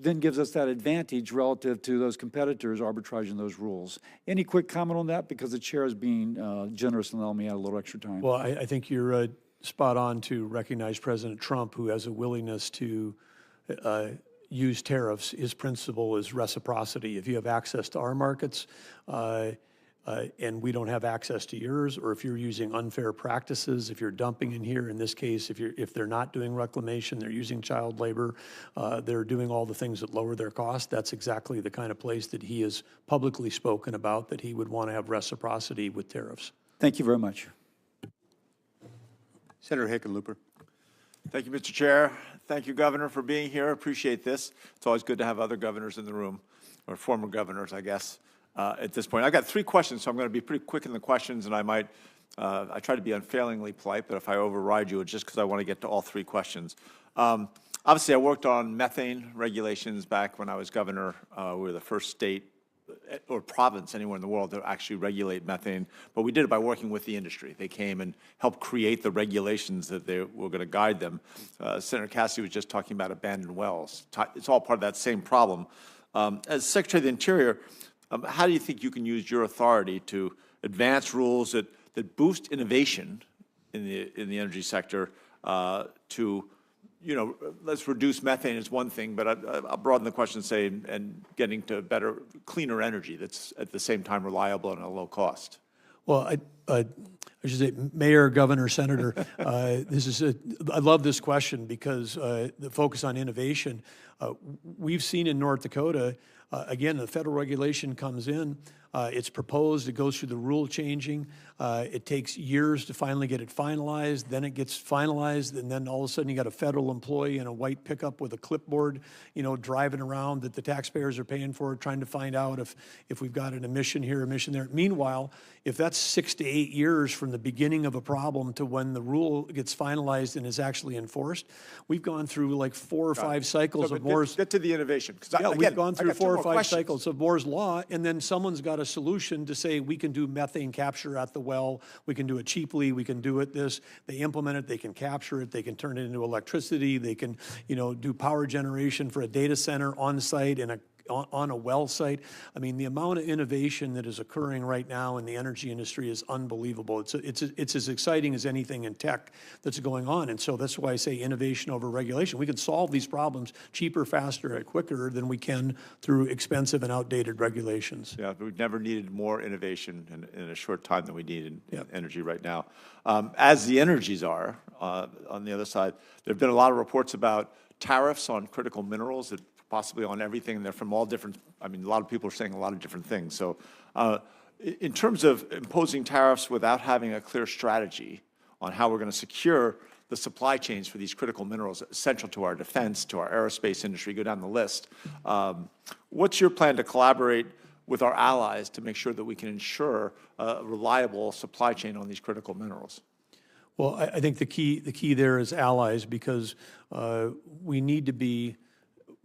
O: then gives us that advantage relative to those competitors arbitraging those rules. Any quick comment on that? Because the chair is being generous and allowing me out a little extra time.
E: Well, I think you're spot on to recognize President Trump, who has a willingness to use tariffs. His principle is reciprocity. If you have access to our markets, and we don't have access to yours, or if you're using unfair practices, if you're dumping in here, in this case, if they're not doing reclamation, they're using child labor, they're doing all the things that lower their cost, that's exactly the kind of place that he has publicly spoken about, that he would want to have reciprocity with tariffs.
O: Thank you very much.
A: Senator Hickenlooper.
M: Thank you, Mr. Chair. Thank you, Governor, for being here. Appreciate this. It's always good to have other governors in the room, or former governors, I guess. At this point, I've got 3 questions, so I'm going to be pretty quick in the questions, and I try to be unfailingly polite, but if I override you, it's just because I want to get to all 3 questions. Obviously, I worked on methane regulations back when I was governor. We were the first state or province anywhere in the world to actually regulate methane, but we did it by working with the industry. They came and helped create the regulations that they were going to guide them. Senator Cassidy was just talking about abandoned wells. It's all part of that same problem. As Secretary of the Interior, how do you think you can use your authority to advance rules that boost innovation in the energy sector to, let's reduce methane is one thing, but I'll broaden the question and say, and getting to better, cleaner energy that's at the same time reliable and at a low cost?
E: Well, I should say, Mayor, Governor, Senator, I love this question because the focus on innovation, we've seen in North Dakota, again, the federal regulation comes in, it's proposed, it goes through the rule changing, it takes years to finally get it finalized, then it gets finalized, and then all of a sudden you got a federal employee in a white pickup with a clipboard, driving around that the taxpayers are paying for, trying to find out if we've got an emission here, emission there. Meanwhile, if that's 6 to 8 years from the beginning of a problem to when the rule gets finalized and is actually enforced, we've gone through like 4 or 5 cycles of Moore's.
M: Get to the innovation.
E: We've gone through 4 or 5 cycles of Moore's Law, and then someone's got a solution to say we can do methane capture at the well, we can do it cheaply, we can do it this. They implement it, they can capture it, they can turn it into electricity, they can do power generation for a data center on site and on a well site. I mean, the amount of innovation that is occurring right now in the energy industry is unbelievable. It's as exciting as anything in tech that's going on. And so that's why I say innovation over regulation. We can solve these problems cheaper, faster, and quicker than we can through expensive and outdated regulations.
M: Yeah, but we've never needed more innovation in a short time than we need in energy right now. As the energies are, on the other side, there have been a lot of reports about tariffs on critical minerals that possibly on everything. They're from all different, a lot of people are saying a lot of different things. So in terms of imposing tariffs without having a clear strategy on how we're going to secure the supply chains for these critical minerals essential to our defense, to our aerospace industry, go down the list. What's your plan to collaborate with our allies to make sure that we can ensure a reliable supply chain on these critical minerals?
E: Well, I think the key there is allies, because we need to be,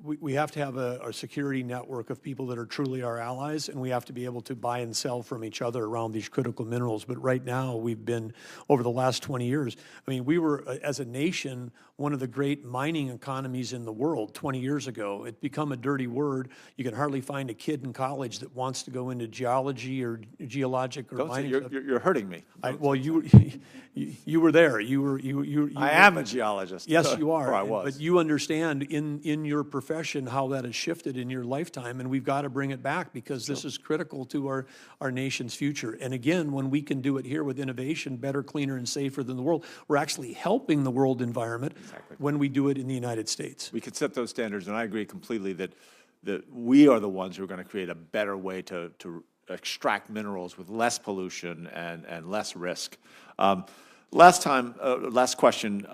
E: we have to have a security network of people that are truly our allies, and we have to be able to buy and sell from each other around these critical minerals. But right now, we've been, over the last 20 years, I mean, we were, as a nation, one of the great mining economies in the world 20 years ago. It's become a dirty word. You can hardly find a kid in college that wants to go into geology or geologic or
M: Don't say,
E: mining.
M: you're hurting me.
E: Well, you were there.
M: I am a geologist.
E: Yes, you are.
M: Or I was.
E: But you understand in your profession how that has shifted in your lifetime, and we've got to bring it back, because this is critical to our nation's future. And again, when we can do it here with innovation, better, cleaner, and safer than the world, we're actually helping the world environment when we do it in the United States.
M: We could set those standards, and I agree completely that we are the ones who are going to create a better way to extract minerals with less pollution and less risk. Last question.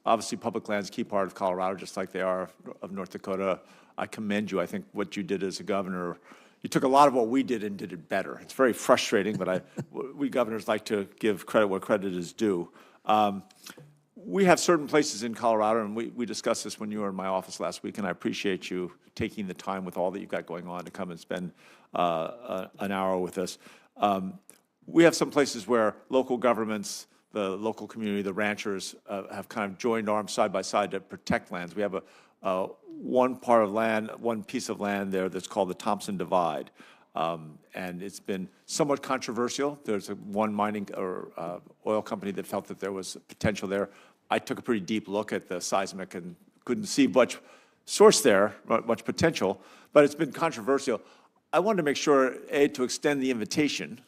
M: Obviously, public land is a key part of Colorado, just like they are of North Dakota. I commend you. I think what you did as a governor, you took a lot of what we did and did it better. It's very frustrating, but we governors like to give credit where credit is due. We have certain places in Colorado, and we discussed this when you were in my office last week, and I appreciate you taking the time with all that you've got going on to come and spend an hour with us. We have some places where local governments, the local community, the ranchers have kind of joined arms side by side to protect lands. We have one piece of land there that's called the Thompson Divide. And it's been somewhat controversial. There's one mining or oil company that felt that there was potential there. I took a pretty deep look at the seismic and couldn't see much source there, much potential, but it's been controversial. I wanted to make sure, A, to extend the invitation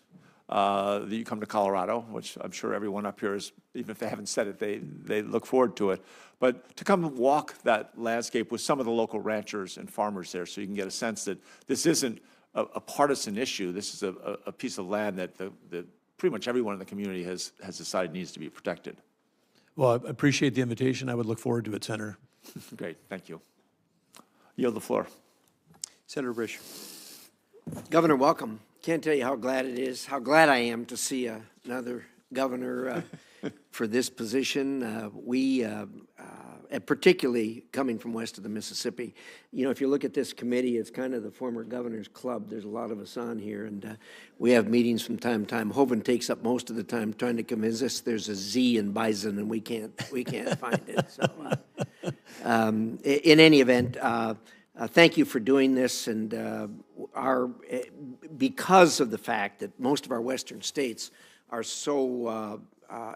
M: that you come to Colorado, which I'm sure everyone up here is, even if they haven't said it, they look forward to it, but to come and walk that landscape with some of the local ranchers and farmers there, so you can get a sense that this isn't a partisan issue. This is a piece of land that pretty much everyone in the community has decided needs to be protected.
E: Well, I appreciate the invitation. I would look forward to it, Senator.
M: Great, thank you. Yield the floor.
A: Senator Risch.
P: Governor, welcome. Can't tell you how glad I am to see another governor for this position. And particularly coming from west of the Mississippi. You know, if you look at this committee, it's kind of the former governor's club. There's a lot of us on here, and we have meetings from time to time. Hovind takes up most of the time trying to convince us there's a Z in bison, and we can't find it. So, in any event, thank you for doing this, and because of the fact that most of our western states are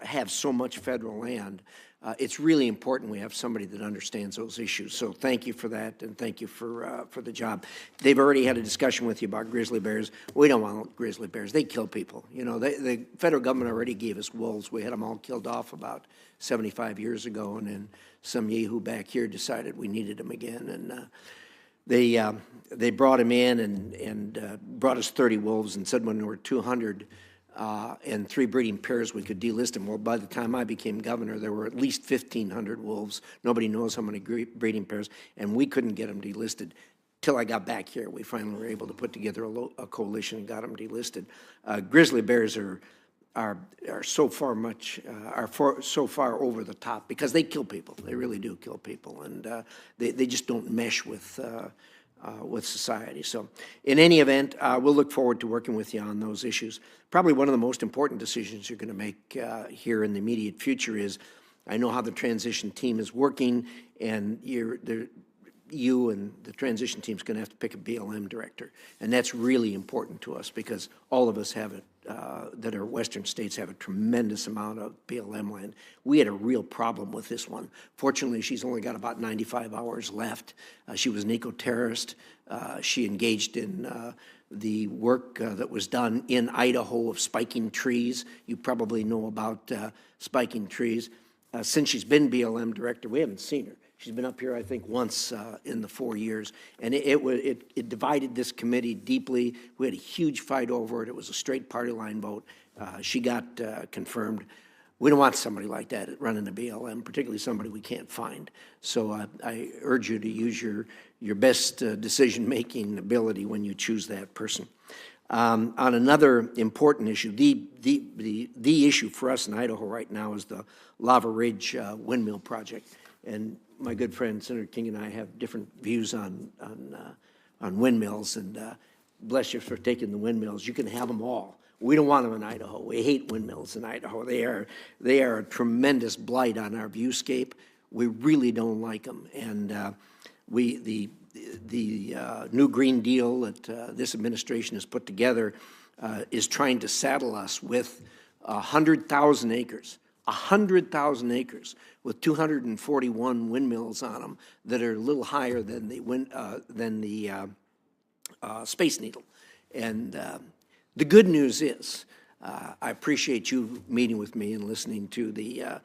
P: have so much federal land, it's really important we have somebody that understands those issues. So thank you for that, and thank you for the job. They've already had a discussion with you about grizzly bears. We don't want grizzly bears. They kill people. You know, the federal government already gave us wolves. We had them all killed off about 75 years ago, and then some yahoo back here decided we needed them again, and they brought him in and brought us 30 wolves and said when there were 200 and 3 breeding pairs, we could delist them. Well, by the time I became governor, there were at least 1,500 wolves. Nobody knows how many breeding pairs, and we couldn't get them delisted. Till I got back here, we finally were able to put together a coalition and got them delisted. Grizzly bears are so far over the top because they kill people. They really do kill people, and they just don't mesh with society. So in any event, we'll look forward to working with you on those issues. Probably one of the most important decisions you're going to make here in the immediate future is, I know how the transition team is working, and you and the transition team is going to have to pick a BLM director. And that's really important to us because all of us have it, that our western states have a tremendous amount of BLM land. We had a real problem with this one. Fortunately, she's only got about 95 hours left. She was an eco-terrorist. She engaged in the work that was done in Idaho of spiking trees. You probably know about spiking trees. Since she's been BLM director, we haven't seen her. She's been up here, I think, once in the 4 years, and it divided this committee deeply. We had a huge fight over it. It was a straight party line vote. She got confirmed. We don't want somebody like that running the BLM, particularly somebody we can't find. So I urge you to use your best decision-making ability when you choose that person. On another important issue, the issue for us in Idaho right now is the Lava Ridge windmill project. And my good friend Senator King and I have different views on windmills, and bless you for taking the windmills. You can have them all. We don't want them in Idaho. We hate windmills in Idaho. They are a tremendous blight on our viewscape. We really don't like them. And the new Green Deal that this administration has put together is trying to saddle us with 100,000 acres. 100,000 acres with 241 windmills on them that are a little higher than the Space Needle. And the good news is, I appreciate you meeting with me and listening to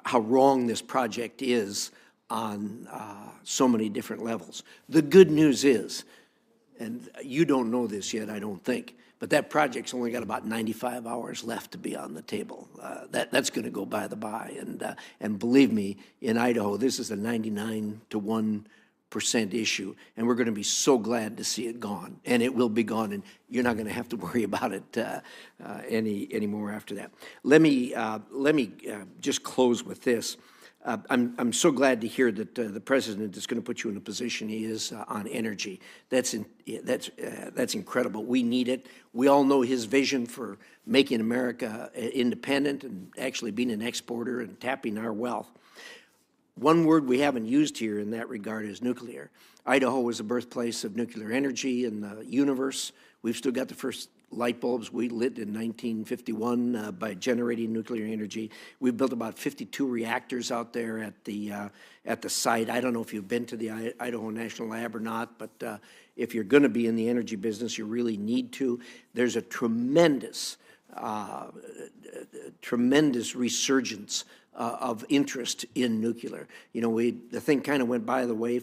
P: how wrong this project is on so many different levels. The good news is, and you don't know this yet, I don't think, but that project's only got about 95 hours left to be on the table. That's going to go by the by. And believe me, in Idaho, this is a 99 to 1% issue, and we're going to be so glad to see it gone. And it will be gone, and you're not going to have to worry about it anymore after that. Let me just close with this. I'm so glad to hear that the president is going to put you in a position he is on energy. That's incredible. We need it. We all know his vision for making America independent and actually being an exporter and tapping our wealth. One word we haven't used here in that regard is nuclear. Idaho was the birthplace of nuclear energy in the universe. We've still got the first light bulbs we lit in 1951 by generating nuclear energy. We've built about 52 reactors out there at the site. I don't know if you've been to the Idaho National Lab or not, but if you're going to be in the energy business, you really need to. There's a tremendous resurgence of interest in nuclear. You know, the thing kind of went by the way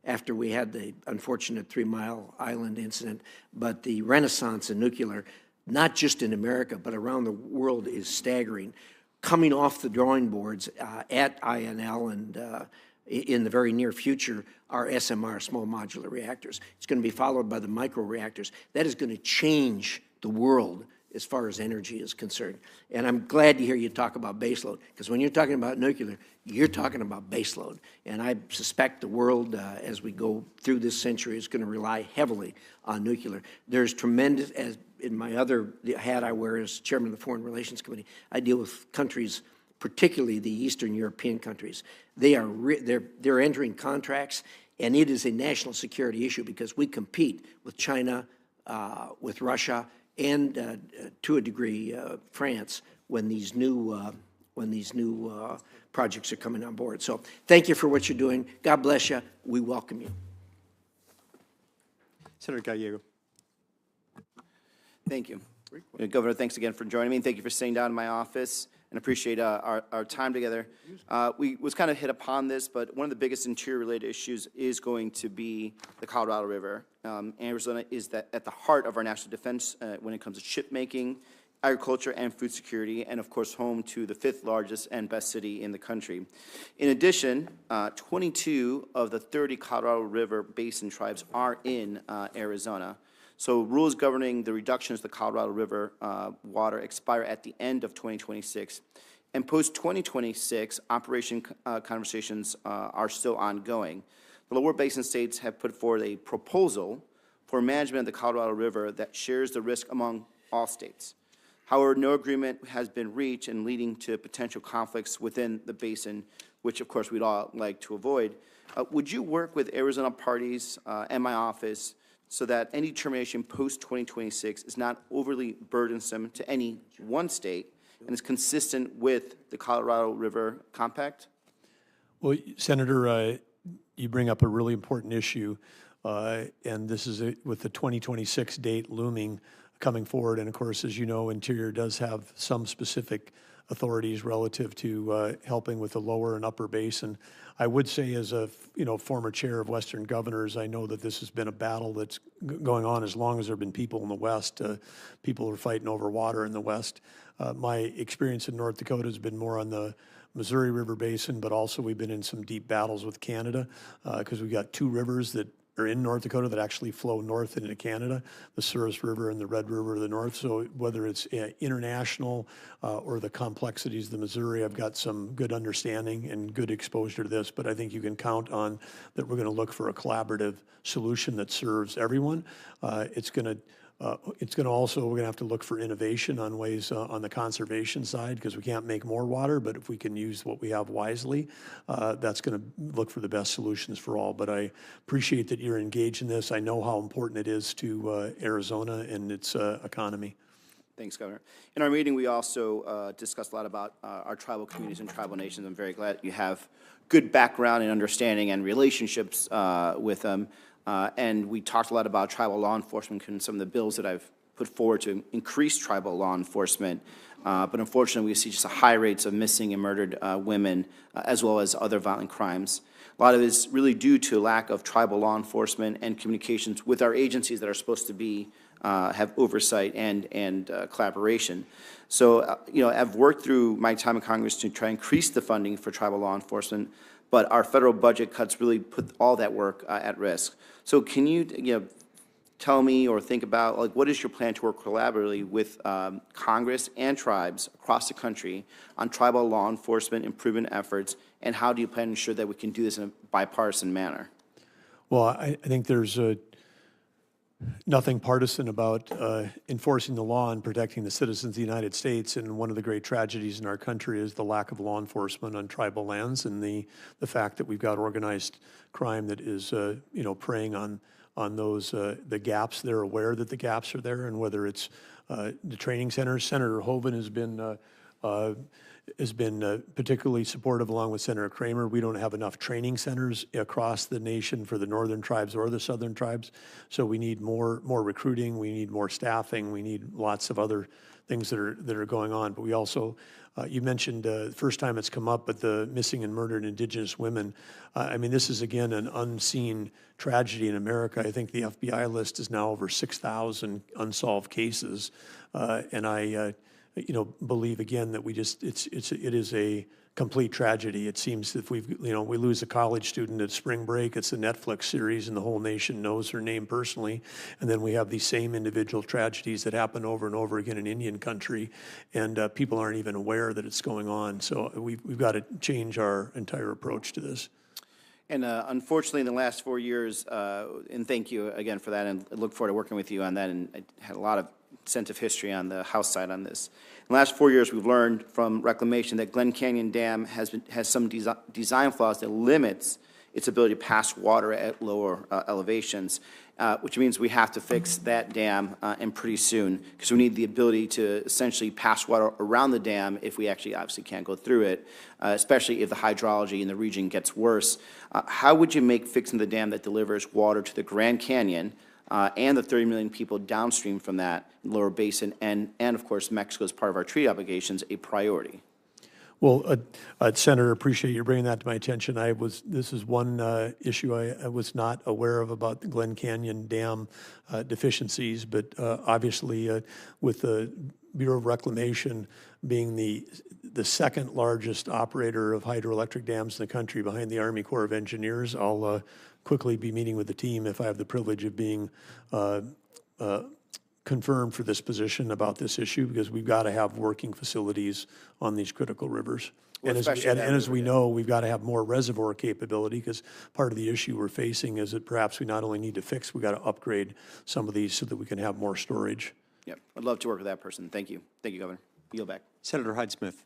P: after we had the unfortunate 3 Mile Island incident, but the renaissance in nuclear, not just in America, but around the world, is staggering. Coming off the drawing boards at INL and in the very near future are SMR, small modular reactors. It's going to be followed by the microreactors. That is going to change the world as far as energy is concerned. And I'm glad to hear you talk about baseload, because when you're talking about nuclear, you're talking about baseload. And I suspect the world, as we go through this century, is going to rely heavily on nuclear. There's tremendous, as in my other hat I wear as chairman of the Foreign Relations Committee, I deal with countries, particularly the Eastern European countries. They're entering contracts, and it is a national security issue because we compete with China, with Russia, and to a degree France when these new projects are coming on board. So thank you for what you're doing. God bless you. We welcome you.
A: Senator Gallego.
Q: Thank you. Governor, thanks again for joining me, and thank you for sitting down in my office, and appreciate our time together. We was kind of hit upon this, but one of the biggest interior-related issues is going to be the Colorado River. Arizona is at the heart of our national defense when it comes to ship making, agriculture, and food security, and of course home to the 5th largest and best city in the country. In addition, 22 of the 30 Colorado River Basin tribes are in Arizona. So rules governing the reductions to the Colorado River water expire at the end of 2026. And post-2026, operation conversations are still ongoing. The lower basin states have put forward a proposal for management of the Colorado River that shares the risk among all states. However, no agreement has been reached and leading to potential conflicts within the basin, which of course we'd all like to avoid. Would you work with Arizona parties and my office so that any determination post-2026 is not overly burdensome to any one state and is consistent with the Colorado River Compact?
E: Well, Senator, you bring up a really important issue, and this is with the 2026 date looming, coming forward. And of course, as you know, Interior does have some specific authorities relative to helping with the lower and upper basin. I would say, as a former chair of Western Governors, I know that this has been a battle that's going on as long as there have been people in the West. People are fighting over water in the West. My experience in North Dakota has been more on the Missouri River Basin, but also we've been in some deep battles with Canada because we've got two rivers that are in North Dakota that actually flow north into Canada, the Souris River and the Red River of the North. So whether it's international or the complexities of the Missouri, I've got some good understanding and good exposure to this, but I think you can count on that we're going to look for a collaborative solution that serves everyone. It's going to also, we're going to have to look for innovation on ways on the conservation side because we can't make more water, but if we can use what we have wisely, that's going to look for the best solutions for all. But I appreciate that you're engaged in this. I know how important it is to Arizona and its economy.
Q: Thanks, Governor. In our meeting, we also discussed a lot about our tribal communities and tribal nations. I'm very glad you have good background and understanding and relationships with them. And we talked a lot about tribal law enforcement and some of the bills that I've put forward to increase tribal law enforcement. But unfortunately, we see just high rates of missing and murdered women, as well as other violent crimes. A lot of it is really due to lack of tribal law enforcement and communications with our agencies that are supposed to be have oversight and collaboration. So, I've worked through my time in Congress to try and increase the funding for tribal law enforcement, but our federal budget cuts really put all that work at risk. So can you, tell me or think about, like, what is your plan to work collaboratively with Congress and tribes across the country on tribal law enforcement improvement efforts, and how do you plan to ensure that we can do this in a bipartisan manner?
E: Well, I think there's nothing partisan about enforcing the law and protecting the citizens of the United States. And one of the great tragedies in our country is the lack of law enforcement on tribal lands and the fact that we've got organized crime that is, preying on those the gaps. They're aware that the gaps are there, and whether it's the training centers. Senator Hoeven has been particularly supportive, along with Senator Kramer. We don't have enough training centers across the nation for the northern tribes or the southern tribes, so we need more recruiting, we need more staffing, we need lots of other things that are going on. But we also, you mentioned the first time it's come up, but the missing and murdered Indigenous women. This is, again, an unseen tragedy in America. I think the FBI list is now over 6,000 unsolved cases, and I believe again that it is a complete tragedy. It seems that if we lose a college student at spring break, it's a Netflix series and the whole nation knows her name personally. And then we have these same individual tragedies that happen over and over again in Indian country, and people aren't even aware that it's going on. So we've got to change our entire approach to this.
Q: And unfortunately, in the last 4 years, and thank you again for that, and I look forward to working with you on that, and I had a lot of sense of history on the House side on this. In the last 4 years, we've learned from reclamation that Glen Canyon Dam has some design flaws that limits its ability to pass water at lower elevations, which means we have to fix that dam and pretty soon, because we need the ability to essentially pass water around the dam if we actually obviously can't go through it, especially if the hydrology in the region gets worse. How would you make fixing the dam that delivers water to the Grand Canyon and the 30 million people downstream from that lower basin, and of course Mexico as part of our treaty obligations, a priority?
E: Well, Senator, appreciate you bringing that to my attention. This is one issue I was not aware of about the Glen Canyon Dam deficiencies, but obviously with the Bureau of Reclamation being the second largest operator of hydroelectric dams in the country behind the Army Corps of Engineers, I'll quickly be meeting with the team if I have the privilege of being confirmed for this position about this issue, because we've got to have working facilities on these critical rivers.
Q: Well,
E: and as we know, we've got to have more reservoir capability, because part of the issue we're facing is that perhaps we not only need to fix, we've got to upgrade some of these so that we can have more storage.
Q: Yep, I'd love to work with that person. Thank you. Thank you, Governor. Yield back.
A: Senator Hyde-Smith.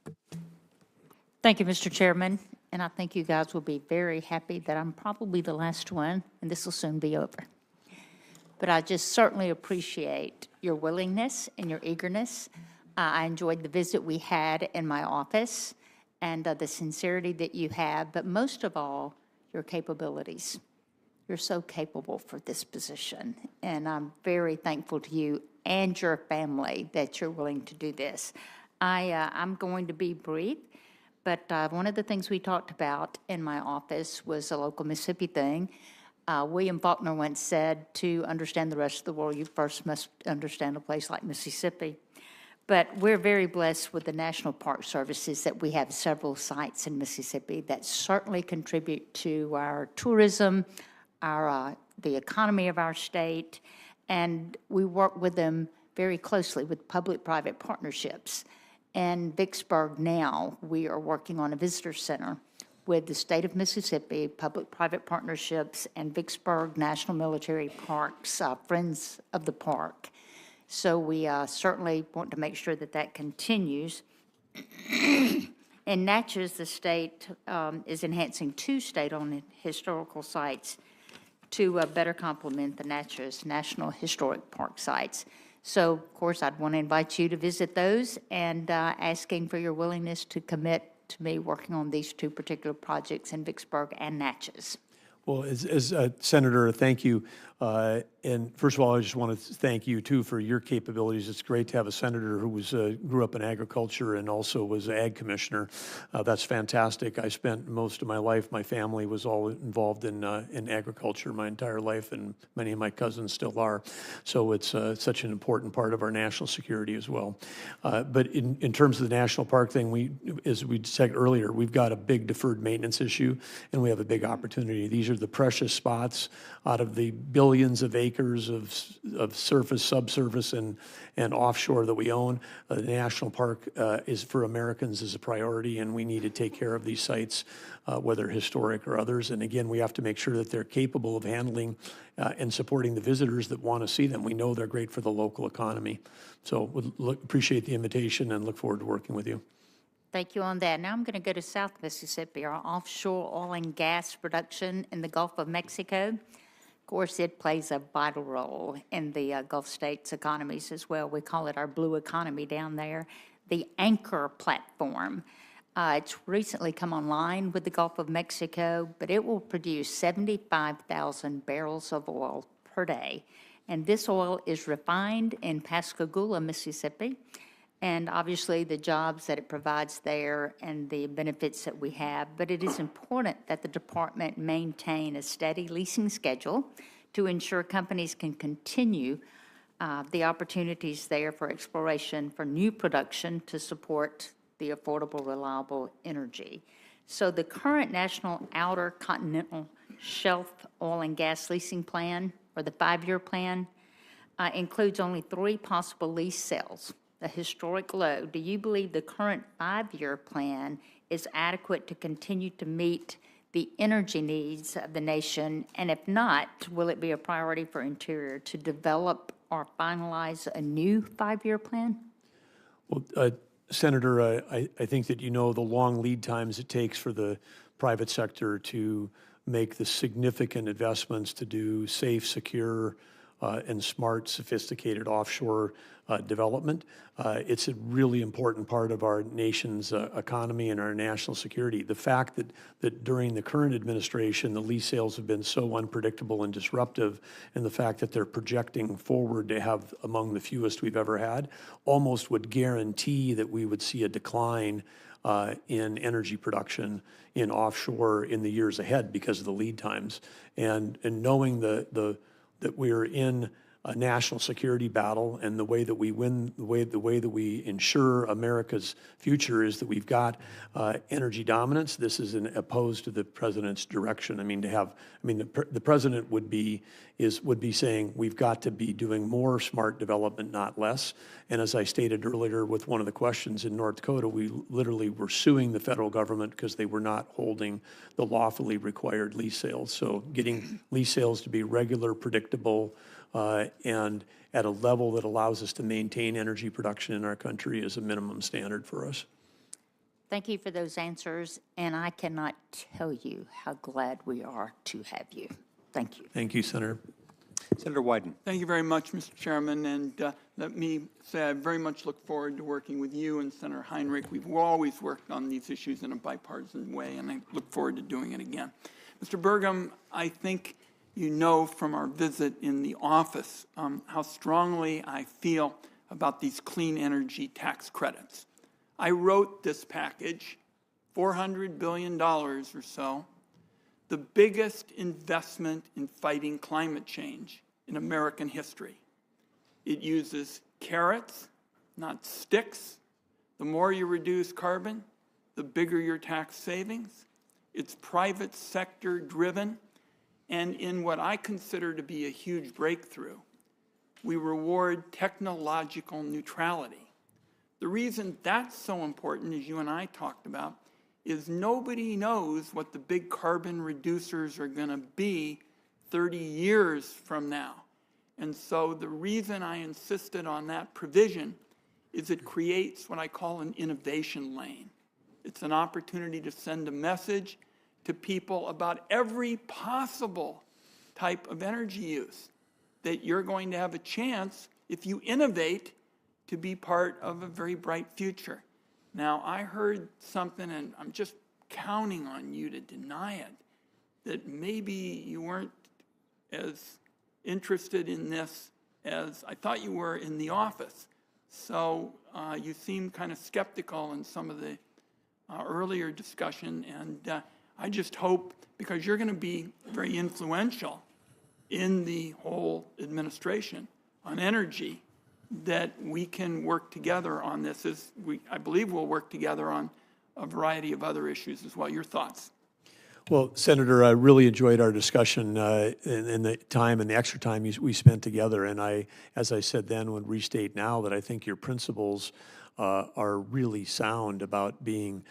R: Thank you, Mr. Chairman. And I think you guys will be very happy that I'm probably the last one, and this will soon be over. But I just certainly appreciate your willingness and your eagerness. I enjoyed the visit we had in my office and the sincerity that you have, but most of all, your capabilities. You're so capable for this position, and I'm very thankful to you and your family that you're willing to do this. I'm going to be brief, but one of the things we talked about in my office was a local Mississippi thing. William Faulkner once said, to understand the rest of the world, you first must understand a place like Mississippi. But we're very blessed with the National Park Services that we have several sites in Mississippi that certainly contribute to our tourism, the economy of our state, and we work with them very closely with public-private partnerships. And Vicksburg now, we are working on a visitor center with the state of Mississippi, public-private partnerships, and Vicksburg National Military Parks, Friends of the Park. So we certainly want to make sure that that continues. In Natchez, the state is enhancing 2 state-owned historical sites to better complement the Natchez National Historic Park sites. So, of course, I'd want to invite you to visit those and asking for your willingness to commit to me working on these 2 particular projects in Vicksburg and Natchez.
E: Well, as Senator, thank you. And first of all, I just want to thank you, too, for your capabilities. It's great to have a senator who grew up in agriculture and also was ag commissioner. That's fantastic. I spent most of my life, my family was all involved in agriculture my entire life, and many of my cousins still are. So it's such an important part of our national security as well. But in terms of the national park thing, as we said earlier, we've got a big deferred maintenance issue, and we have a big opportunity. These are the precious spots out of the billions of acres of surface, subsurface, and offshore that we own. The national park is for Americans is a priority, and we need to take care of these sites, whether historic or others. And again, we have to make sure that they're capable of handling and supporting the visitors that want to see them. We know they're great for the local economy. So appreciate the invitation and look forward to working with you.
R: Thank you on that. Now I'm going to go to South Mississippi, our offshore oil and gas production in the Gulf of Mexico. Of course, it plays a vital role in the Gulf states' economies as well. We call it our blue economy down there. The Anchor platform, it's recently come online with the Gulf of Mexico, but it will produce 75,000 barrels of oil per day. And this oil is refined in Pascagoula, Mississippi. And obviously the jobs that it provides there and the benefits that we have. But it is important that the department maintain a steady leasing schedule to ensure companies can continue the opportunities there for exploration, for new production to support the affordable, reliable energy. So the current National Outer Continental Shelf Oil and Gas Leasing Plan, or the 5-year plan, includes only 3 possible lease sales. A historic low. Do you believe the current 5-year plan is adequate to continue to meet the energy needs of the nation? And if not, will it be a priority for Interior to develop or finalize a new 5-year plan?
E: Well, Senator, I think that you know the long lead times it takes for the private sector to make the significant investments to do safe, secure, and smart, sophisticated offshore development. It's a really important part of our nation's economy and our national security. The fact that during the current administration, the lease sales have been so unpredictable and disruptive, and the fact that they're projecting forward to have among the fewest we've ever had, almost would guarantee that we would see a decline in energy production in offshore in the years ahead because of the lead times. And knowing that we're in a national security battle, and the way that we win, the way that we ensure America's future is that we've got energy dominance. This is opposed to the president's direction. I mean, the president would be saying we've got to be doing more smart development, not less. And as I stated earlier with one of the questions in North Dakota, we literally were suing the federal government because they were not holding the lawfully required lease sales. So getting lease sales to be regular, predictable, and at a level that allows us to maintain energy production in our country is a minimum standard for us.
R: Thank you for those answers, and I cannot tell you how glad we are to have you. Thank you.
E: Thank you, Senator. Senator Wyden.
S: Thank you very much, Mr. Chairman, and let me say I very much look forward to working with you and Senator Heinrich. We've always worked on these issues in a bipartisan way, and I look forward to doing it again. Mr. Burgum, I think you know from our visit in the office how strongly I feel about these clean energy tax credits. I wrote this package, $400 billion or so, the biggest investment in fighting climate change in American history. It uses carrots, not sticks. The more you reduce carbon, the bigger your tax savings. It's private sector driven, and in what I consider to be a huge breakthrough, we reward technological neutrality. The reason that's so important, as you and I talked about, is nobody knows what the big carbon reducers are going to be 30 years from now. And so the reason I insisted on that provision is it creates what I call an innovation lane. It's an opportunity to send a message to people about every possible type of energy use, that you're going to have a chance, if you innovate, to be part of a very bright future. Now, I heard something, and I'm just counting on you to deny it, that maybe you weren't as interested in this as I thought you were in the office. So you seem kind of skeptical in some of the earlier discussion, and I just hope, because you're going to be very influential in the whole administration on energy, that we can work together on this. I believe we'll work together on a variety of other issues as well. Your thoughts?
E: Well, Senator, I really enjoyed our discussion and the time and the extra time we spent together. And I, as I said then, would restate now that I think your principles are really sound about being,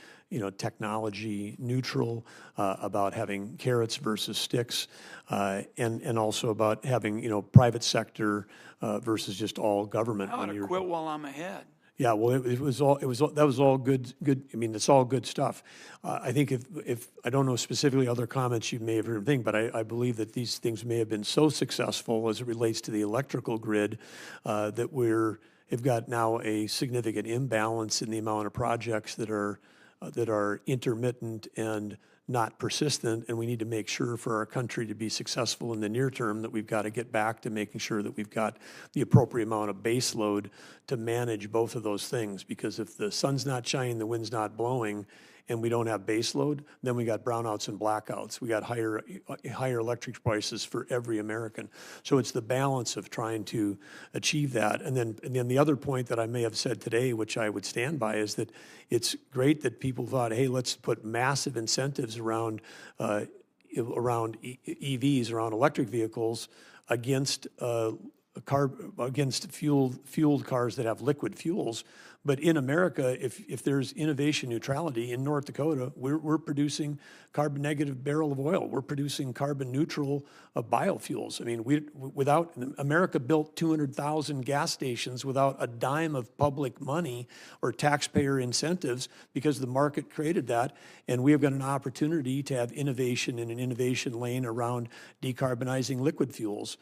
E: technology neutral, about having carrots versus sticks, and also about having, private sector versus just all government.
S: I ought to quit while I'm ahead.
E: Yeah, well, that was all good. I mean, it's all good stuff. I think if I don't know specifically other comments you may have heard, but I believe that these things may have been so successful as it relates to the electrical grid that have got now a significant imbalance in the amount of projects that are intermittent and not persistent, and we need to make sure for our country to be successful in the near term that we've got to get back to making sure that we've got the appropriate amount of base load to manage both of those things. Because if the sun's not shining, the wind's not blowing, and we don't have base load, then we got brownouts and blackouts. We got higher electric prices for every American. So it's the balance of trying to achieve that. And then the other point that I may have said today, which I would stand by, is that it's great that people thought, hey, let's put massive incentives around EVs, around electric vehicles, against fueled cars that have liquid fuels. But in America, if there's innovation neutrality, in North Dakota, we're producing carbon negative barrel of oil. We're producing carbon neutral biofuels. I mean, America built 200,000 gas stations without a dime of public money or taxpayer incentives because the market created that. And we have got an opportunity to have innovation in an innovation lane around decarbonizing liquid fuels.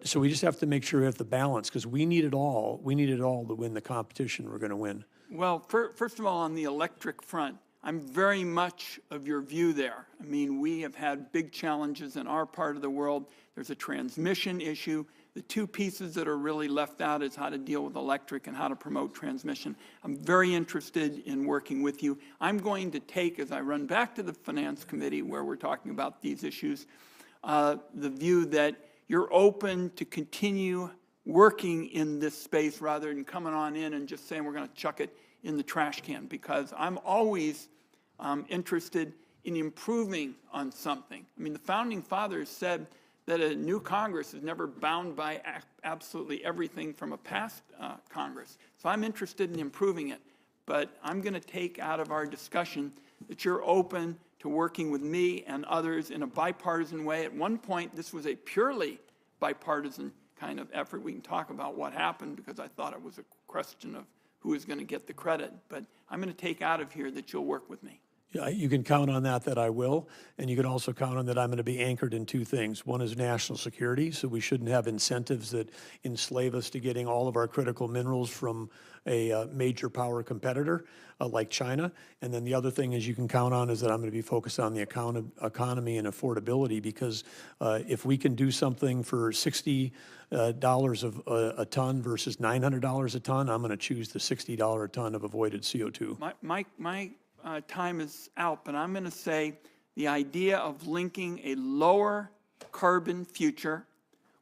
E: So we just have to make sure we have the balance, because we need it all. We need it all to win the competition we're going to win.
S: Well, first of all, on the electric front, I'm very much of your view there. I mean, we have had big challenges in our part of the world. There's a transmission issue. The two pieces that are really left out is how to deal with electric and how to promote transmission. I'm very interested in working with you. I'm going to take, as I run back to the Finance Committee where we're talking about these issues, the view that you're open to continue working in this space rather than coming on in and just saying we're going to chuck it in the trash can, because I'm always interested in improving on something. I mean, the Founding Fathers said that a new Congress is never bound by absolutely everything from a past Congress. So I'm interested in improving it. But I'm going to take out of our discussion that you're open to working with me and others in a bipartisan way. At one point, this was a purely bipartisan kind of effort. We can talk about what happened, because I thought it was a question of who is going to get the credit. But I'm going to take out of here that you'll work with me.
E: You can count on that I will, and you can also count on that I'm going to be anchored in two things. One is national security, so we shouldn't have incentives that enslave us to getting all of our critical minerals from a major power competitor like China. And then the other thing is you can count on is that I'm going to be focused on the economy and affordability, because if we can do something for $60 a ton versus $900 a ton, I'm going to choose the $60 a ton of avoided CO2.
S: My time is out, but I'm going to say the idea of linking a lower carbon future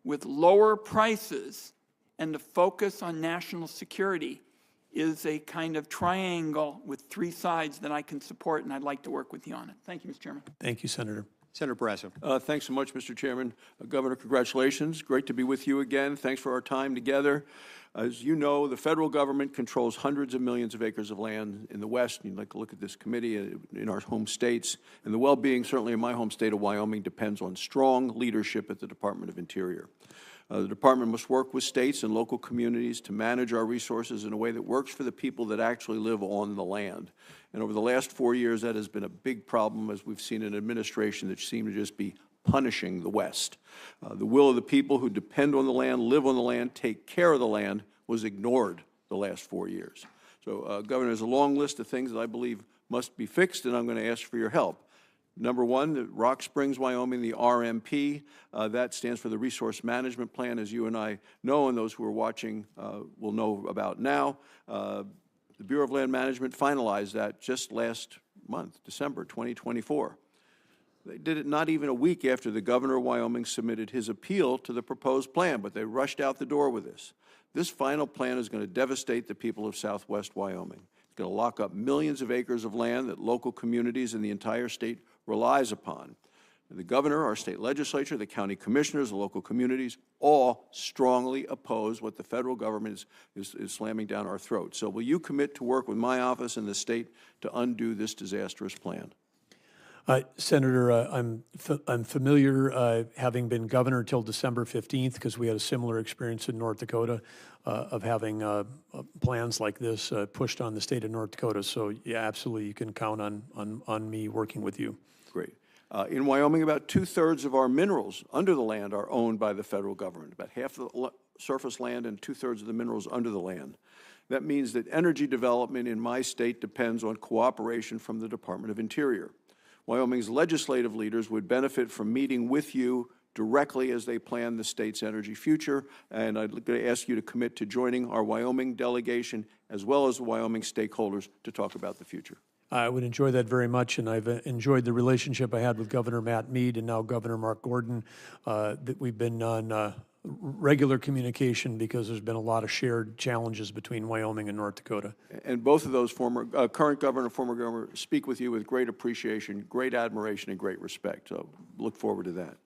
S: with lower prices and the focus on national security is a kind of triangle with three sides that I can support, and I'd like to work with you on it. Thank you, Mr. Chairman.
E: Thank you, Senator.
A: Senator Brasso.
T: Thanks so much, Mr. Chairman. Governor, congratulations. Great to be with you again. Thanks for our time together. As you know, the federal government controls hundreds of millions of acres of land in the West. You'd like to look at this committee in our home states. And the well-being, certainly in my home state of Wyoming, depends on strong leadership at the Department of Interior. The department must work with states and local communities to manage our resources in a way that works for the people that actually live on the land. And over the last 4 years, that has been a big problem, as we've seen an administration that seemed to just be punishing the West. The will of the people who depend on the land, live on the land, take care of the land was ignored the last 4 years. So, Governor, there's a long list of things that I believe must be fixed, and I'm going to ask for your help. Number one, the Rock Springs, Wyoming, the RMP, that stands for the Resource Management Plan, as you and I know, and those who are watching will know about now. The Bureau of Land Management finalized that just last month, December 2024. They did it not even a week after the governor of Wyoming submitted his appeal to the proposed plan, but they rushed out the door with this. This final plan is going to devastate the people of southwest Wyoming. It's going to lock up millions of acres of land that local communities in the entire state relies upon. The governor, our state legislature, the county commissioners, the local communities, all strongly oppose what the federal government is slamming down our throats. So will you commit to work with my office and the state to undo this disastrous plan?
E: Senator, I'm familiar, having been governor till December 15th, because we had a similar experience in North Dakota of having plans like this pushed on the state of North Dakota. So, yeah, absolutely, you can count on me working with you.
T: Great. In Wyoming, about 2/3 of our minerals under the land are owned by the federal government, about half of the surface land and 2/3 of the minerals under the land. That means that energy development in my state depends on cooperation from the Department of Interior. Wyoming's legislative leaders would benefit from meeting with you directly as they plan the state's energy future, and I'd like to ask you to commit to joining our Wyoming delegation as well as the Wyoming stakeholders to talk about the future.
E: I would enjoy that very much, and I've enjoyed the relationship I had with Governor Matt Mead and now Governor Mark Gordon, that we've been on regular communication because there's been a lot of shared challenges between Wyoming and North Dakota.
T: And both of those current governor and former governor speak with you with great appreciation, great admiration, and great respect. So look forward to that.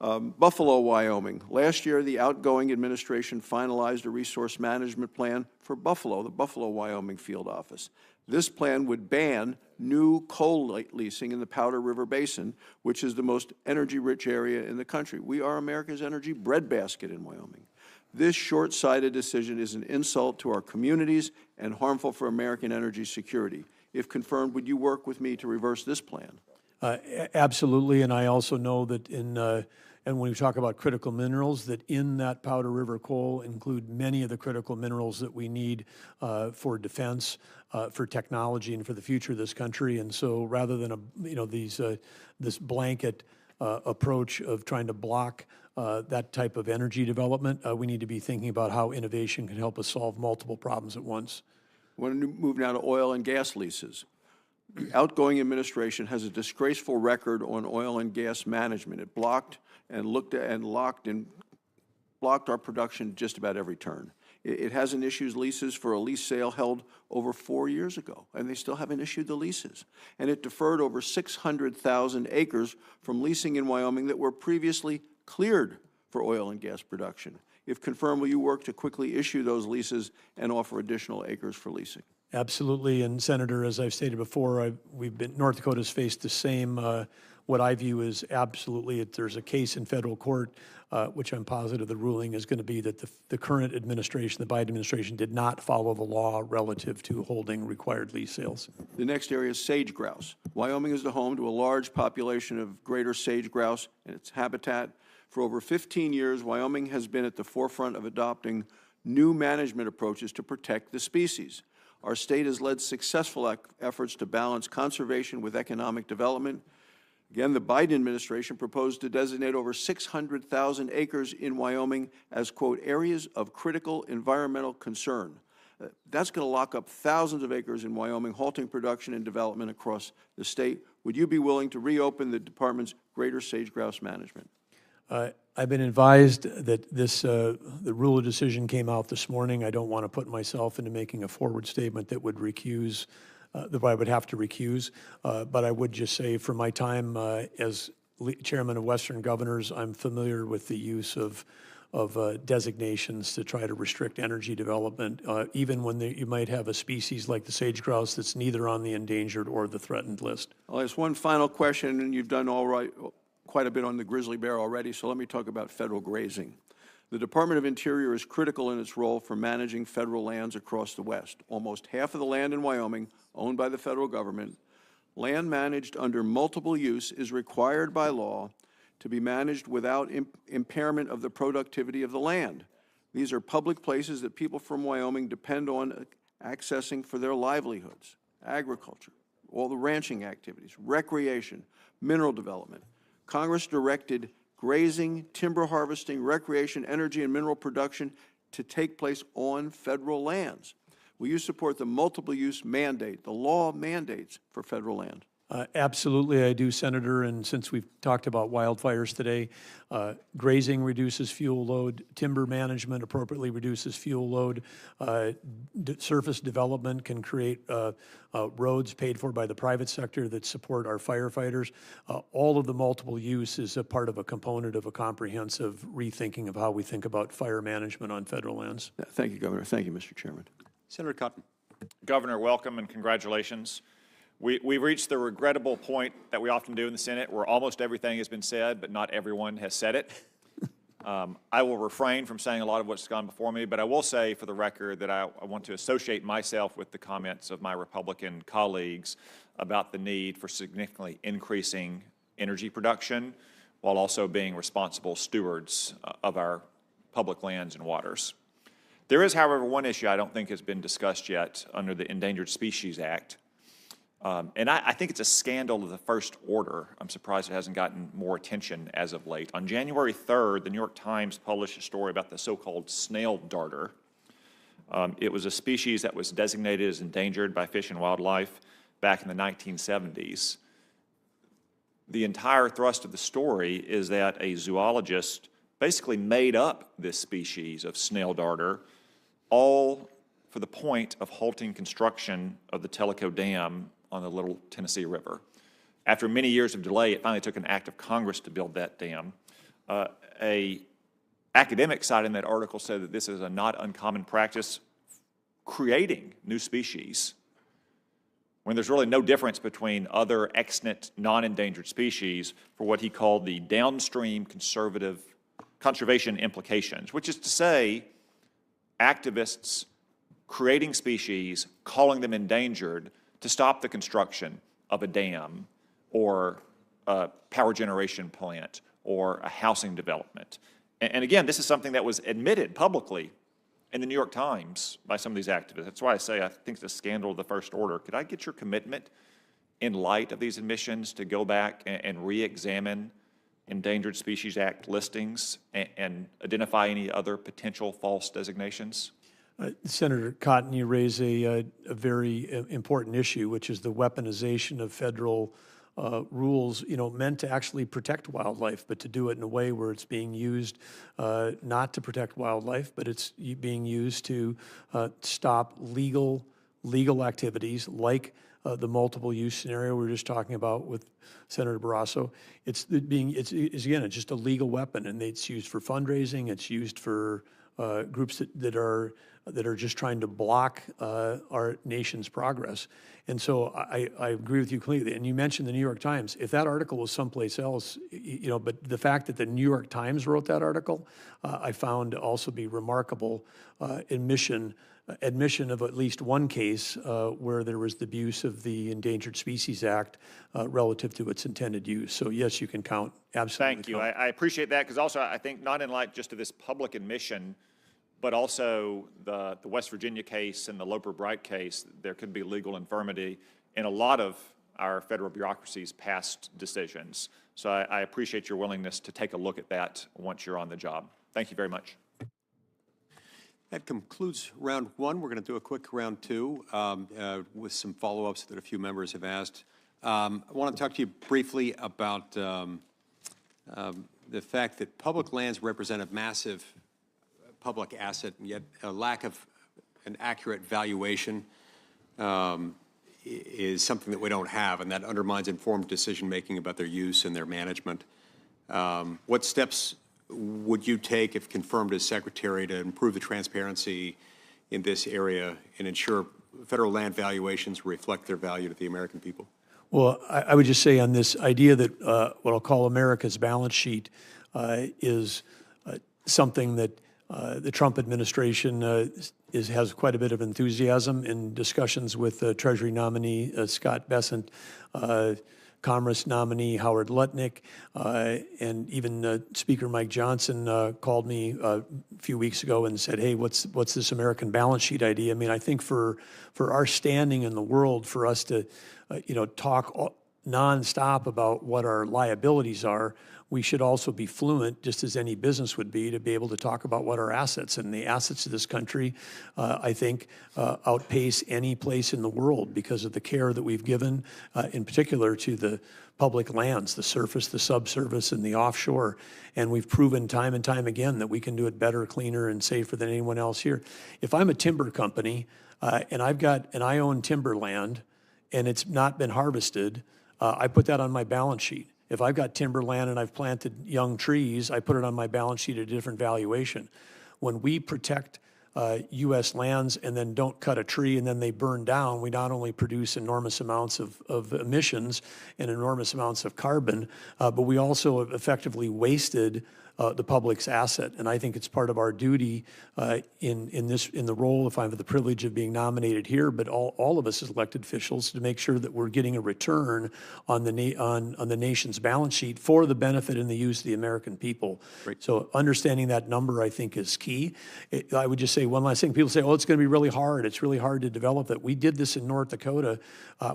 T: Buffalo, Wyoming. Last year, the outgoing administration finalized a resource management plan for Buffalo, the Buffalo, Wyoming field office. This plan would ban new coal leasing in the Powder River Basin, which is the most energy-rich area in the country. We are America's energy breadbasket in Wyoming. This short-sighted decision is an insult to our communities and harmful for American energy security. If confirmed, would you work with me to reverse this plan?
E: Absolutely, and I also know that and when we talk about critical minerals, that in that Powder River coal include many of the critical minerals that we need for defense, for technology, and for the future of this country. And so, rather than this blanket approach of trying to block that type of energy development, we need to be thinking about how innovation can help us solve multiple problems at once.
T: I want to move now to oil and gas leases. The outgoing administration has a disgraceful record on oil and gas management. It blocked and blocked our production just about every turn. It hasn't issued leases for a lease sale held over 4 years ago, and they still haven't issued the leases. And it deferred over 600,000 acres from leasing in Wyoming that were previously cleared for oil and gas production. If confirmed, will you work to quickly issue those leases and offer additional acres for leasing?
E: Absolutely, and Senator, as I've stated before, North Dakota's faced the same, what I view as absolutely, there's a case in federal court which I'm positive the ruling is going to be that the current administration, the Biden administration, did not follow the law relative to holding required lease sales.
T: The next area is sage grouse. Wyoming is the home to a large population of greater sage grouse and its habitat. For over 15 years, Wyoming has been at the forefront of adopting new management approaches to protect the species. Our state has led successful efforts to balance conservation with economic development. Again, the Biden administration proposed to designate over 600,000 acres in Wyoming as, quote, areas of critical environmental concern. That's going to lock up thousands of acres in Wyoming, halting production and development across the state. Would you be willing to reopen the department's greater sage grouse management?
E: I've been advised that the rule of decision came out this morning. I don't want to put myself into making a forward statement that would recuse, that I would have to recuse. But I would just say, for my time as chairman of Western Governors, I'm familiar with the use of designations to try to restrict energy development, even when you might have a species like the sage grouse that's neither on the endangered or the threatened list.
T: I'll ask one final question, and you've done quite a bit on the grizzly bear already, so let me talk about federal grazing. The Department of Interior is critical in its role for managing federal lands across the West. Almost half of the land in Wyoming, owned by the federal government, land managed under multiple use is required by law to be managed without impairment of the productivity of the land. These are public places that people from Wyoming depend on accessing for their livelihoods, agriculture, all the ranching activities, recreation, mineral development. Congress directed grazing, timber harvesting, recreation, energy, and mineral production to take place on federal lands. Will you support the multiple use mandate, the law mandates for federal land?
E: Absolutely, I do, Senator. And since we've talked about wildfires today, grazing reduces fuel load, timber management appropriately reduces fuel load, surface development can create roads paid for by the private sector that support our firefighters. All of the multiple use is a part of a component of a comprehensive rethinking of how we think about fire management on federal lands.
T: Thank you, Governor. Thank you, Mr. Chairman.
A: Senator Cotton.
U: Governor, welcome and congratulations. We've reached the regrettable point that we often do in the Senate where almost everything has been said, but not everyone has said it. I will refrain from saying a lot of what's gone before me, but I will say for the record that I want to associate myself with the comments of my Republican colleagues about the need for significantly increasing energy production while also being responsible stewards of our public lands and waters. There is, however, one issue I don't think has been discussed yet under the Endangered Species Act. And I think it's a scandal of the first order. I'm surprised it hasn't gotten more attention as of late. On January 3rd, the New York Times published a story about the so-called snail darter. It was a species that was designated as endangered by Fish and Wildlife back in the 1970s. The entire thrust of the story is that a zoologist basically made up this species of snail darter, all for the point of halting construction of the Tellico Dam on the Little Tennessee River. After many years of delay, it finally took an act of Congress to build that dam. An academic citing that article said that this is a not uncommon practice creating new species when there's really no difference between other extant non-endangered species for what he called the downstream conservation implications, which is to say activists creating species, calling them endangered, to stop the construction of a dam or a power generation plant or a housing development. And again, this is something that was admitted publicly in the New York Times by some of these activists. That's why I say I think it's a scandal of the first order. Could I get your commitment in light of these admissions to go back and re-examine Endangered Species Act listings and identify any other potential false designations?
E: Senator Cotton, you raise a very important issue, which is the weaponization of federal rules, meant to actually protect wildlife, but to do it in a way where it's being used not to protect wildlife, but it's being used to stop legal activities like the multiple use scenario we were just talking about with Senator Barrasso. It's just a legal weapon, and it's used for fundraising. It's used for groups that are that are just trying to block our nation's progress. And so I agree with you completely. And you mentioned the New York Times. If that article was someplace else, you know, but the fact that the New York Times wrote that article, I found to also be remarkable admission of at least one case where there was the abuse of the Endangered Species Act relative to its intended use. So yes, you can count, absolutely.
U: Thank you. I appreciate that, because also I think not in light just of this public admission, but also the West Virginia case and the Loper-Bright case, there could be legal infirmity in a lot of our federal bureaucracy's past decisions. So I appreciate your willingness to take a look at that once you're on the job. Thank you very much.
A: That concludes round one. We're going to do a quick round two with some follow-ups that a few members have asked. I want to talk to you briefly about the fact that public lands represent a massive public asset, and yet a lack of an accurate valuation is something that we don't have, and that undermines informed decision-making about their use and their management. What steps would you take, if confirmed as Secretary, to improve the transparency in this area and ensure federal land valuations reflect their value to the American people?
E: Well, I would just say on this idea that what I'll call America's balance sheet is something that the Trump administration has quite a bit of enthusiasm in discussions with Treasury nominee Scott Bessent, Commerce nominee Howard Lutnick, and even Speaker Mike Johnson called me a few weeks ago and said, hey, what's this American balance sheet idea? I mean, I think for our standing in the world, for us to, talk nonstop about what our liabilities are, we should also be fluent, just as any business would be, to be able to talk about what our assets and the assets of this country, I think, outpace any place in the world because of the care that we've given, in particular to the public lands, the surface, the subsurface, and the offshore. And we've proven time and time again that we can do it better, cleaner, and safer than anyone else here. If I'm a timber company and I own timberland and it's not been harvested, I put that on my balance sheet. If I've got timberland and I've planted young trees, I put it on my balance sheet at a different valuation. When we protect U.S. lands and then don't cut a tree and then they burn down, we not only produce enormous amounts of emissions and enormous amounts of carbon, but we also have effectively wasted the public's asset. And I think it's part of our duty in the role, if I have the privilege of being nominated here, but all of us as elected officials, to make sure that we're getting a return on the nation's balance sheet for the benefit and the use of the American people. Great. So understanding that number, I think, is key. I would just say one last thing. People say, oh, it's going to be really hard. It's really hard to develop it. We did this in North Dakota.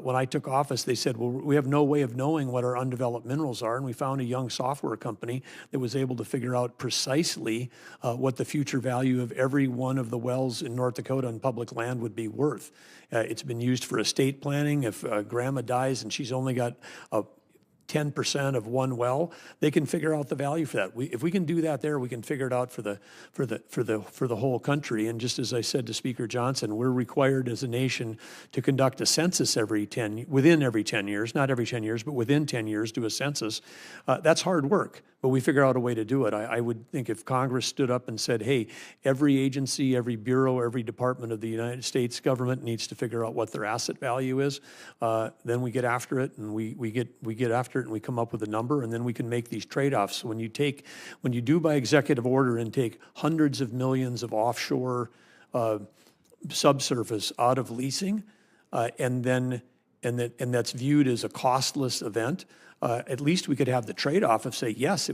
E: When I took office, they said, well, we have no way of knowing what our undeveloped minerals are. And we found a young software company that was able to figure out precisely what the future value of every one of the wells in North Dakota on public land would be worth. It's been used for estate planning. If grandma dies and she's only got 10% of one well, they can figure out the value for that. If we can do that there, we can figure it out for the whole country. And just as I said to Speaker Johnson, we're required as a nation to conduct a census within every 10 years, not every 10 years, but within 10 years, do a census. That's hard work, but we figure out a way to do it. I would think if Congress stood up and said, hey, every agency, every bureau, every department of the United States government needs to figure out what their asset value is, then we get after it, and we get after it, and we come up with a number, and then we can make these trade-offs. So when you do by executive order and take hundreds of millions of offshore subsurface out of leasing, and that's viewed as a costless event, at least we could have the trade-off of say, yes,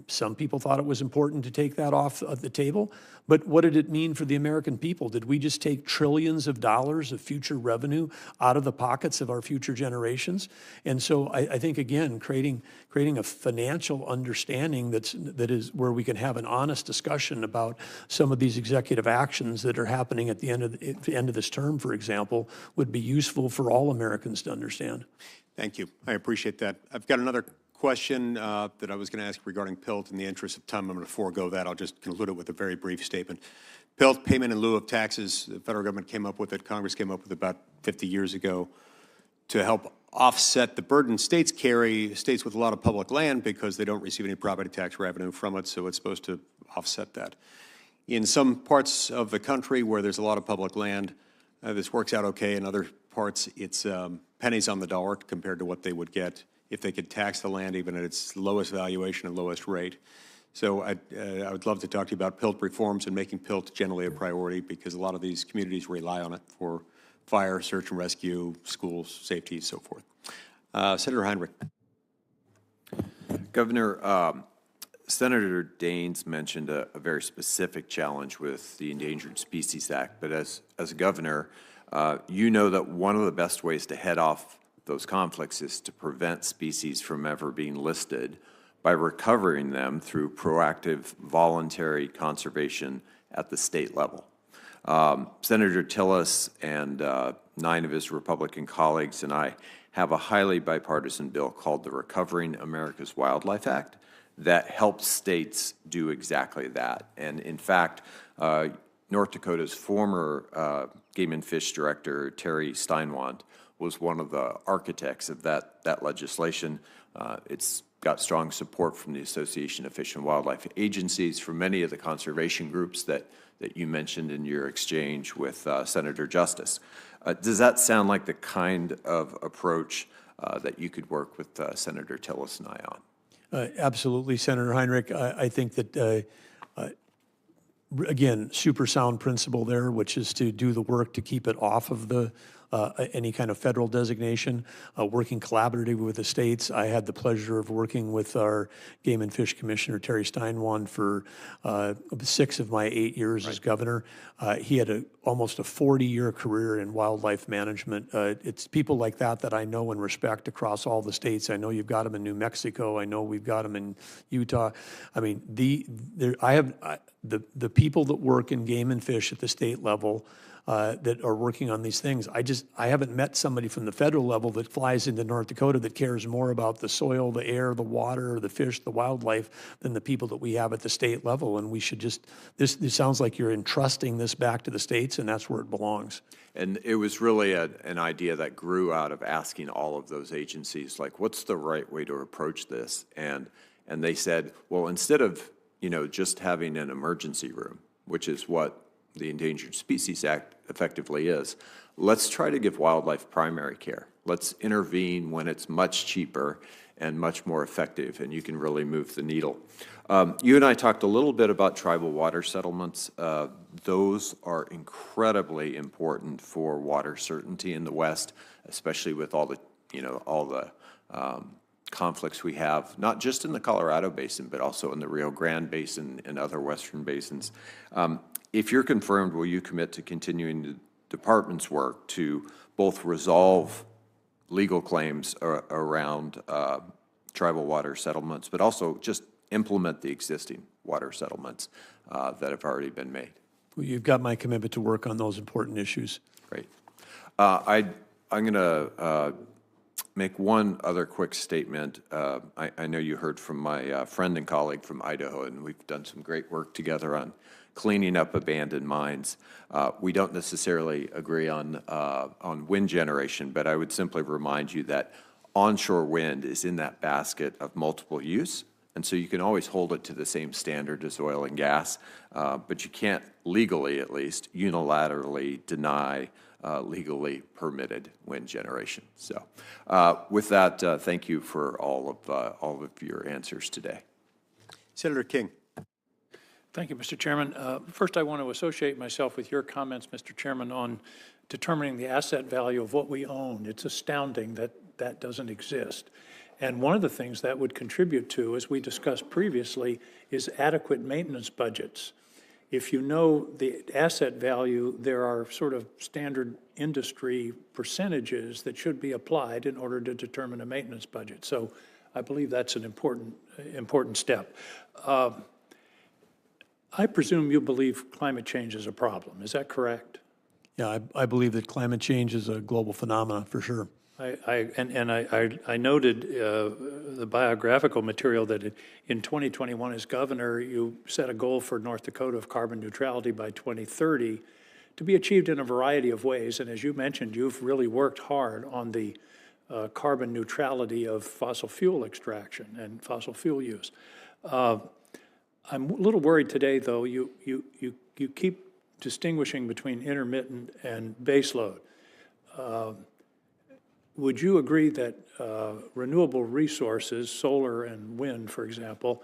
E: some people thought it was important to take that off of the table, but what did it mean for the American people? Did we just take trillions of dollars of future revenue out of the pockets of our future generations? And so I think, again, creating a financial understanding that is where we can have an honest discussion about some of these executive actions that are happening at the end of this term, for example, would be useful for all Americans to understand.
A: Thank you. I appreciate that. I've got another question that I was going to ask regarding PILT. In the interest of time, I'm going to forego that. I'll just conclude it with a very brief statement. PILT, payment in lieu of taxes, the federal government came up with it, Congress came up with it about 50 years ago to help offset the burden states carry, states with a lot of public land, because they don't receive any property tax revenue from it, so it's supposed to offset that. In some parts of the country where there's a lot of public land, this works out okay. In other parts, it's pennies on the dollar compared to what they would get if they could tax the land even at its lowest valuation and lowest rate. So I would love to talk to you about PILT reforms and making PILT generally a priority, because a lot of these communities rely on it for fire, search and rescue, schools, safety, so forth. Senator Heinrich.
B: Governor, Senator Daines mentioned a very specific challenge with the Endangered Species Act, but as a governor, you know that one of the best ways to head off those conflicts is to prevent species from ever being listed by recovering them through proactive voluntary conservation at the state level. Senator Tillis and 9 of his Republican colleagues and I have a highly bipartisan bill called the Recovering America's Wildlife Act that helps states do exactly that. And in fact, North Dakota's former Game and Fish Director, Terry Steinwand, was one of the architects of that legislation. It's got strong support from the Association of Fish and Wildlife Agencies, from many of the conservation groups that you mentioned in your exchange with Senator Justice. Does that sound like the kind of approach that you could work with Senator Tillis and I on?
E: Absolutely, Senator Heinrich. I think that, again, super sound principle there, which is to do the work to keep it off of the any kind of federal designation, working collaboratively with the states. I had the pleasure of working with our Game and Fish Commissioner, Terry Steinwand, for 6 of my 8 years as governor. He had almost a 40-year career in wildlife management. It's people like that I know and respect across all the states. I know you've got them in New Mexico. I know we've got them in Utah. I mean, the people that work in game and fish at the state level that are working on these things. I haven't met somebody from the federal level that flies into North Dakota that cares more about the soil, the air, the water, the fish, the wildlife than the people that we have at the state level. And we should just, this sounds like you're entrusting this back to the states, and that's where it belongs.
B: And it was really an idea that grew out of asking all of those agencies, like, what's the right way to approach this? And they said, well, instead of, just having an emergency room, which is what the Endangered Species Act effectively is, let's try to give wildlife primary care. Let's intervene when it's much cheaper and much more effective, and you can really move the needle. You and I talked a little bit about tribal water settlements. Those are incredibly important for water certainty in the West, especially with all the conflicts we have, not just in the Colorado Basin, but also in the Rio Grande Basin and other western basins. If you're confirmed, will you commit to continuing the department's work to both resolve legal claims around tribal water settlements, but also just implement the existing water settlements that have already been made?
E: Well, you've got my commitment to work on those important issues.
B: Great. I'm going to make one other quick statement. I know you heard from my friend and colleague from Idaho, and we've done some great work together on cleaning up abandoned mines. We don't necessarily agree on wind generation, but I would simply remind you that onshore wind is in that basket of multiple use, and so you can always hold it to the same standard as oil and gas, but you can't legally, at least, unilaterally deny legally permitted wind generation. So with that, thank you for all of your answers today.
A: Senator King.
D: Thank you, Mr. Chairman. First, I want to associate myself with your comments, Mr. Chairman, on determining the asset value of what we own. It's astounding that that doesn't exist. And one of the things that would contribute to, as we discussed previously, is adequate maintenance budgets. If you know the asset value, there are sort of standard industry percentages that should be applied in order to determine a maintenance budget. So I believe that's an important step. I presume you believe climate change is a problem. Is that correct?
E: Yeah, I believe that climate change is a global phenomenon for sure.
D: I noted the biographical material that in 2021 as governor, you set a goal for North Dakota of carbon neutrality by 2030 to be achieved in a variety of ways. And as you mentioned, you've really worked hard on the carbon neutrality of fossil fuel extraction and fossil fuel use. I'm a little worried today, though. You keep distinguishing between intermittent and baseload. Would you agree that renewable resources, solar and wind, for example,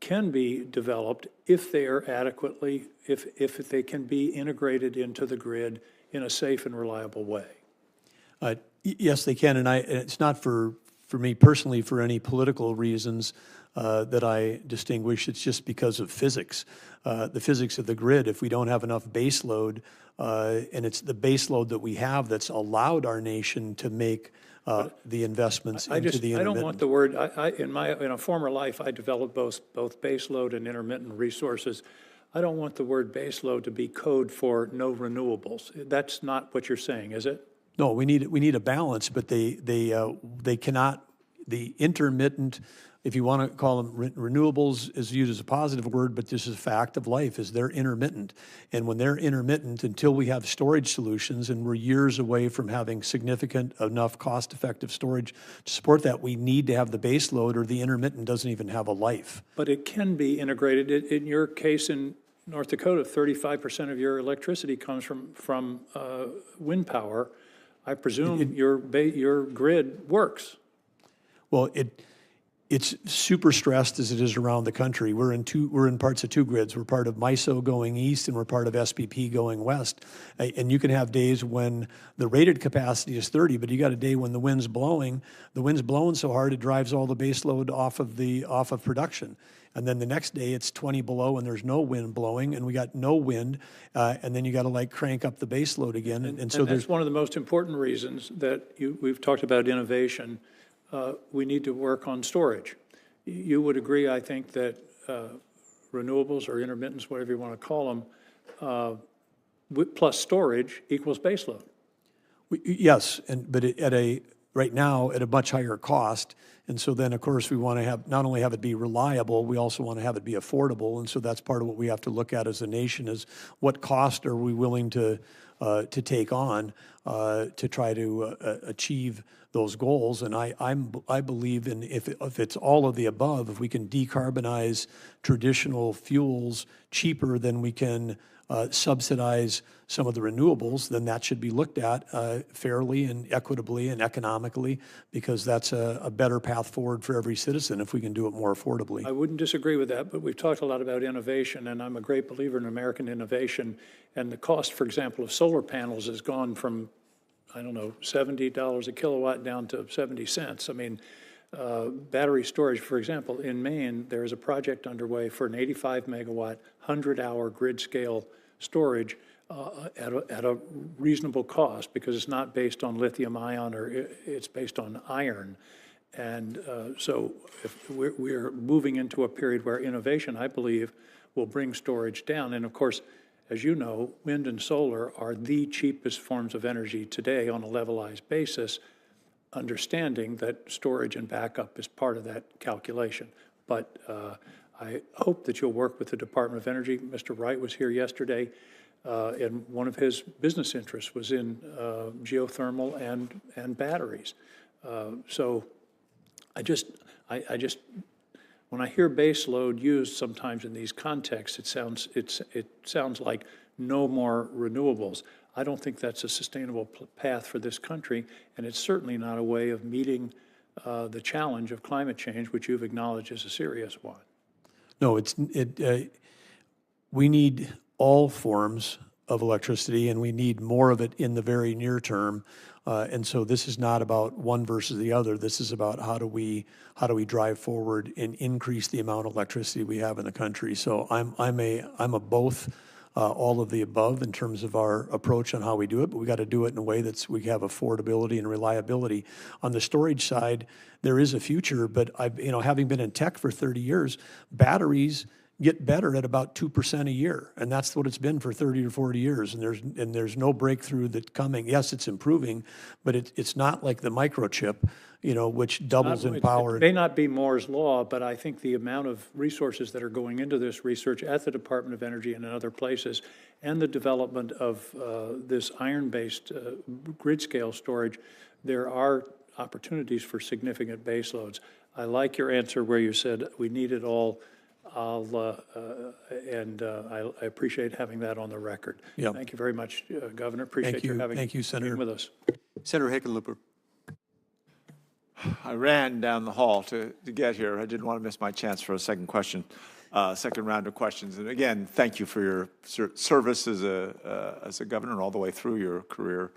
D: can be developed if they are adequately, if they can be integrated into the grid in a safe and reliable way?
E: Yes, they can, and it's not for me personally for any political reasons that I distinguish. It's just because of physics, the physics of the grid. If we don't have enough base load, and it's the base load that we have that's allowed our nation to make the investments into the intermittent.
D: I don't want the word, in a former life, I developed both base load and intermittent resources. I don't want the word base load to be code for no renewables. That's not what you're saying, is it?
E: No, we need a balance, but they cannot, the intermittent, if you want to call them renewables, is used as a positive word, but this is a fact of life, is they're intermittent. And when they're intermittent, until we have storage solutions, and we're years away from having significant enough cost-effective storage to support that, we need to have the base load, or the intermittent doesn't even have a life.
D: But it can be integrated. In your case in North Dakota, 35% of your electricity comes from wind power. I presume your grid works.
E: Well, it's super stressed as it is around the country. We're in parts of two grids. We're part of MISO going east, and we're part of SPP going west. And you can have days when the rated capacity is 30, but you got a day when the wind's blowing. The wind's blowing so hard it drives all the base load off of production. And then the next day it's 20 below and there's no wind blowing, and we got no wind, and then you got to like crank up the base load again. And so
D: that's one of the most important reasons that we've talked about innovation. We need to work on storage. You would agree, I think, that renewables or intermittents, whatever you want to call them, plus storage equals baseload.
E: Yes, but right now at a much higher cost. And so then, of course, we want to not only have it be reliable, we also want to have it be affordable. And so that's part of what we have to look at as a nation, is what cost are we willing to take on to try to achieve those goals. And I believe in if it's all of the above, if we can decarbonize traditional fuels cheaper than we can subsidize some of the renewables, then that should be looked at fairly and equitably and economically, because that's a better path forward for every citizen if we can do it more affordably.
D: I wouldn't disagree with that, but we've talked a lot about innovation, and I'm a great believer in American innovation. And the cost, for example, of solar panels has gone from, I don't know, $70 a kilowatt down to 70 cents. I mean, battery storage, for example, in Maine, there is a project underway for an 85 megawatt, 100-hour grid scale storage at a reasonable cost, because it's not based on lithium ion, or it's based on iron. And so if we're moving into a period where innovation, I believe, will bring storage down. And of course, as you know, wind and solar are the cheapest forms of energy today on a levelized basis, understanding that storage and backup is part of that calculation. But I hope that you'll work with the Department of Energy. Mr. Wright was here yesterday, and one of his business interests was in geothermal and batteries. So I just, when I hear base load used sometimes in these contexts, it sounds like no more renewables. I don't think that's a sustainable path for this country, and it's certainly not a way of meeting the challenge of climate change, which you've acknowledged is a serious one.
E: No, we need all forms of electricity, and we need more of it in the very near term. And so this is not about one versus the other. This is about how do we drive forward and increase the amount of electricity we have in the country. So I'm a both. All of the above in terms of our approach on how we do it, but we got to do it in a way that's we have affordability and reliability. On the storage side, there is a future, but having been in tech for 30 years, batteries get better at about 2% a year, and that's what it's been for 30 or 40 years. And there's no breakthrough that's coming. Yes, it's improving, but it's not like the microchip, which doubles in power.
D: It may not be Moore's law, but I think the amount of resources that are going into this research at the Department of Energy and in other places, and the development of this iron-based grid-scale storage, there are opportunities for significant baseloads. I like your answer where you said we need it all. I appreciate having that on the record.
E: Yeah.
D: Thank you very much, Governor. Appreciate
E: you.
D: you having
E: Thank you, Senator.
D: being with us.
A: Senator Hickenlooper.
M: I ran down the hall to get here. I didn't want to miss my chance for a second question, second round of questions. And again, thank you for your service as a governor all the way through your career.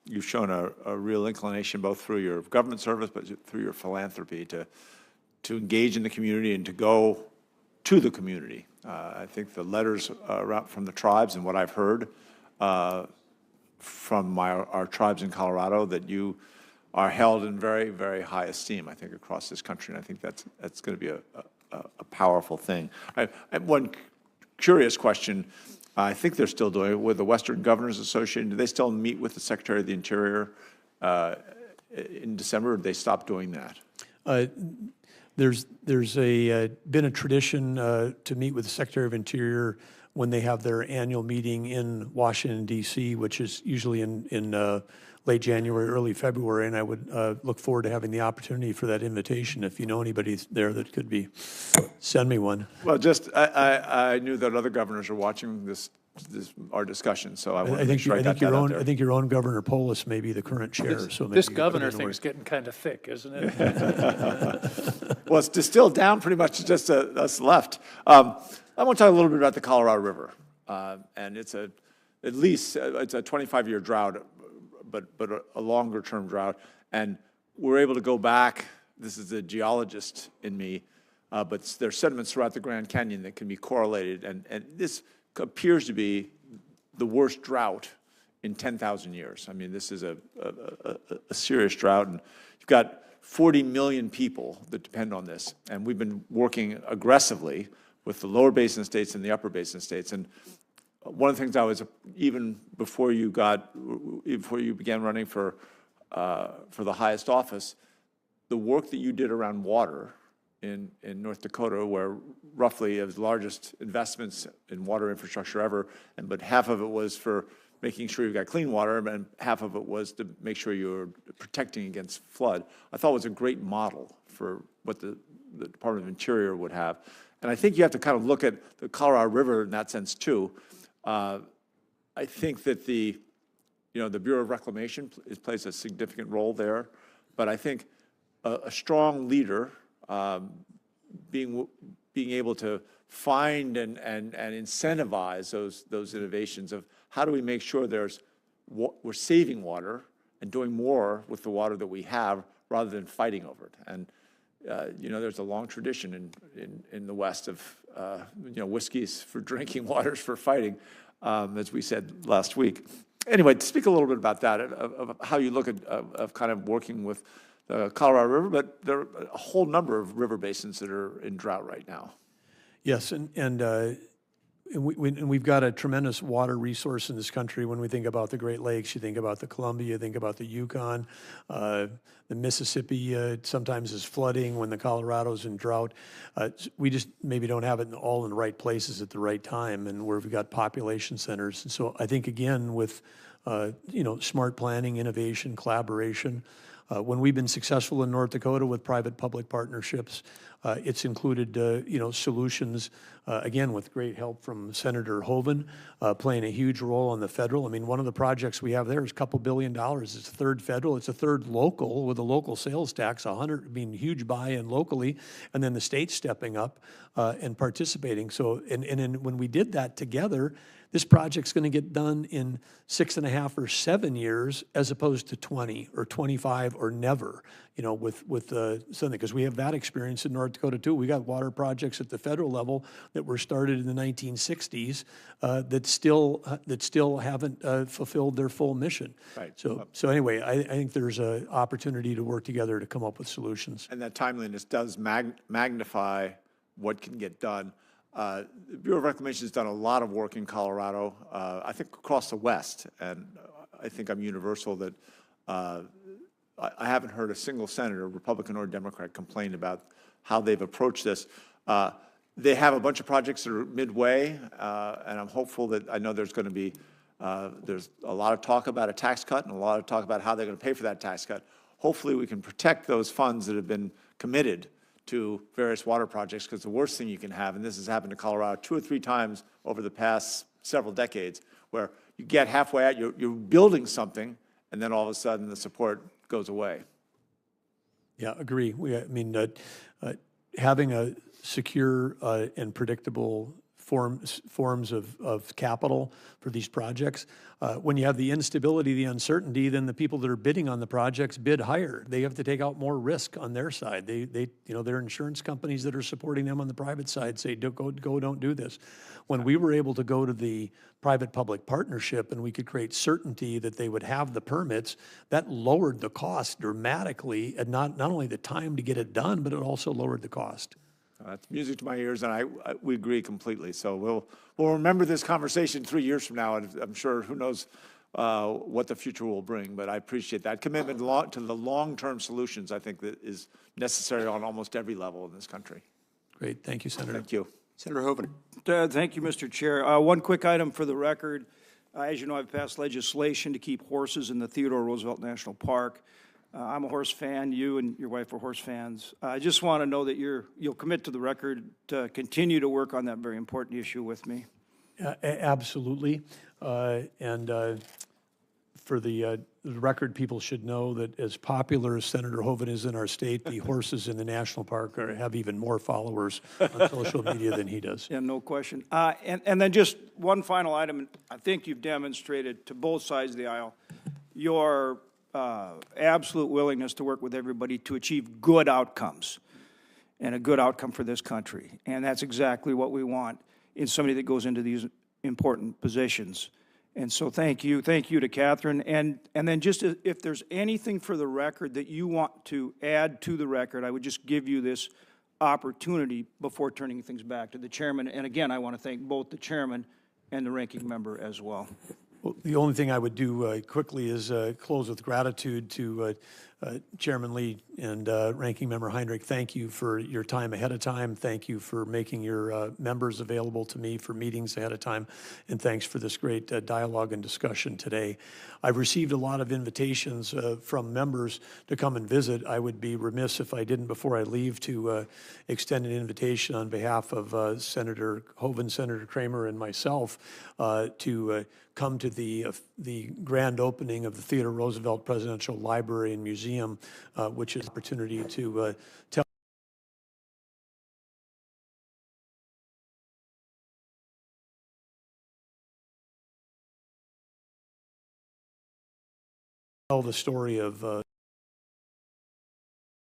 M: You've shown a real inclination both through your government service, but through your philanthropy to engage in the community and to go to the community. I think the letters from the tribes and what I've heard from our tribes in Colorado, that you are held in very, very high esteem, I think, across this country. And I think that's going to be a powerful thing. I have one curious question. I think they're still doing it with the Western Governors Association. Do they still meet with the Secretary of the Interior in December, or did they stop doing that?
E: There's been a tradition to meet with the Secretary of Interior when they have their annual meeting in Washington, D.C., which is usually in late January, early February, and I would look forward to having the opportunity for that invitation. If you know anybody there that could be, send me one.
M: Well, just I knew that other governors are watching our discussion, so I want to make sure I got that out there.
E: I think your own Governor Polis may be the current chair. So
D: This governor thing's getting kind of thick, isn't it?
M: Well, it's distilled down pretty much to just us left. I want to talk a little bit about the Colorado River, and it's at least it's a 25-year drought, but a longer-term drought, and we're able to go back. This is the geologist in me, but there's sediments throughout the Grand Canyon that can be correlated, and this appears to be the worst drought in 10,000 years. I mean, this is a serious drought, and you've got 40 million people that depend on this, and we've been working aggressively with the lower basin states and the upper basin states. And one of the things I was, even before you began running for the highest office, the work that you did around water in North Dakota, where roughly it was the largest investments in water infrastructure ever, but half of it was for making sure you got clean water, and half of it was to make sure you were protecting against flood, I thought was a great model for what the Department of Interior would have. And I think you have to kind of look at the Colorado River in that sense too. I think that the Bureau of Reclamation plays a significant role there, but I think a strong leader being able to find and incentivize those innovations of how do we make sure we're saving water and doing more with the water that we have rather than fighting over it. And there's a long tradition in the West of whiskeys for drinking, waters for fighting, as we said last week. Anyway, to speak a little bit about that, of how you look at of kind of working with the Colorado River, but there are a whole number of river basins that are in drought right now.
E: Yes, and we've got a tremendous water resource in this country. When we think about the Great Lakes, you think about the Columbia, you think about the Yukon, the Mississippi sometimes is flooding when the Colorado's in drought. We just maybe don't have it all in the right places at the right time, and where we've got population centers. And so I think, again, with smart planning, innovation, collaboration, when we've been successful in North Dakota with private-public partnerships, it's included, solutions, again, with great help from Senator Hoeven, playing a huge role on the federal. I mean, one of the projects we have there is a couple $2 billion. It's a third federal. It's a third local with a local sales tax, huge buy-in locally, and then the state stepping up and participating. So, and when we did that together, this project's going to get done in 6.5 or 7 years, as opposed to 20 or 25 or never. With something, because we have that experience in North Dakota too. We got water projects at the federal level that were started in the 1960s that still haven't fulfilled their full mission.
M: Right.
E: So anyway, I think there's an opportunity to work together to come up with solutions.
M: And that timeliness does magnify what can get done. The Bureau of Reclamation has done a lot of work in Colorado, I think across the West, and I think I'm universal that I haven't heard a single senator, Republican or Democrat, complain about how they've approached this. They have a bunch of projects that are midway, and I'm hopeful that I know there's going to be there's a lot of talk about a tax cut and a lot of talk about how they're going to pay for that tax cut. Hopefully we can protect those funds that have been committed to various water projects, because the worst thing you can have, and this has happened to Colorado 2 or 3 times over the past several decades, where you get halfway out, you're building something, and then all of a sudden the support goes away.
E: Yeah, agree. I mean, having a secure and predictable forms of capital for these projects. When you have the instability, the uncertainty, then the people that are bidding on the projects bid higher. They have to take out more risk on their side. Their insurance companies that are supporting them on the private side say, don't do this. When we were able to go to the private-public partnership and we could create certainty that they would have the permits, that lowered the cost dramatically, and not only the time to get it done, but it also lowered the cost.
M: It's music to my ears, and we agree completely. So we'll remember this conversation 3 years from now, and I'm sure who knows what the future will bring. But I appreciate that commitment to the long-term solutions. I think that is necessary on almost every level in this country.
E: Great, thank you, Senator.
M: Thank you,
A: Senator Hoeven.
C: Thank you, Mr. Chair. One quick item for the record. As you know, I've passed legislation to keep horses in the Theodore Roosevelt National Park. I'm a horse fan. You and your wife are horse fans. I just want to know that you'll commit to the record to continue to work on that very important issue with me.
E: Absolutely. For the record, people should know that as popular as Senator Hoeven is in our state, the horses in the national park have even more followers on social media than he does.
C: Yeah, no question. And then just one final item. I think you've demonstrated to both sides of the aisle your absolute willingness to work with everybody to achieve good outcomes and a good outcome for this country. And that's exactly what we want in somebody that goes into these important positions. And so thank you to Catherine. And then just if there's anything for the record that you want to add to the record, I would just give you this opportunity before turning things back to the chairman. And again, I want to thank both the chairman and the ranking member as well.
E: Well, the only thing I would do quickly is close with gratitude to Chairman Lee and Ranking Member Heinrich. Thank you for your time ahead of time. Thank you for making your members available to me for meetings ahead of time. And thanks for this great dialogue and discussion today. I've received a lot of invitations from members to come and visit. I would be remiss if I didn't, before I leave, to extend an invitation on behalf of Senator Hoeven, Senator Kramer, and myself to come to the grand opening of the Theodore Roosevelt Presidential Library and Museum, which is an opportunity to tell the story of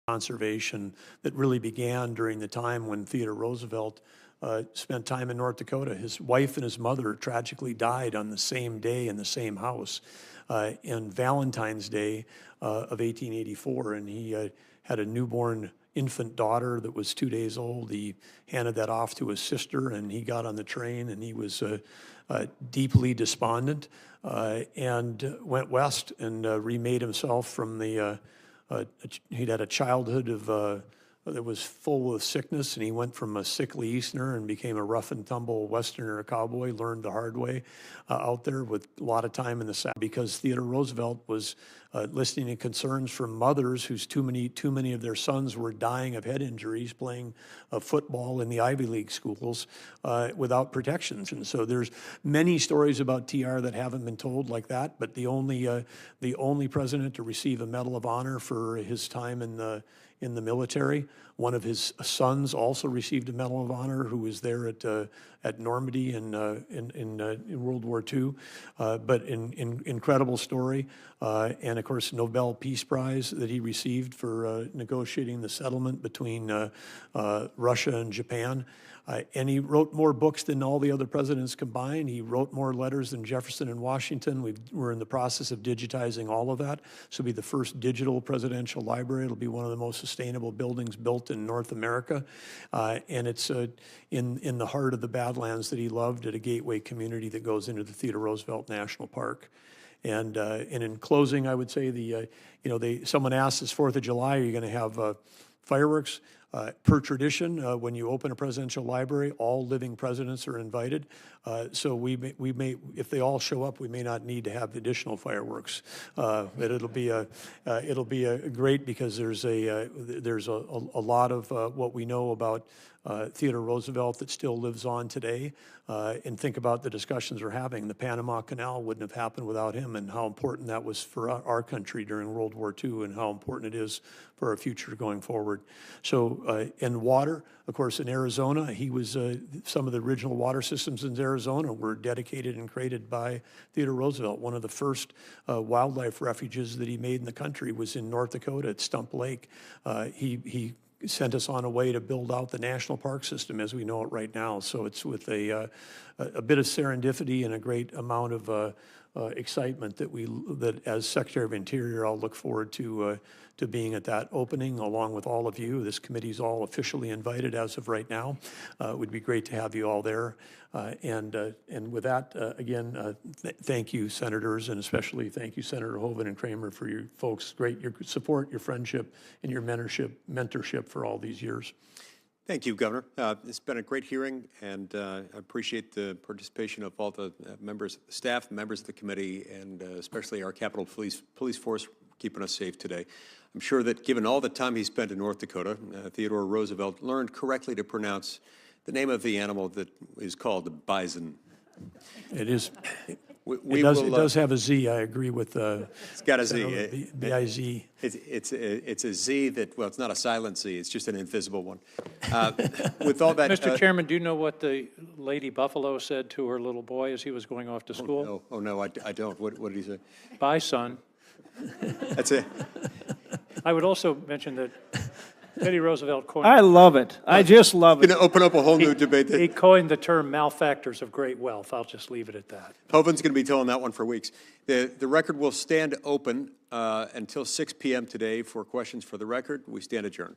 E: conservation that really began during the time when Theodore Roosevelt spent time in North Dakota. His wife and his mother tragically died on the same day in the same house, on Valentine's Day of 1884, and he had a newborn infant daughter that was 2 days old. He handed that off to his sister, and he got on the train, and he was deeply despondent and went west and remade himself from the, he'd had a childhood of that was full of sickness, and he went from a sickly Easterner and became a rough and tumble Westerner cowboy, learned the hard way out there with a lot of time in the South, because Theodore Roosevelt was listening to concerns from mothers whose too many of their sons were dying of head injuries playing football in the Ivy League schools without protections. And so there's many stories about TR that haven't been told like that, but the only president to receive a Medal of Honor for his time in the military. One of his sons also received a Medal of Honor, who was there at Normandy in World War II. But incredible story, and of course Nobel Peace Prize that he received for negotiating the settlement between Russia and Japan. And he wrote more books than all the other presidents combined. He wrote more letters than Jefferson and Washington. We're in the process of digitizing all of that. This will be the first digital presidential library. It'll be one of the most sustainable buildings built in North America. And it's in the heart of the Badlands that he loved, at a gateway community that goes into the Theodore Roosevelt National Park. And in closing, I would say someone asked this 4th of July, are you going to have fireworks? Per tradition, when you open a presidential library, all living presidents are invited. So we may, if they all show up, we may not need to have additional fireworks. But it'll be a great, because there's a lot of what we know about Theodore Roosevelt that still lives on today. And think about the discussions we're having. The Panama Canal wouldn't have happened without him, and how important that was for our country during World War II, and how important it is for our future going forward. So, in water, of course, in Arizona, he was, some of the original water systems in Arizona were dedicated and created by Theodore Roosevelt. One of the first wildlife refuges that he made in the country was in North Dakota at Stump Lake. He sent us on a way to build out the national park system as we know it right now. So it's with a bit of serendipity and a great amount of excitement that as Secretary of Interior, I'll look forward to being at that opening along with all of you. This committee's all officially invited as of right now. It would be great to have you all there. And with that, again, thank you, senators, and especially thank you, Senator Hoeven and Kramer, for your folks, your support, your friendship, and your mentorship for all these years.
A: Thank you, Governor. It's been a great hearing, and I appreciate the participation of all the members of the staff, members of the committee, and especially our Capitol Police Force keeping us safe today. I'm sure that given all the time he spent in North Dakota, Theodore Roosevelt learned correctly to pronounce the name of the animal that is called the bison.
E: It is.
A: It
E: does have a Z. I agree with
A: it's got a Z.
E: B-I-Z.
A: It's a Z that, well, it's not a silent Z. It's just an invisible one. With all that,
D: Mr. Chairman, do you know what the Lady Buffalo said to her little boy as he was going off to school?
A: Oh no, I don't. What did he say?
D: Bye, son.
A: That's it.
D: I would also mention that Teddy Roosevelt coined...
C: I love it. I just love it.
A: Going to open up a whole new debate.
D: He coined the term malefactors of great wealth. I'll just leave it at that.
A: Hoeven's going to be telling that one for weeks. The record will stand open until 6 p.m. today for questions for the record. We stand adjourned.